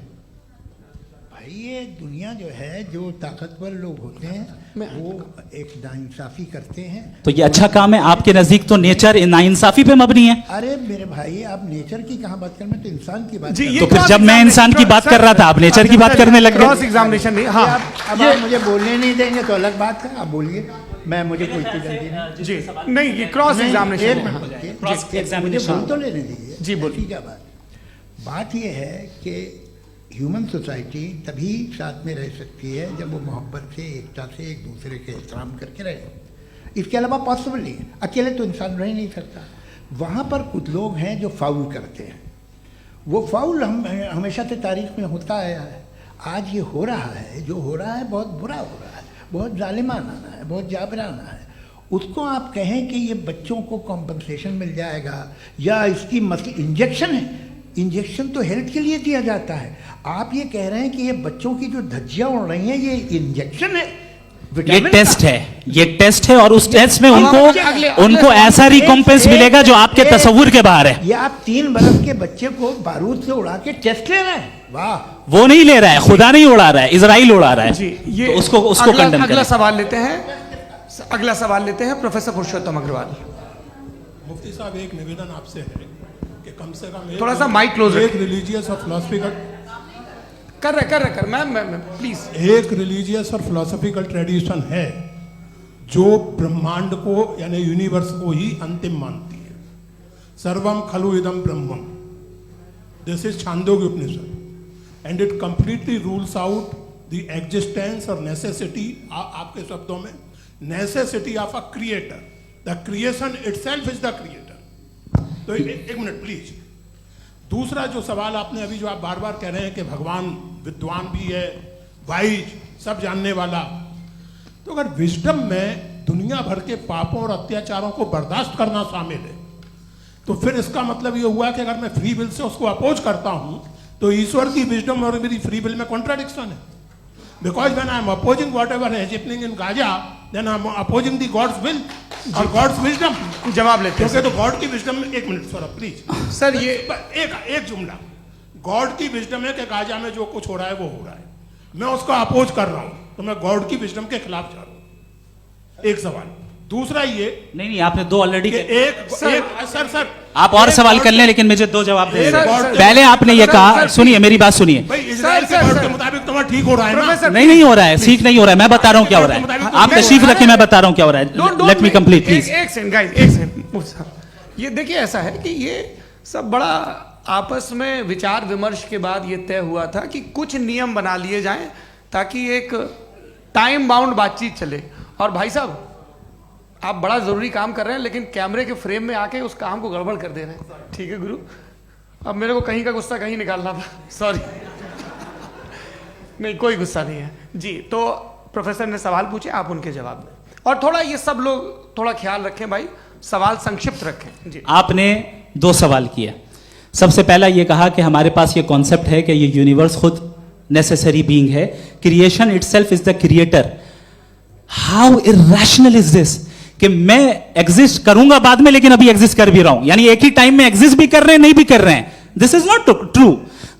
भाई ये दुनिया जो है, जो ताकतवर लोग होते हैं वो एक नाइंसाफ़ी करते हैं। तो ये अच्छा काम है आपके नजदीक, तो नेचर नाइंसाफी पे मबनी है। अरे मेरे भाई, आप नेचर की कहाँ बात कर रहे हैं, तो इंसान की बात जी, कर ये रहे तो फिर जब मैं इंसान की बात कर रहा था आप नेचर की बात करने लग क्रॉस गए। एग्जामिनेशन नहीं। हैं। हाँ, अब आप मुझे बोलने नहीं देंगे तो अलग बात है, आप बोलिए, मुझे कोई इतनी जल्दी नहीं। जी नहीं, ये क्रॉस नहीं, एग्जामिनेशन एक है। मिनट, क्रॉस मुझे एग्जामिनेशन। बोल तो लेने दीजिए। जी, बोलिए। क्या बात ये है कि ह्यूमन सोसाइटी तभी साथ में रह सकती है जब वो मोहब्बत से, एकता से, एक दूसरे के एहतराम करके रहे। इसके अलावा पॉसिबल नहीं है, अकेले तो इंसान रह ही नहीं सकता। वहाँ पर कुछ लोग हैं जो फाउल करते हैं। वो फाउल हम हमेशा से तारीख में होता आया है। आज ये हो रहा है, जो हो रहा है बहुत बुरा हो रहा है, बहुत जालिमाना है, बहुत जाबराना है। उसको आप कहें कि ये बच्चों को कॉम्पनसेशन मिल जाएगा या इसकी इंजेक्शन है, इंजेक्शन तो हेल्थ के लिए दिया जाता है। आप ये कह रहे हैं कि ये बच्चों की जो धज्जियां उड़ रही हैं ये इंजेक्शन है, ये विटामिन टेस्ट का। है, ये टेस्ट है, और उस टेस्ट में अगले- उनको ऐसा रिकॉम्पेंस मिलेगा जो आपके तस्वुर के बाहर है। ये आप 3 बरस के बच्चे को बारूद से उड़ा के टेस्ट ले रहे हैं। वाह, वो नहीं ले रहा है, खुदा नहीं उड़ा रहा है, इजराइल उड़ा रहा है। जी, ये तो उसको कंडेम अगला करें। सवाल लेते हैं। अगला सवाल लेते हैं प्रोफेसर पुरुषोत्तम अग्रवाल। मुफ्ती साहब, एक निवेदन आपसे है कि कम से कम थोड़ा सा माइक क्लोज एक रखें। रिलीजियस और फिलोसफिकल कर मैम प्लीज। एक रिलीजियस और फिलोसफिकल ट्रेडिशन है जो ब्रह्मांड को यानी यूनिवर्स को ही अंतिम मानती है। सर्वम खलु इदम ब्रह्मम, this is Chandogya Upanishad, and it completely rules out the existence और नेसेसिटी, आपके शब्दों में necessity of a creator. The creation itself is the creator. तो एक मिनट प्लीज। दूसरा जो सवाल आपने अभी, जो आप बार बार कह रहे हैं कि भगवान विद्वान भी है, वाइज, सब जानने वाला, तो अगर विजडम में दुनिया भर के पापों और अत्याचारों को बर्दाश्त करना शामिल है, तो फिर इसका मतलब ये हुआ कि अगर मैं फ्री विल से उसको अपोज करता हूं तो ईश्वर की विजडम और मेरी फ्री विल में कॉन्ट्राडिक्शन है। Because when I am opposing whatever is happening in Gaza, then I am opposing the God's will और गॉड्स विजडम। जवाब लेते हैं क्योंकि तो गॉड की विजडम में, एक मिनट सौरभ प्लीज सर, ये एक जुमला, गॉड की विजडम है कि गाजा में जो कुछ हो रहा है वो हो रहा है, मैं उसको अपोज कर रहा हूं, तो मैं गॉड की विजडम के खिलाफ जा रहा हूं। एक सवाल। दूसरा ये नहीं, आपने 2 ऑलरेडी। सर आप और सवाल कर लें, लेकिन मुझे 2 जवाब दे सर, दें। सर, पहले आपने ये सर, कहा, सर, सुनिए मेरी बात सुनिए। भाई, इजराइल के गॉड के मुताबिक तुम्हारा ठीक हो रहा है ना? प्रोफेसर, नहीं हो रहा है, ठीक नहीं हो रहा है, मैं बता रहा हूं क्या हो रहा है। आप तशरीफ रखें, मैं बता रहा हूं क्या हो रहा है। Let me complete please. एक सेकंड गाइस, एक सेकंड। ये देखिए, ऐसा है कि ये सब बड़ा आपस में विचार विमर्श के बाद ये तय हुआ था कि कुछ नियम बना लिए जाएं ताकि एक टाइम बाउंड बातचीत चले। और भाई साहब, आप बड़ा जरूरी काम कर रहे हैं लेकिन कैमरे के फ्रेम में आके उस काम को गड़बड़ कर दे रहे हैं। ठीक है गुरु, अब मेरे को कहीं का गुस्सा कहीं निकालना था, सॉरी। नहीं, कोई गुस्सा नहीं है जी। तो प्रोफेसर ने सवाल पूछे, आप उनके जवाब दें, और थोड़ा ये सब लोग थोड़ा ख्याल रखें भाई, सवाल संक्षिप्त रखें जी। आपने 2 सवाल किया। सबसे पहला ये कहा कि हमारे पास ये कॉन्सेप्ट है कि ये यूनिवर्स खुद नेसेसरी बीइंग है, creation itself is the creator. How irrational is this कि मैं एग्जिस्ट करूंगा बाद में, लेकिन अभी एग्जिस्ट कर भी रहा हूं, यानी एक ही टाइम में एग्जिस्ट भी कर रहे हैं, नहीं भी कर रहे हैं। This is not true.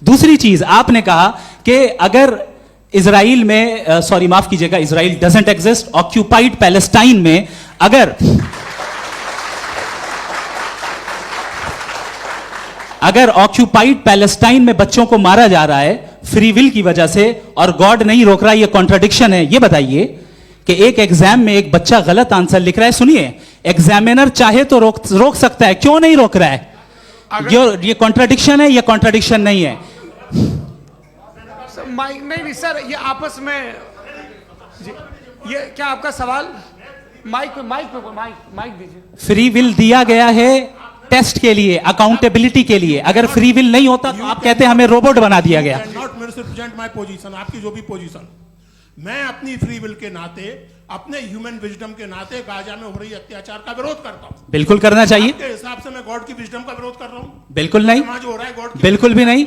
दूसरी चीज, आपने कहा कि अगर इजराइल में, सॉरी माफ कीजिएगा, Israel doesn't exist, occupied Palestine में अगर ऑक्यूपाइड पैलेस्टाइन में बच्चों को मारा जा रहा है फ्री विल की वजह से और गॉड नहीं रोक रहा, ये कॉन्ट्रडिक्शन है। ये बताइए कि एक एग्जाम में एक बच्चा गलत आंसर लिख रहा है, सुनिए, एग्जामिनर चाहे तो रोक सकता है, क्यों नहीं रोक रहा है? ये कॉन्ट्रडिक्शन है, ये कॉन्ट्रडिक्शन नहीं है। माइक नहीं सर, ये आपस में जी, ये क्या आपका सवाल? माइक दीजिए। फ्री विल दिया गया है टेस्ट के लिए, अकाउंटेबिलिटी के लिए। अगर फ्री विल नहीं होता तो आप कहते हैं हमें रोबोट बना दिया गया। नॉट मिसरिप्रेजेंट माय पोजीशन, आपकी जो भी पोजीशन, मैं अपनी फ्री विल के नाते, अपने ह्यूमन विजडम के नाते गाजा में हो रही अत्याचार का विरोध करता हूं। बिल्कुल करना चाहिए। आपके हिसाब से मैं गॉड की विजडम का विरोध कर रहा हूं? बिल्कुल नहीं, समाज हो रहा है गॉड की बिल्कुल भी नहीं,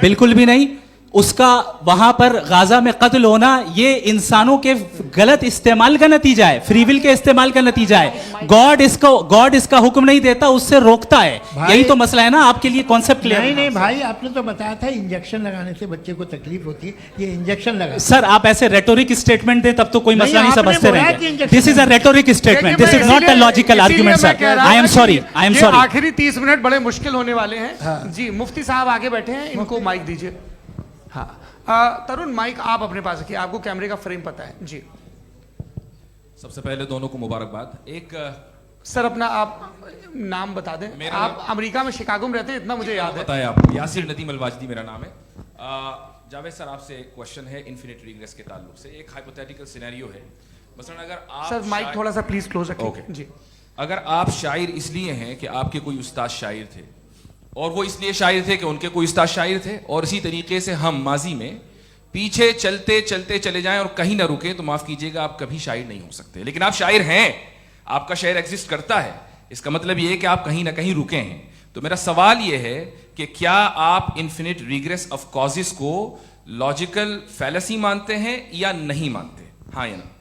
बिल्कुल भी नहीं। उसका वहां पर गाजा में कत्ल होना ये इंसानों के गलत इस्तेमाल का नतीजा है, फ्री विल के इस्तेमाल का नतीजा है। गॉड इसका हुक्म नहीं देता, उससे रोकता है। यही तो मसला है ना, आपके लिए कॉन्सेप्ट क्लियर नहीं नहीं भाई, आपने तो बताया था इंजेक्शन लगाने से बच्चे को तकलीफ होती है, ये इंजेक्शन लगा। सर आप ऐसे रेटोरिक स्टेटमेंट दे तब तो कोई मसला नहीं आपने समझते बोला कि रहेंगे। Injection this is a rhetoric statement, this is not a logical argument sir. I am sorry, I am sorry. आखिरी 30 मिनट बड़े मुश्किल होने वाले हैं। जी मुफ्ती साहब आगे बैठे हैं, इनको माइक दीजिए। हाँ तरुण, माइक आप अपने पास रखिए, आपको कैमरे का फ्रेम पता है जी। सबसे पहले दोनों को मुबारकबाद। एक सर अपना आप नाम बता दें। मेरा आप अमेरिका में शिकागो में रहते हैं, इतना मुझे याद है। बताया आपको, यासिर नदीम अलवाजदी मेरा नाम है। जावेद सर आपसे एक क्वेश्चन है इन्फिनिट रिग्रेस के ताल्लुक से। एक हाइपोथेटिकल सिनेरियो है, मसलन अगर आप सर माइक थोड़ा सा प्लीज क्लोज रखिए। ओके जी। अगर आप शायर इसलिए हैं कि आपके कोई उस्ताद शायर थे, और वो इसलिए शायर थे कि उनके कोई उस्ताद शायर थे, और इसी तरीके से हम माजी में पीछे चलते चलते चले जाएं और कहीं ना रुके, तो माफ कीजिएगा आप कभी शायर नहीं हो सकते। लेकिन आप शायर हैं, आपका शायर एग्जिस्ट करता है, इसका मतलब ये है कि आप कहीं ना कहीं रुके हैं। तो मेरा सवाल ये है कि क्या आप इन्फिनिट रिग्रेस ऑफ कॉजेस को लॉजिकल फैलेसी मानते हैं या नहीं मानते? हाँ या ना?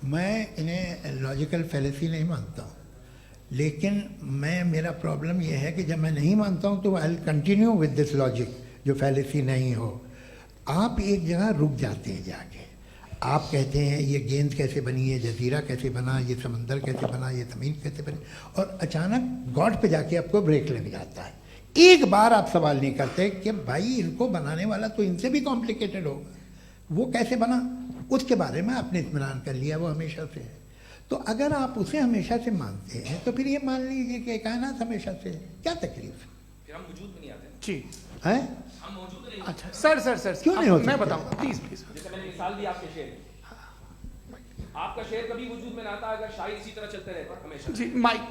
मैं इन्हें लॉजिकल फैलेसी नहीं मानता हूँ, लेकिन मेरा प्रॉब्लम यह है कि जब मैं नहीं मानता हूँ तो I will continue with this logic जो फैलेसी नहीं हो। आप एक जगह रुक जाते हैं जाके, आप कहते हैं ये गेंद कैसे बनी, ये जजीरा कैसे बना, ये समंदर कैसे बना, ये ज़मीन कैसे बनी, और अचानक गॉड पे जाके आपको ब्रेक लग जाता है। एक बार आप सवाल नहीं करते कि भाई इनको बनाने वाला तो इनसे भी कॉम्प्लिकेटेड होगा, वो कैसे बना, उसके बारे में आपने इत्मीनान कर लिया, वो हमेशा से है। तो अगर आप उसे हमेशा से मानते हैं तो फिर ये मान लीजिए कि कायनात हमेशा से है, क्या तकलीफ? फिर हम वजूद में नहीं आते जी है? हम मौजूद नहीं। अच्छा सर क्यों नहीं हो मैं सकते? बताऊंगा प्लीज प्लीज। जैसे मैंने मिसाल दी आपके शेर, आपका शेर कभी वजूद में ना आता अगर शायर इसी तरह चलते रहते हमेशा। जी माइक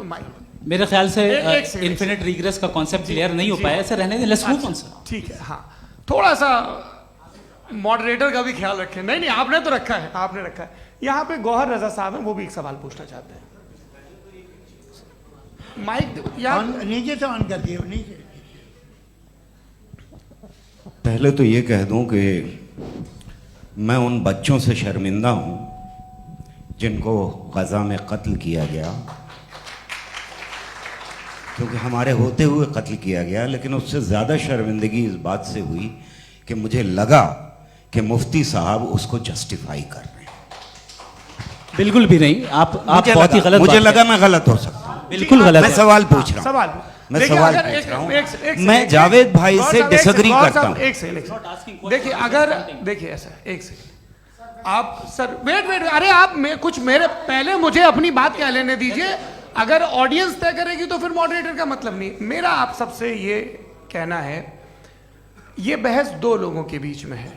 मेरे ख्याल से एक सेकंड, इन्फिनिट रिग्रेस का कॉन्सेप्ट क्लियर नहीं हो पाया, ऐसे रहने दें, लेट्स मूव ऑन सर। ठीक है। हाँ थोड़ा सा मॉडरेटर का भी ख्याल रखें। नहीं नहीं आपने तो रखा है, आपने रखा है। यहाँ पे गौहर रजा साहब हैं, वो भी एक सवाल पूछना चाहते हैं। माइक यहाँ नीचे से ऑन कर दिए, नीचे। पहले तो ये कह दूं कि मैं उन बच्चों से शर्मिंदा हूं जिनको गजा में कत्ल किया गया, क्योंकि हमारे होते हुए कत्ल किया गया। लेकिन उससे ज़्यादा शर्मिंदगी इस बात से हुई कि मुझे लगा कि मुफ्ती साहब उसको जस्टिफाई कर रहे हैं। बिल्कुल भी नहीं, आप बहुत ही गलत। मुझे लगा मैं गलत हो सकता हूं। बिल्कुल गलत मैं है। सवाल पूछ रहा हूं, सवाल मैं देखिए, सवाल अगर पूछ रहा हूं। एक मैं जावेद भाई से डिसएग्री करता हूं। एक सेकंड देखिए, अगर देखिए ऐसा एक सेकंड आप सर वेट अरे आप कुछ मेरे पहले मुझे अपनी बात कह लेने दीजिए। अगर ऑडियंस तय करेगी तो फिर मॉडरेटर का मतलब नहीं। मेरा आप सबसे ये कहना है, ये बहस दो लोगों के बीच में है,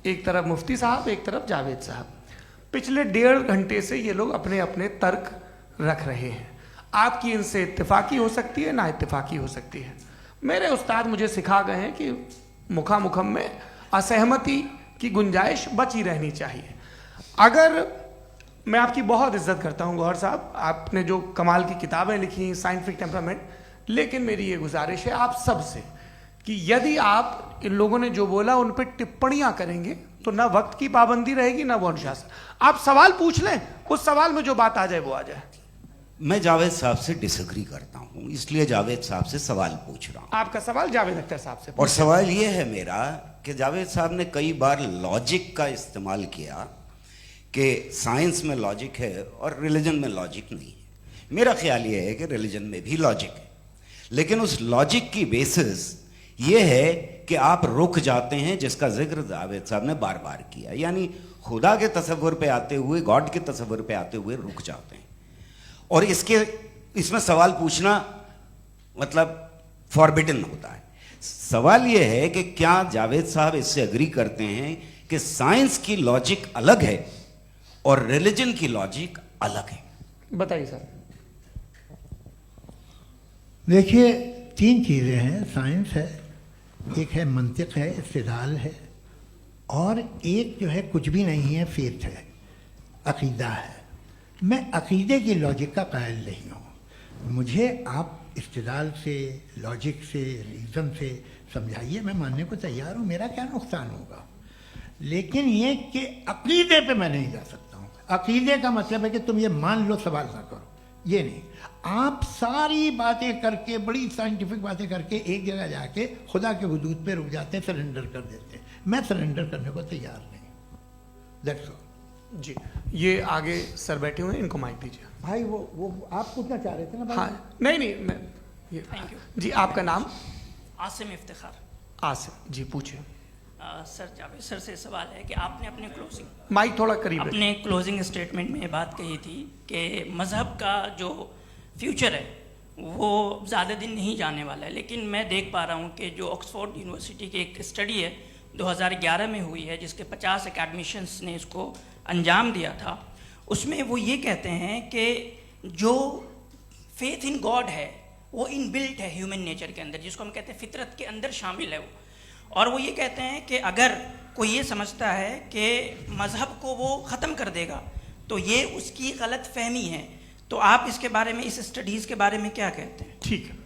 एक तरफ मुफ्ती साहब, एक तरफ जावेद साहब। पिछले 1.5 घंटे से ये लोग अपने अपने तर्क रख रहे हैं। आपकी इनसे इत्तेफाकी हो सकती है, ना इत्तेफाकी हो सकती है। मेरे उस्ताद मुझे सिखा गए हैं कि मुखामुखम में असहमति की गुंजाइश बची रहनी चाहिए। अगर मैं आपकी बहुत इज्जत करता हूं गौहर साहब, आपने जो कमाल की किताबें लिखी, साइंटिफिक टेम्परामेंट, लेकिन मेरी ये गुजारिश है आप सबसे कि यदि आप इन लोगों ने जो बोला उन पर टिप्पणियां करेंगे तो ना वक्त की पाबंदी रहेगी, ना वो अनुशासन। आप सवाल पूछ लें, उस सवाल में जो बात आ जाए वो आ जाए। मैं जावेद साहब से डिसएग्री करता हूं, इसलिए जावेद साहब से सवाल पूछ रहा हूं। आपका सवाल जावेद अख्तर साहब से। और सवाल ये है मेरा कि जावेद साहब ने कई बार लॉजिक का इस्तेमाल किया कि साइंस में लॉजिक है और रिलीजन में लॉजिक नहीं है। मेरा ख्याल ये है कि रिलीजन में भी लॉजिक है, लेकिन उस लॉजिक की बेसिस ये है कि आप रुक जाते हैं, जिसका जिक्र जावेद साहब ने बार बार किया, यानी खुदा के तसव्वुर पे आते हुए, गॉड के तसव्वुर पे आते हुए रुक जाते हैं। और इसमें सवाल पूछना मतलब फॉरबिडन होता है। सवाल यह है कि क्या जावेद साहब इससे एग्री करते हैं कि साइंस की लॉजिक अलग है और रिलीजन की लॉजिक अलग है? बताइए सर। देखिए 3 चीज़ें हैं, साइंस है, एक है मंतिक है, इस्तिदलाल है, और एक जो है कुछ भी नहीं है, फेथ है, अकीदा है। मैं अकीदे की लॉजिक का कायल नहीं हूँ। मुझे आप इस्तिदलाल से, लॉजिक से, रीज़न से समझाइए, मैं मानने को तैयार हूँ, मेरा क्या नुकसान होगा। लेकिन ये कि अकीदे पे मैं नहीं जा सकता हूँ। अकीदे का मतलब है कि तुम ये मान लो, सवाल ना करो, ये नहीं। आप सारी बातें करके, बड़ी साइंटिफिक बातें करके एक जगह जाके खुदा के हुदूद पे रुक जाते हैं, सरेंडर कर देते हैं। मैं सरेंडर करने को तैयार नहीं। That's all. जी, ये आगे सर बैठे हुए हैं, इनको माइक दीजिए। भाई वो आप पूछना चाह रहे थे ना भाई? हाँ, नहीं मैं ये थैंक यू जी, आपका नाम? आसिम इफ्तिखार। आसिम जी, पूछिए। सर, जावेद सर से सवाल है कि आपने अपने क्लोजिंग माइक थोड़ा करीब है। अपने क्लोजिंग स्टेटमेंट में ये बात कही थी कि मज़हब का जो फ्यूचर है वो ज़्यादा दिन नहीं जाने वाला है, लेकिन मैं देख पा रहा हूँ कि जो ऑक्सफोर्ड यूनिवर्सिटी की एक स्टडी है 2011 में हुई है, जिसके 50 एकेडमिशियंस ने इसको अंजाम दिया था, उसमें वो ये कहते हैं कि जो फेथ इन गॉड है वो इनबिल्ट है ह्यूमन नेचर के अंदर, जिसको हम कहते हैं फितरत के अंदर शामिल है वो। और वो ये कहते हैं कि अगर कोई ये समझता है कि मज़हब को वो ख़त्म कर देगा तो ये उसकी गलत फहमी है। तो आप इसके बारे में, इस स्टडीज़ के बारे में क्या कहते हैं? ठीक है,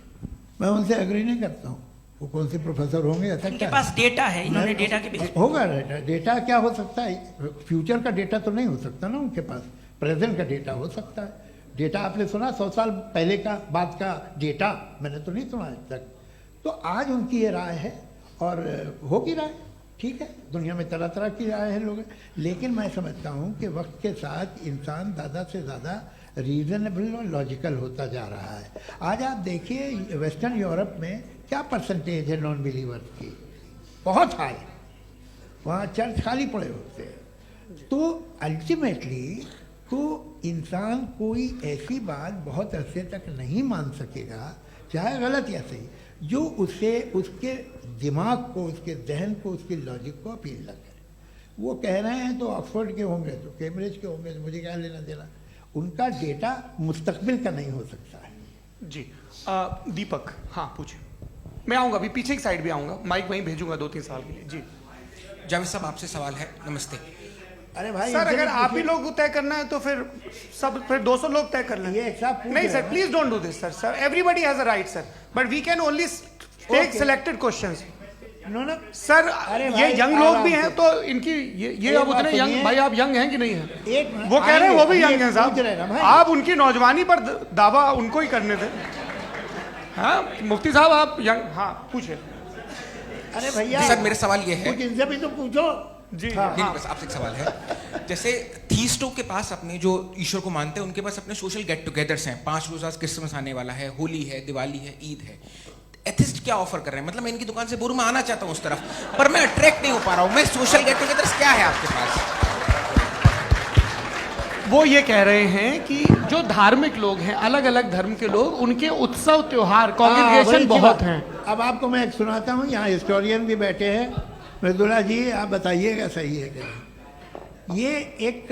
मैं उनसे एग्री नहीं करता हूँ। वो कौन से प्रोफेसर होंगे? ऐसा उनके क्या पास डेटा है, इन्होंने डेटा के बेस होगा। डेटा क्या हो सकता है? फ्यूचर का डेटा तो नहीं हो सकता ना उनके पास, प्रेजेंट का डेटा हो सकता है। डेटा आपने सुना 100 साल पहले का बाद का डेटा? मैंने तो नहीं सुना आज तक। तो आज उनकी ये राय है और होगी राय, ठीक है। दुनिया में तरह तरह की राय है लोग, लेकिन मैं समझता हूँ कि वक्त के साथ इंसान ज़्यादा से ज़्यादा रीजनेबल और लॉजिकल होता जा रहा है। आज आप देखिए वेस्टर्न यूरोप में क्या परसेंटेज है नॉन बिलीवर्स की, बहुत हाई। वहाँ चर्च खाली पड़े होते हैं। तो अल्टीमेटली तो इंसान कोई ऐसी बात बहुत अरसे तक नहीं मान सकेगा, चाहे गलत या सही, जो उसे, उसके दिमाग को, उसके जहन को, उसकी लॉजिक को अपील न करे। वो कह रहे हैं तो ऑक्सफोर्ड के होंगे तो कैम्ब्रिज के होंगे, तो मुझे क्या लेना देना। उनका डेटा मुस्तकबिल का नहीं हो सकता है। जी, दीपक, हाँ पूछिए। मैं आऊँगा, अभी पीछे की साइड भी आऊँगा, माइक वहीं भेजूंगा 2-3 साल के लिए। जी जावेद साहब, आपसे सवाल है। नमस्ते। अरे भाई सर, अगर आप ही लोग तय करना है तो फिर 200 लोग तय कर लें। ये सब नहीं sir, please don't do this sir. Everybody has a right sir, but we can only take selected questions. Sir, ये यंग लोग भी हैं तो इनकी ये अब उतने यंग, भाई आप यंग हैं कि नहीं हैं? वो कह रहे हैं वो भी यंग हैं साहब, आप उनकी नौजवानी पर दावा उनको ही करने दें। हाँ मुफ्ती साहब, आप यंग, हाँ पूछे। अरे भैया सर, मेरा सवाल ये है, कुछ इनसे भी तो पूछो। जी नहीं, बस आपसे एक सवाल है। जैसे थीस्टों के पास, अपने जो ईश्वर को मानते हैं, उनके पास अपने सोशल गेट टुगेदर्स हैं। 5 रोज़ क्रिसमस आने वाला है, होली है, दिवाली है, ईद है। एथिस्ट क्या ऑफर कर रहे हैं? मतलब मैं इनकी दुकान से बोलूं, मैं आना चाहता हूं उस तरफ, पर मैं अट्रैक्ट नहीं हो पा रहा हूं। मैं सोशल गेट टुगेदर्स क्या है आपके पास? वो ये कह रहे हैं कि जो धार्मिक लोग हैं, अलग अलग धर्म के लोग, उनके उत्सव त्योहार, कॉन्ग्रेगेशन बहुत हैं। अब आपको मैं एक सुनाता हूँ, यहाँ हिस्टोरियन भी बैठे हैं। मृदुला जी, आप बताइएगा सही है क्या? ये एक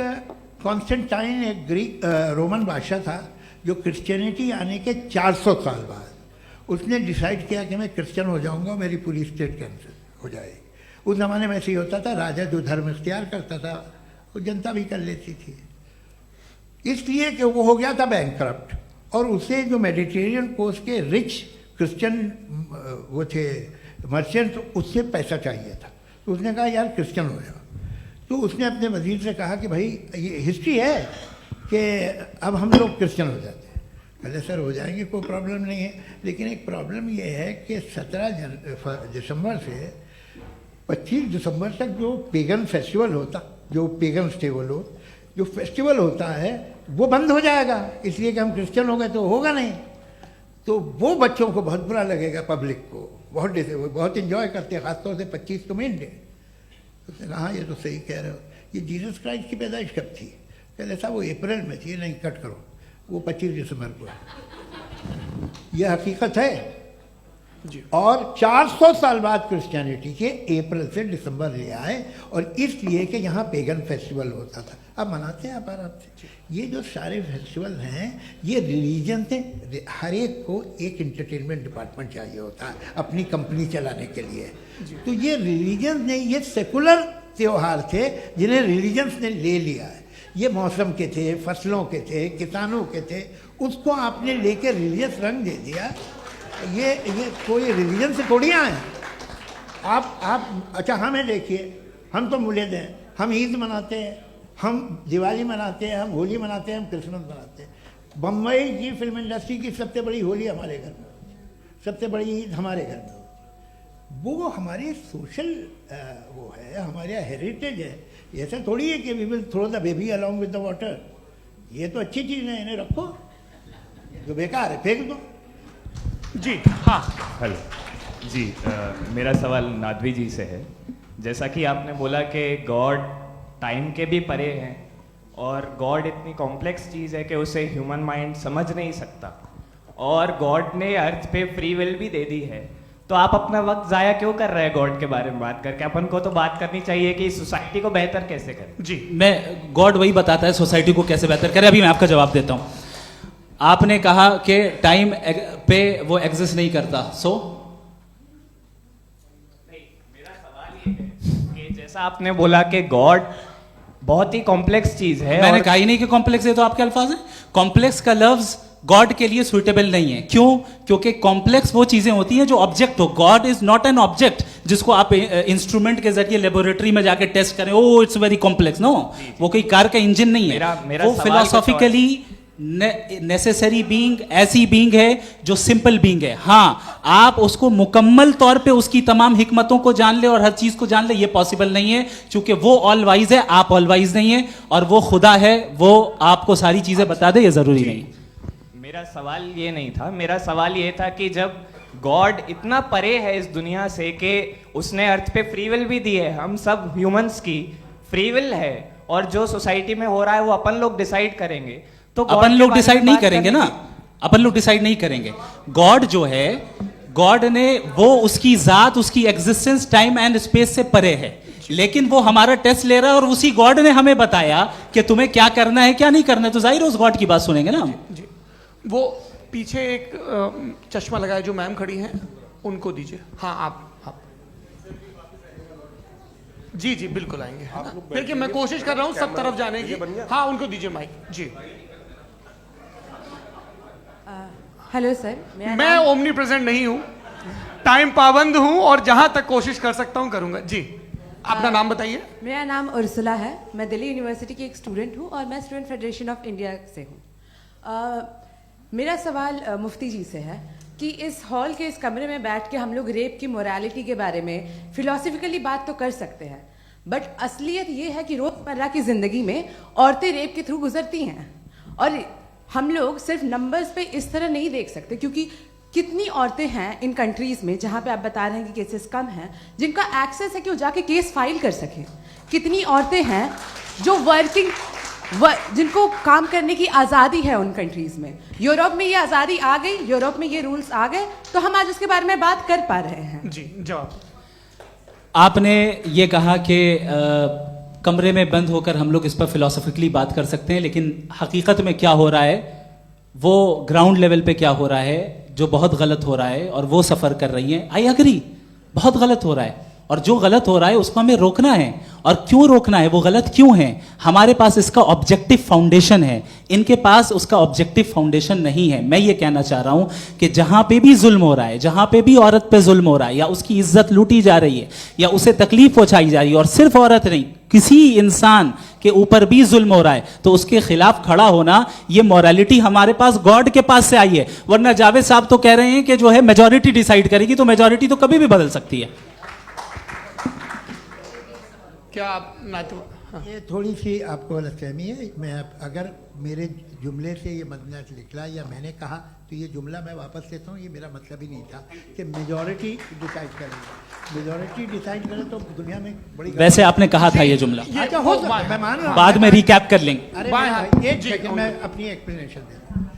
कॉन्स्टेंटाइन, एक ग्रीक रोमन बादशाह था, जो क्रिश्चियनिटी आने के 400 साल बाद उसने डिसाइड किया कि मैं क्रिश्चियन हो जाऊंगा, मेरी पूरी स्टेट कैंसिल हो जाएगी। उस ज़माने में ऐसे ही होता था, राजा जो धर्म इख्तियार करता था वो जनता भी कर लेती थी। इसलिए कि वो हो गया था बैंकक्रप्ट, और उसे जो मेडिटेरियन कोस्ट के रिच क्रिश्चियन वो थे मर्चेंट, उससे पैसा चाहिए था। तो उसने कहा यार क्रिश्चियन हो जाओ। तो उसने अपने वजीर से कहा कि भाई ये हिस्ट्री है कि अब हम लोग क्रिश्चियन हो जाते हैं। कहते सर हो जाएंगे, कोई प्रॉब्लम नहीं है, लेकिन एक प्रॉब्लम ये है कि 17 दिसंबर से 25 दिसंबर तक जो पेगन फेस्टिवल होता, जो पेगन जो फेस्टिवल होता है वो बंद हो जाएगा, इसलिए कि हम क्रिश्चियन हो गए तो होगा नहीं। तो वो बच्चों को बहुत बुरा लगेगा, पब्लिक को बहुत इंजॉय करते हैं, खासतौर से 25 को मेन डे। उसने कहा हाँ ये तो सही कह रहे हो, ये जीसस क्राइस्ट की पैदाइश कब थी? कहते साहब वो अप्रैल में थी। नहीं, कट करो, वो 25 दिसंबर को है। यह हकीकत है जी। और 400 साल बाद क्रिश्चियनिटी के अप्रैल से दिसंबर ले आए, और इसलिए कि यहाँ पेगन फेस्टिवल होता था। अब मनाते हैं आप आराम से। ये जो सारे फेस्टिवल हैं ये रिलीजन से, हर एक को एक इंटरटेनमेंट डिपार्टमेंट चाहिए होता है अपनी कंपनी चलाने के लिए। तो ये रिलीजन ने, ये सेकुलर त्योहार थे जिन्हें रिलीजन्स ने ले लिया है। ये मौसम के थे, फसलों के थे, किसानों के थे, उसको आपने लेके रिलीजियस रंग दे दिया। ये कोई रिलीजन से थोड़ी आए हैं आप। अच्छा हमें देखिए, हम तो मुल्द हैं, हम ईद मनाते हैं, हम दिवाली मनाते हैं, हम होली मनाते हैं, हम क्रिसमस मनाते हैं। बम्बई की फिल्म इंडस्ट्री की सबसे बड़ी होली हमारे घर में होती है, सबसे बड़ी ईद हमारे घर में होती है। वो हमारी सोशल वो है, हमारा हेरिटेज है। ऐसा थोड़ी है कि we will throw the baby along with the water. ये तो अच्छी चीज़ है, इन्हें रखो, जो बेकार है फेंक दो। जी हाँ। हेलो जी, मेरा सवाल नादवी जी से है। जैसा कि आपने बोला कि गॉड टाइम के भी परे हैं और गॉड इतनी कॉम्प्लेक्स चीज़ है कि उसे ह्यूमन माइंड समझ नहीं सकता, और गॉड ने अर्थ पे फ्री विल भी दे दी है, तो आप अपना वक्त ज़ाया क्यों कर रहे हैं गॉड के बारे में बात करके? अपन को तो बात करनी चाहिए कि सोसाइटी को बेहतर कैसे करें। जी, मैं गॉड वही बताता है सोसाइटी को कैसे बेहतर करे। अभी मैं आपका जवाब देता हूँ। आपने कहा कि टाइम पे वो एग्जिस्ट नहीं करता, सो मेरा सवाल ये है कि जैसा आपने बोला कि गॉड बहुत ही कॉम्प्लेक्स चीज है। मैंने कहा ही नहीं कि कॉम्प्लेक्स है, तो आपके अल्फाज हैं। कॉम्प्लेक्स का लफ्ज गॉड के लिए सुइटेबल नहीं है। क्यों? क्योंकि कॉम्प्लेक्स वो चीजें होती हैं जो ऑब्जेक्ट हो। God is not an object जिसको आप इंस्ट्रूमेंट के जरिए लेबोरेटरी में जाके टेस्ट करें, oh it's very complex. No, वो कोई कार का इंजन नहीं है। वो फिलोसॉफिकली नेसेसरी बीइंग ऐसी बीइंग है जो सिंपल बीइंग है। हाँ, आप उसको मुकम्मल तौर पे उसकी तमाम हिकमतों को जान ले और हर चीज को जान ले, ये पॉसिबल नहीं है, क्योंकि वो ऑल वाइज है, आप ऑल वाइज नहीं है, और वो खुदा है, वो आपको सारी चीजें बता दे, ये जरूरी नहीं। मेरा सवाल ये नहीं था, मेरा सवाल ये था कि जब गॉड इतना परे है इस दुनिया से कि उसने अर्थ पे फ्री विल भी दी है, हम सब ह्यूमंस की फ्री विल है, और जो सोसाइटी में हो रहा है वो अपन लोग डिसाइड करेंगे, तो अपन लोग डिसाइड नहीं करेंगे ना, अपन लोग डिसाइड नहीं करेंगे। गॉड जो है, गॉड ने वो उसकी जात, उसकी एग्जिस्टेंस टाइम एंड स्पेस से परे है, लेकिन वो हमारा टेस्ट ले रहा है, और उसी गॉड ने हमें बताया कि तुम्हें क्या करना है क्या नहीं करना है, तो जाहिर है उस गॉड की बात सुनेंगे ना हम। वो पीछे एक चश्मा लगाया जो मैम खड़ी हैं, उनको दीजिए। हाँ आप जी जी बिल्कुल आएंगे। देखिए मैं कोशिश कर रहा हूँ सब तरफ जाने की। हाँ उनको दीजिए माइक जी। हेलो सर, मैं ओमनी प्रेजेंट नहीं हूँ, टाइम पाबंद हूँ, और जहां तक कोशिश कर सकता हूँ करूंगा। जी अपना नाम बताइए। मेरा नाम उर्सुला है, मैं दिल्ली यूनिवर्सिटी की एक स्टूडेंट हूँ, और मैं स्टूडेंट फेडरेशन ऑफ इंडिया से हूँ। मेरा सवाल मुफ्ती जी से है कि इस हॉल के इस कमरे में बैठ के हम लोग रेप की मोरालिटी के बारे में फिलोसफिकली बात तो कर सकते हैं, बट असलियत ये है कि रोज़मर्रा की ज़िंदगी में औरतें रेप के थ्रू गुजरती हैं, और हम लोग सिर्फ नंबर्स पे इस तरह नहीं देख सकते, क्योंकि कितनी औरतें हैं इन कंट्रीज़ में जहाँ पे आप बता रहे हैं कि केसेस कम हैं, जिनका एक्सेस है कि वो जाके केस फाइल कर सकें। कितनी औरतें हैं जो जिनको काम करने की आज़ादी है उन कंट्रीज़ में। यूरोप में ये आज़ादी आ गई, यूरोप में ये रूल्स आ गए, तो हम आज उसके बारे में बात कर पा रहे हैं। जी जवाब। आपने ये कहा कि कमरे में बंद होकर हम लोग इस पर फिलोसफिकली बात कर सकते हैं, लेकिन हकीकत में क्या हो रहा है, वो ग्राउंड लेवल पे क्या हो रहा है जो बहुत गलत हो रहा है, और वो सफ़र कर रही हैं। आई अग्री, बहुत गलत हो रहा है, और जो गलत हो रहा है उसको हमें रोकना है। और क्यों रोकना है, वो गलत क्यों है? हमारे पास इसका ऑब्जेक्टिव फाउंडेशन है, इनके पास उसका ऑब्जेक्टिव फाउंडेशन नहीं है। मैं ये कहना चाह रहा हूं कि जहां पे भी जुल्म हो रहा है, जहां पे भी औरत पे जुल्म हो रहा है, या उसकी इज्जत लूटी जा रही है, या उसे तकलीफ पहुंचाई जा रही है, और सिर्फ औरत नहीं, किसी इंसान के ऊपर भी जुल्म हो रहा है, तो उसके खिलाफ खड़ा होना, ये मॉरलिटी हमारे पास गॉड के पास से आई है। वरना जावेद साहब तो कह रहे हैं कि जो है मेजॉरिटी डिसाइड करेगी, तो मेजॉरिटी तो कभी भी बदल सकती है। क्या आप ये थोड़ी सी आपको गलतफहमी है। मैं अगर मेरे जुमले से ये मदना निकला या मैंने कहा, तो ये जुमला मैं वापस लेता हूँ। ये मेरा मतलब ही नहीं था कि मेजॉरिटी डिसाइड करेगी। मेजॉरिटी डिसाइड करे तो दुनिया में बड़ी, वैसे आपने कहा था ये जुमला। अच्छा हो सकता है, मैं मान रहा हूँ, बाद में रिकैप कर लेंगे। अरे एक सेकंड, मैं अपनी एक्सप्लेनेशन देता हूँ।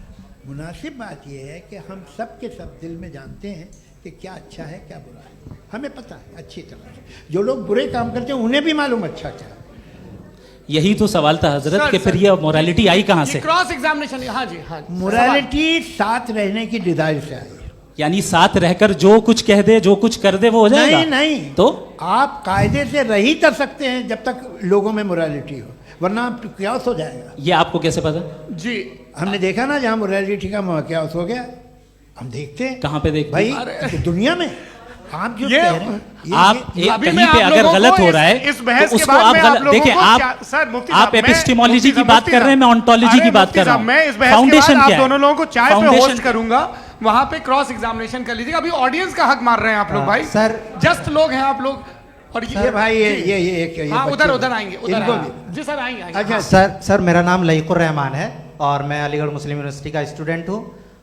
मुनासिब बात यह है कि हम सब के सब दिल में जानते हैं कि क्या अच्छा है क्या बुरा है, हमें पता है अच्छी तरह से। जो लोग बुरे काम करते हैं उन्हें भी मालूम अच्छा क्या है। यही तो सवाल था हजरत कि फिर ये मोरालिटी आई कहाँ से? Cross examination. हाँ जी हाँ। मोरालिटी साथ रहने की डिजायर से आई, यानी साथ रहकर जो कुछ कह दे, जो कुछ कर दे, वो हो जाएगा? नहीं तो आप कायदे से रही कर सकते हैं जब तक लोगों में मोरालिटी हो, वरना आप क्यास हो जाएगा। ये आपको कैसे पता? जी हमने देखा ना, जहाँ मोरालिटी का क्यास हो गया, हम देखते हैं। कहाँ पे देखते भाई हैं? दुनिया में आप जो कह रहे हैं, आप एक कहीं पे अगर गलत हो रहा है इस बहस तो के उसको बाद आप मैं गलत देखिए। आप एपिस्टेमोलॉजी की बात कर रहे हैं, मैं ऑन्टोलॉजी की बात कर रहा हूँ। मैं इस बहस फाउंडेशन के बाद क्या आप दोनों लोगों को चाय पे फाउंडेशन होस्ट करूंगा, वहां पे क्रॉस एग्जामिनेशन कर लीजिएगा। अभी ऑडियंस का हक मार रहे हैं आप लोग भाई, सर जस्ट लोग हैं आप लोग। और ये भाई ये हाँ बच्चे उधर आएंगे, उधर इनको आएंगे। जी सर आएंगे। अच्छा सर मेरा नाम लईकुर रहमान है और मैं अलीगढ़ मुस्लिम यूनिवर्सिटी का स्टूडेंट हूँ।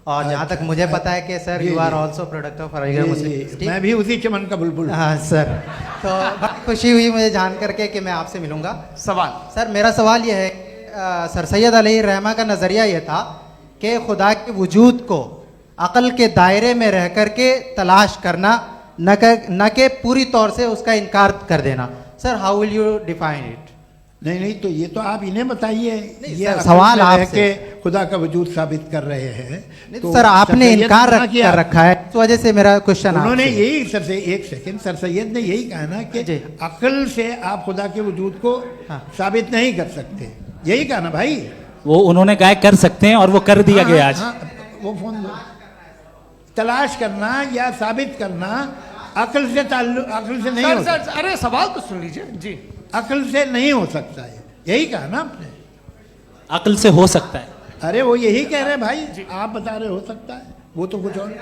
और जहाँ तक मुझे पता है कि sir you are also product of Aligarh Muslim University. मैं भी उसी चमन का बुलबुल। हाँ सर, तो बहुत खुशी हुई मुझे जान करके कि मैं आपसे मिलूंगा। सवाल सर मेरा सवाल यह है, सर सैयद अलैहिर्रहमा का नज़रिया ये था कि खुदा के वजूद को अक़ल के दायरे में रह कर के तलाश करना, न कि पूरी तौर से उसका इनकार कर देना। Sir how will you define it? नहीं तो ये तो आप इन्हें बताइए। ये सवाल आपसे आपसे खुदा का वजूद साबित कर रहे हैं तो सर आपने इनकार कर रखा है, इस वजह से मेरा क्वेश्चन उन्होंने यही एक सेकंड सर सैयद ने यही कहा ना कि अक्ल से आप खुदा के वजूद को साबित नहीं कर सकते, यही कहा ना भाई। वो उन्होंने कहा कर सकते हैं और वो कर दिया गया आज। वो फोन दो। तलाश करना या साबित करना अक्ल से नहीं हो सकता। अरे सवाल तो सुन लीजिए जी। अक्ल से नहीं हो सकता है, यही कहा ना आपने। अक्ल से हो सकता है। अरे वो यही कह रहे हैं भाई, आप बता रहे हो सकता है, वो तो कुछ और।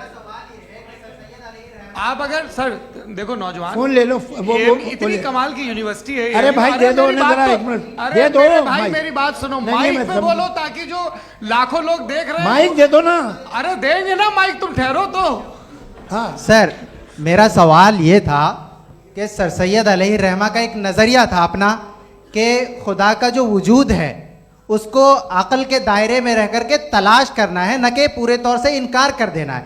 आप अगर सर देखो नौजवान फोन ले लो, वो इतनी कमाल की यूनिवर्सिटी है। अरे भाई दे दो जरा, एक मिनट दे दो भाई, मेरी बात सुनो, माइक पे बोलो ताकि जो लाखों लोग देख रहे हैं। माइक दे दो ना। अरे देंगे ना माइक, तुम ठहरो तो। हाँ सर मेरा सवाल ये था कि सर सैयद अलैहिर्रहमा का एक नज़रिया था अपना कि खुदा का जो वजूद है उसको अक़ल के दायरे में रह कर के तलाश करना है, न कि पूरे तौर से इनकार कर देना है।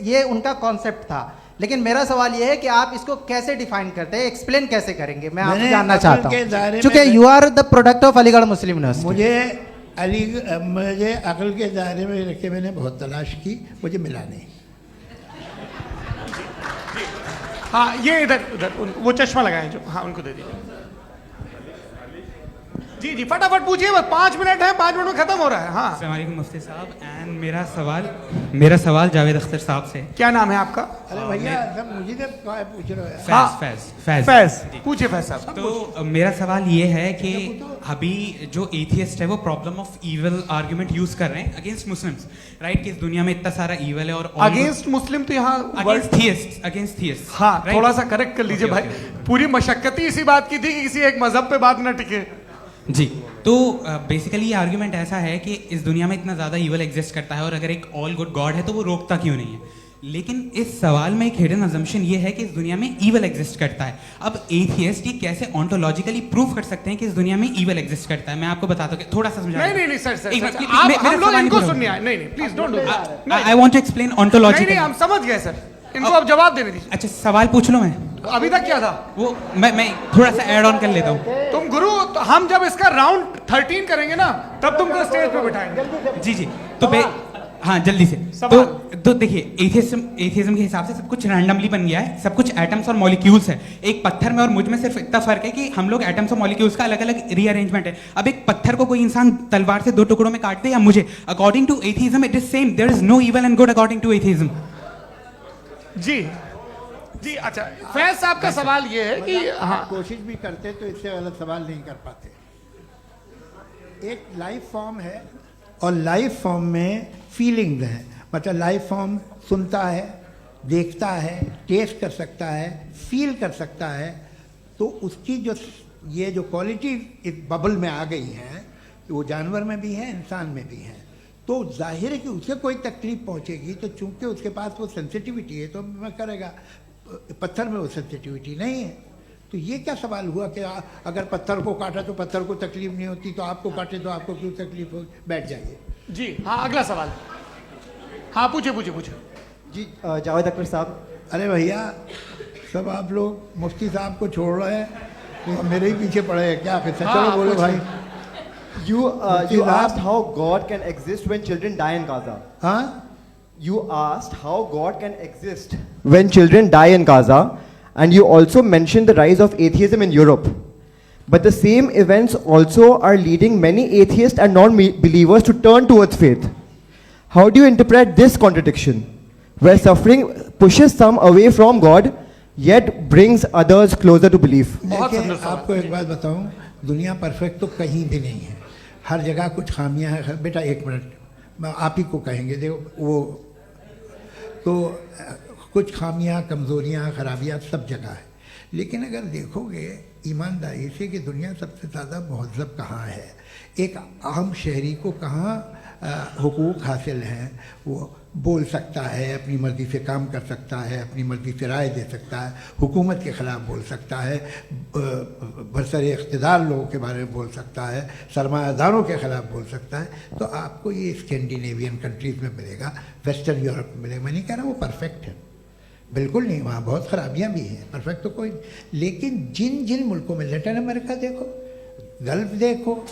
ये उनका कॉन्सेप्ट था। लेकिन मेरा सवाल ये है कि आप इसको कैसे डिफाइन करते हैं, एक्सप्लेन कैसे करेंगे, मैं आपसे जानना चाहता हूँ। चूंकि you are the product of Aligarh Muslim University. मुझे अक़ल के दायरे में रख के मैंने बहुत तलाश की, मुझे मिला नहीं। हाँ ये इधर वो चश्मा लगाए जो, हाँ उनको दे दीजिए। जी फटाफट पूछिए, बस 5 मिनट है, 5 मिनट में खत्म हो रहा है। हाँ अस्सलाम वालेकुम मुफ्ती साहब। एंड मेरा सवाल जावेद अख्तर साहब से। क्या नाम है आपका? अरे भैया सब मुझे पूछ रहे हो। फैज पूछिए फैज साहब। तो मेरा सवाल ये है कि अभी जो एथियस्ट है वो problem of evil argument use कर रहे हैं अगेंस्ट मुस्लिम्स, राइट? कि इस दुनिया में इतना सारा इविल है और अगेंस्ट मुस्लिम तो यहाँ अगेंस्ट थियस्ट। हाँ थोड़ा सा करेक्ट कर लीजिए भाई। पूरी मशक्कत ही इसी बात की थी कि किसी एक मजहब पे बात ना टिके। जी तो बेसिकली ये आर्ग्यूमेंट ऐसा है कि इस दुनिया में इतना ज़्यादा ईवल एग्जिस्ट करता है और अगर एक ऑल गुड गॉड है तो वो रोकता क्यों नहीं है? लेकिन इस सवाल में एक हिडन अजम्पशन ये है कि इस दुनिया में ईवल एग्जिस्ट करता है। अब एथियस्ट ये कैसे ऑन्टोलॉजिकली प्रूव कर सकते हैं कि इस दुनिया में ईवल एग्जिस्ट करता है? मैं आपको बताता हूँ, थोड़ा सा समझा। नहीं सर हम लोग इनको सुनने आए। नहीं please don't do. I want to explain ontology. नहीं हम समझ गए सर, इनको अब जवाब देने दीजिए। अच्छा सवाल पूछ लो। मैं अभी तक क्या था वो मैं थोड़ा सा ऐड ऑन कर लेता हूँ। तुम गुरु, तो हम जब इसका राउंड 13 करेंगे ना तब तुमको स्टेज पे बिठाएंगे। जी तो हाँ जल्दी से। तो देखिए एथियज्म के हिसाब से सब कुछ रैंडमली बन गया है, सब कुछ एटम्स और मॉलिक्यूल्स है। एक पत्थर में और मुझ में सिर्फ इतना फर्क है कि हम लोग एटम्स और मॉलिक्यूल्स का अलग अलग रीअरेंजमेंट है। अब एक पत्थर को कोई इंसान तलवार से 2 टुकड़ों में काट दे या मुझे, according to atheism it is same. There is no evil and good according to atheism. जी अच्छा फैज साहब का सवाल ये है कि हाँ कोशिश भी करते तो इससे गलत सवाल नहीं कर पाते। एक लाइफ फॉर्म है और लाइफ फॉर्म में फीलिंग्स हैं, मतलब लाइफ फॉर्म सुनता है, देखता है, टेस्ट कर सकता है, फील कर सकता है। तो उसकी जो क्वालिटी इस बबल में आ गई हैं, वो जानवर में भी है, इंसान में भी है। तो जाहिर है कि उसे कोई तकलीफ पहुंचेगी, तो चूंकि उसके पास वो सेंसिटिविटी है तो मैं करेगा। पत्थर में वो सेंसिटिविटी नहीं है। तो ये क्या सवाल हुआ कि अगर पत्थर को काटा तो पत्थर को तकलीफ नहीं होती, तो आपको काटे तो आपको क्यों तकलीफ हो? बैठ जाइए। जी हाँ अगला सवाल। हाँ पूछे जी जावेद अख्तर साहब। अरे भैया सब आप लोग मुफ्ती साहब को छोड़ रहे हैं, तो मेरे ही पीछे पड़े हैं क्या? फिर चलो बोलो भाई। You asked how God can exist when children die in Gaza. हाँ you asked how God can exist when children die in Gaza, and you also mentioned the rise of atheism in Europe. But the same events also are leading many atheists and non-believers to turn towards faith. How do you interpret this contradiction, where suffering pushes some away from God, yet brings others closer to belief? देखिए, आपको एक बात बताऊं, दुनिया perfect तो कहीं भी नहीं है, हर जगह कुछ खामियां हैं। बेटा एक मिनट, आप ही को कहेंगे, देखो वो तो कुछ खामियां, कमज़ोरियां, खराबियां सब जगह है। लेकिन अगर देखोगे ईमानदारी से कि दुनिया सबसे ज़्यादा महज़ब कहाँ है, एक आम शहरी को कहाँ हुकूक हासिल हैं, वो बोल सकता है, अपनी मर्ज़ी से काम कर सकता है, अपनी मर्ज़ी से राय दे सकता है, हुकूमत के ख़िलाफ़ बोल सकता है, बरसरे इक़्तिदार लोगों के बारे में बोल सकता है, सरमायादारों के ख़िलाफ़ बोल सकता है। तो आपको ये स्कैंडिनेवियन कंट्रीज़ में मिलेगा, वेस्टर्न यूरोप में मिलेगा। मैं नहीं कह रहा वो परफेक्ट है, बिल्कुल नहीं, वहाँ बहुत ख़राबियाँ भी हैं, परफेक्ट तो कोई। लेकिन जिन जिन मुल्कों में, लैटिन अमेरिका देखो, गल्फ़ देखो,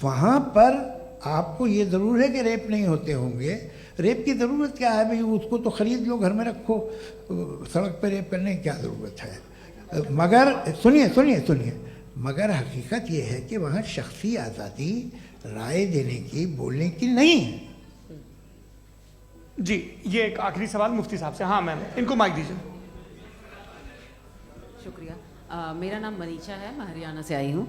वहाँ पर आपको ये ज़रूर है कि रेप नहीं होते होंगे। रेप की ज़रूरत क्या है भाई, उसको तो ख़रीद लो, घर में रखो, सड़क पर रेप करने की क्या ज़रूरत है। मगर सुनिए सुनिए सुनिए, मगर हकीकत ये है कि वहाँ शख्सी आज़ादी राय देने की, बोलने की नहीं है। जी, ये एक आखिरी सवाल मुफ्ती साहब से। हाँ मैम, इनको माइक दीजिए। शुक्रिया। मेरा नाम मनीषा है, मैं हरियाणा से आई हूँ।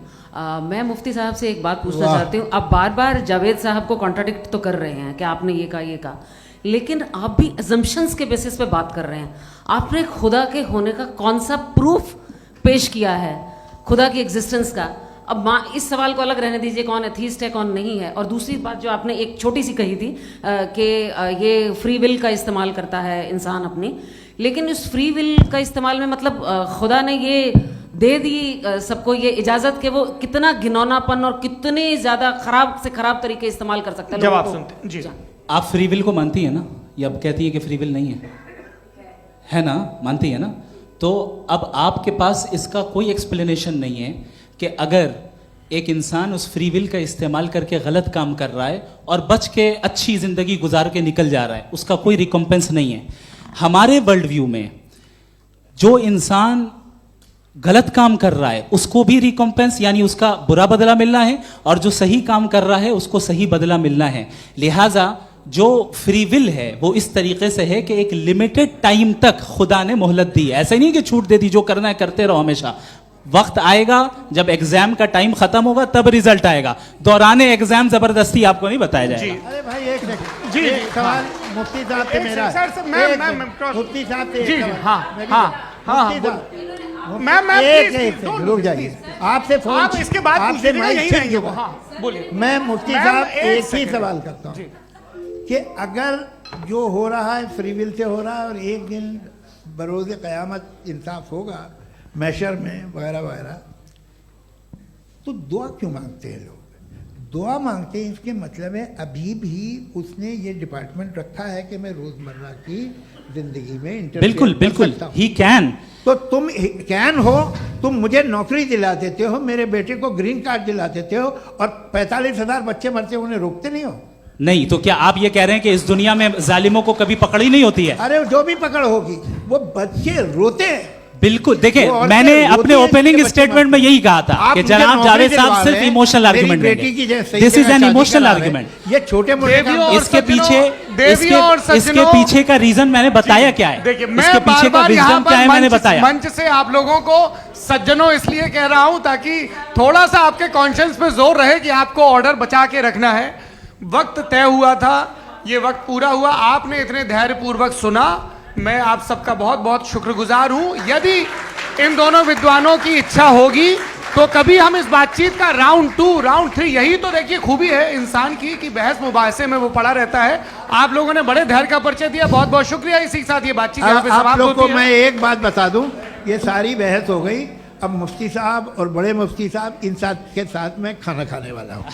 मैं मुफ्ती साहब से एक बात पूछना चाहती हूँ। आप बार बार जावेद साहब को कॉन्ट्राडिक्ट तो कर रहे हैं कि आपने ये कहा, लेकिन आप भी अजम्पशंस के बेसिस पे बात कर रहे हैं। आपने खुदा के होने का कौन सा प्रूफ पेश किया है, खुदा की एग्जिस्टेंस का? अब इस सवाल को अलग रहने दीजिए, कौन एथीस्ट है कौन नहीं है। और दूसरी बात जो आपने एक छोटी सी कही थी कि ये फ्री विल का इस्तेमाल करता है इंसान अपनी, लेकिन उस फ्री विल का इस्तेमाल में मतलब खुदा ने ये दे दी सबको ये इजाज़त कि वो कितना घिनौनापन और कितने ज़्यादा ख़राब से ख़राब तरीके इस्तेमाल कर सकता है। जवाब सुनते जी। आप फ्री विल को मानती है ना, या अब कहती है कि फ्री विल नहीं है ना, मानती है ना? तो अब आपके पास इसका कोई एक्सप्लेनेशन नहीं है कि अगर एक इंसान उस फ्री विल का इस्तेमाल करके गलत काम कर रहा है और बच के अच्छी ज़िंदगी गुजार के निकल जा रहा है, उसका कोई रिकम्पेंस नहीं है। हमारे वर्ल्ड व्यू में जो इंसान गलत काम कर रहा है उसको भी रिकम्पेंस यानी उसका बुरा बदला मिलना है, और जो सही काम कर रहा है उसको सही बदला मिलना है। लिहाजा जो फ्री विल है वो इस तरीके से है कि एक लिमिटेड टाइम तक खुदा ने मोहलत दी है। ऐसा नहीं कि छूट दे दी, जो करना है करते रहो हमेशा। वक्त आएगा जब एग्जाम का टाइम खत्म होगा तब रिजल्ट आएगा, दौराने एग्जाम जबरदस्ती आपको नहीं बताया जाएगा। अरे भाई एक सेकंड, जी सवाल मुफ्ती साहब से मेरा, मुफ्ती साहब से, रुक जाइए, आपसे फोन, आप इसके बाद आपसे यही रहेंगे वो। हाँ बोलिए। मैं मुफ्ती साहब एक ही सवाल करता हूँ कि अगर जो हो रहा है फ्री विल से हो रहा है और एक दिन बरोज़ क़यामत इंसाफ होगा मैशर में वगैरह वगैरह, तो दुआ क्यों मांगते हैं लोग? दुआ मांगते हैं इसके मतलब है अभी भी उसने ये डिपार्टमेंट रखा है कि मैं रोज़मर्रा की ज़िंदगी में बिल्कुल बिल्कुल ही कैन। तो तुम कैन हो, तुम मुझे नौकरी दिला देते हो, मेरे बेटे को ग्रीन कार्ड दिला देते हो, और 45,000 बच्चे मरते उन्हें रोकते नहीं हो। नहीं तो क्या आप ये कह रहे हैं कि इस दुनिया में जालिमों को कभी पकड़ ही नहीं होती है? अरे जो भी पकड़ होगी वो बच्चे रोते हैं। बिल्कुल, देखिए मैंने अपने ओपनिंग स्टेटमेंट में यही कहा था कि जनाब जावेद साहब सिर्फ इमोशनल आर्गुमेंट देंगे। This is an emotional argument. ये छोटे मोटे इसके पीछे का रीजन मैंने बताया क्या है, इसके पीछे का रीजन क्या है मैंने बताया। मंच से आप लोगों को सज्जनों इसलिए कह रहा हूं ताकि थोड़ा सा आपके कॉन्शियंस पे जोर रहे कि आपको ऑर्डर बचा के रखना है। वक्त तय हुआ था, ये वक्त पूरा हुआ, आपने इतने धैर्यपूर्वक सुना, मैं आप सबका बहुत बहुत शुक्रगुजार हूं। यदि इन दोनों विद्वानों की इच्छा होगी तो कभी हम इस बातचीत का राउंड 2, राउंड 3, यही तो देखिए खूबी है इंसान की कि बहस मुबाहसे में वो पड़ा रहता है। आप लोगों ने बड़े धैर्य का परिचय दिया, बहुत बहुत शुक्रिया। इसी के साथ ये बातचीत यहाँ पे समाप्त होती है। आप लोगों को मैं एक बात बता दूं, ये सारी बहस हो गई, अब मुफ्ती साहब और बड़े मुफ्ती साहब इन के साथ मैं खाना खाने वाला हूँ।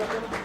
हैं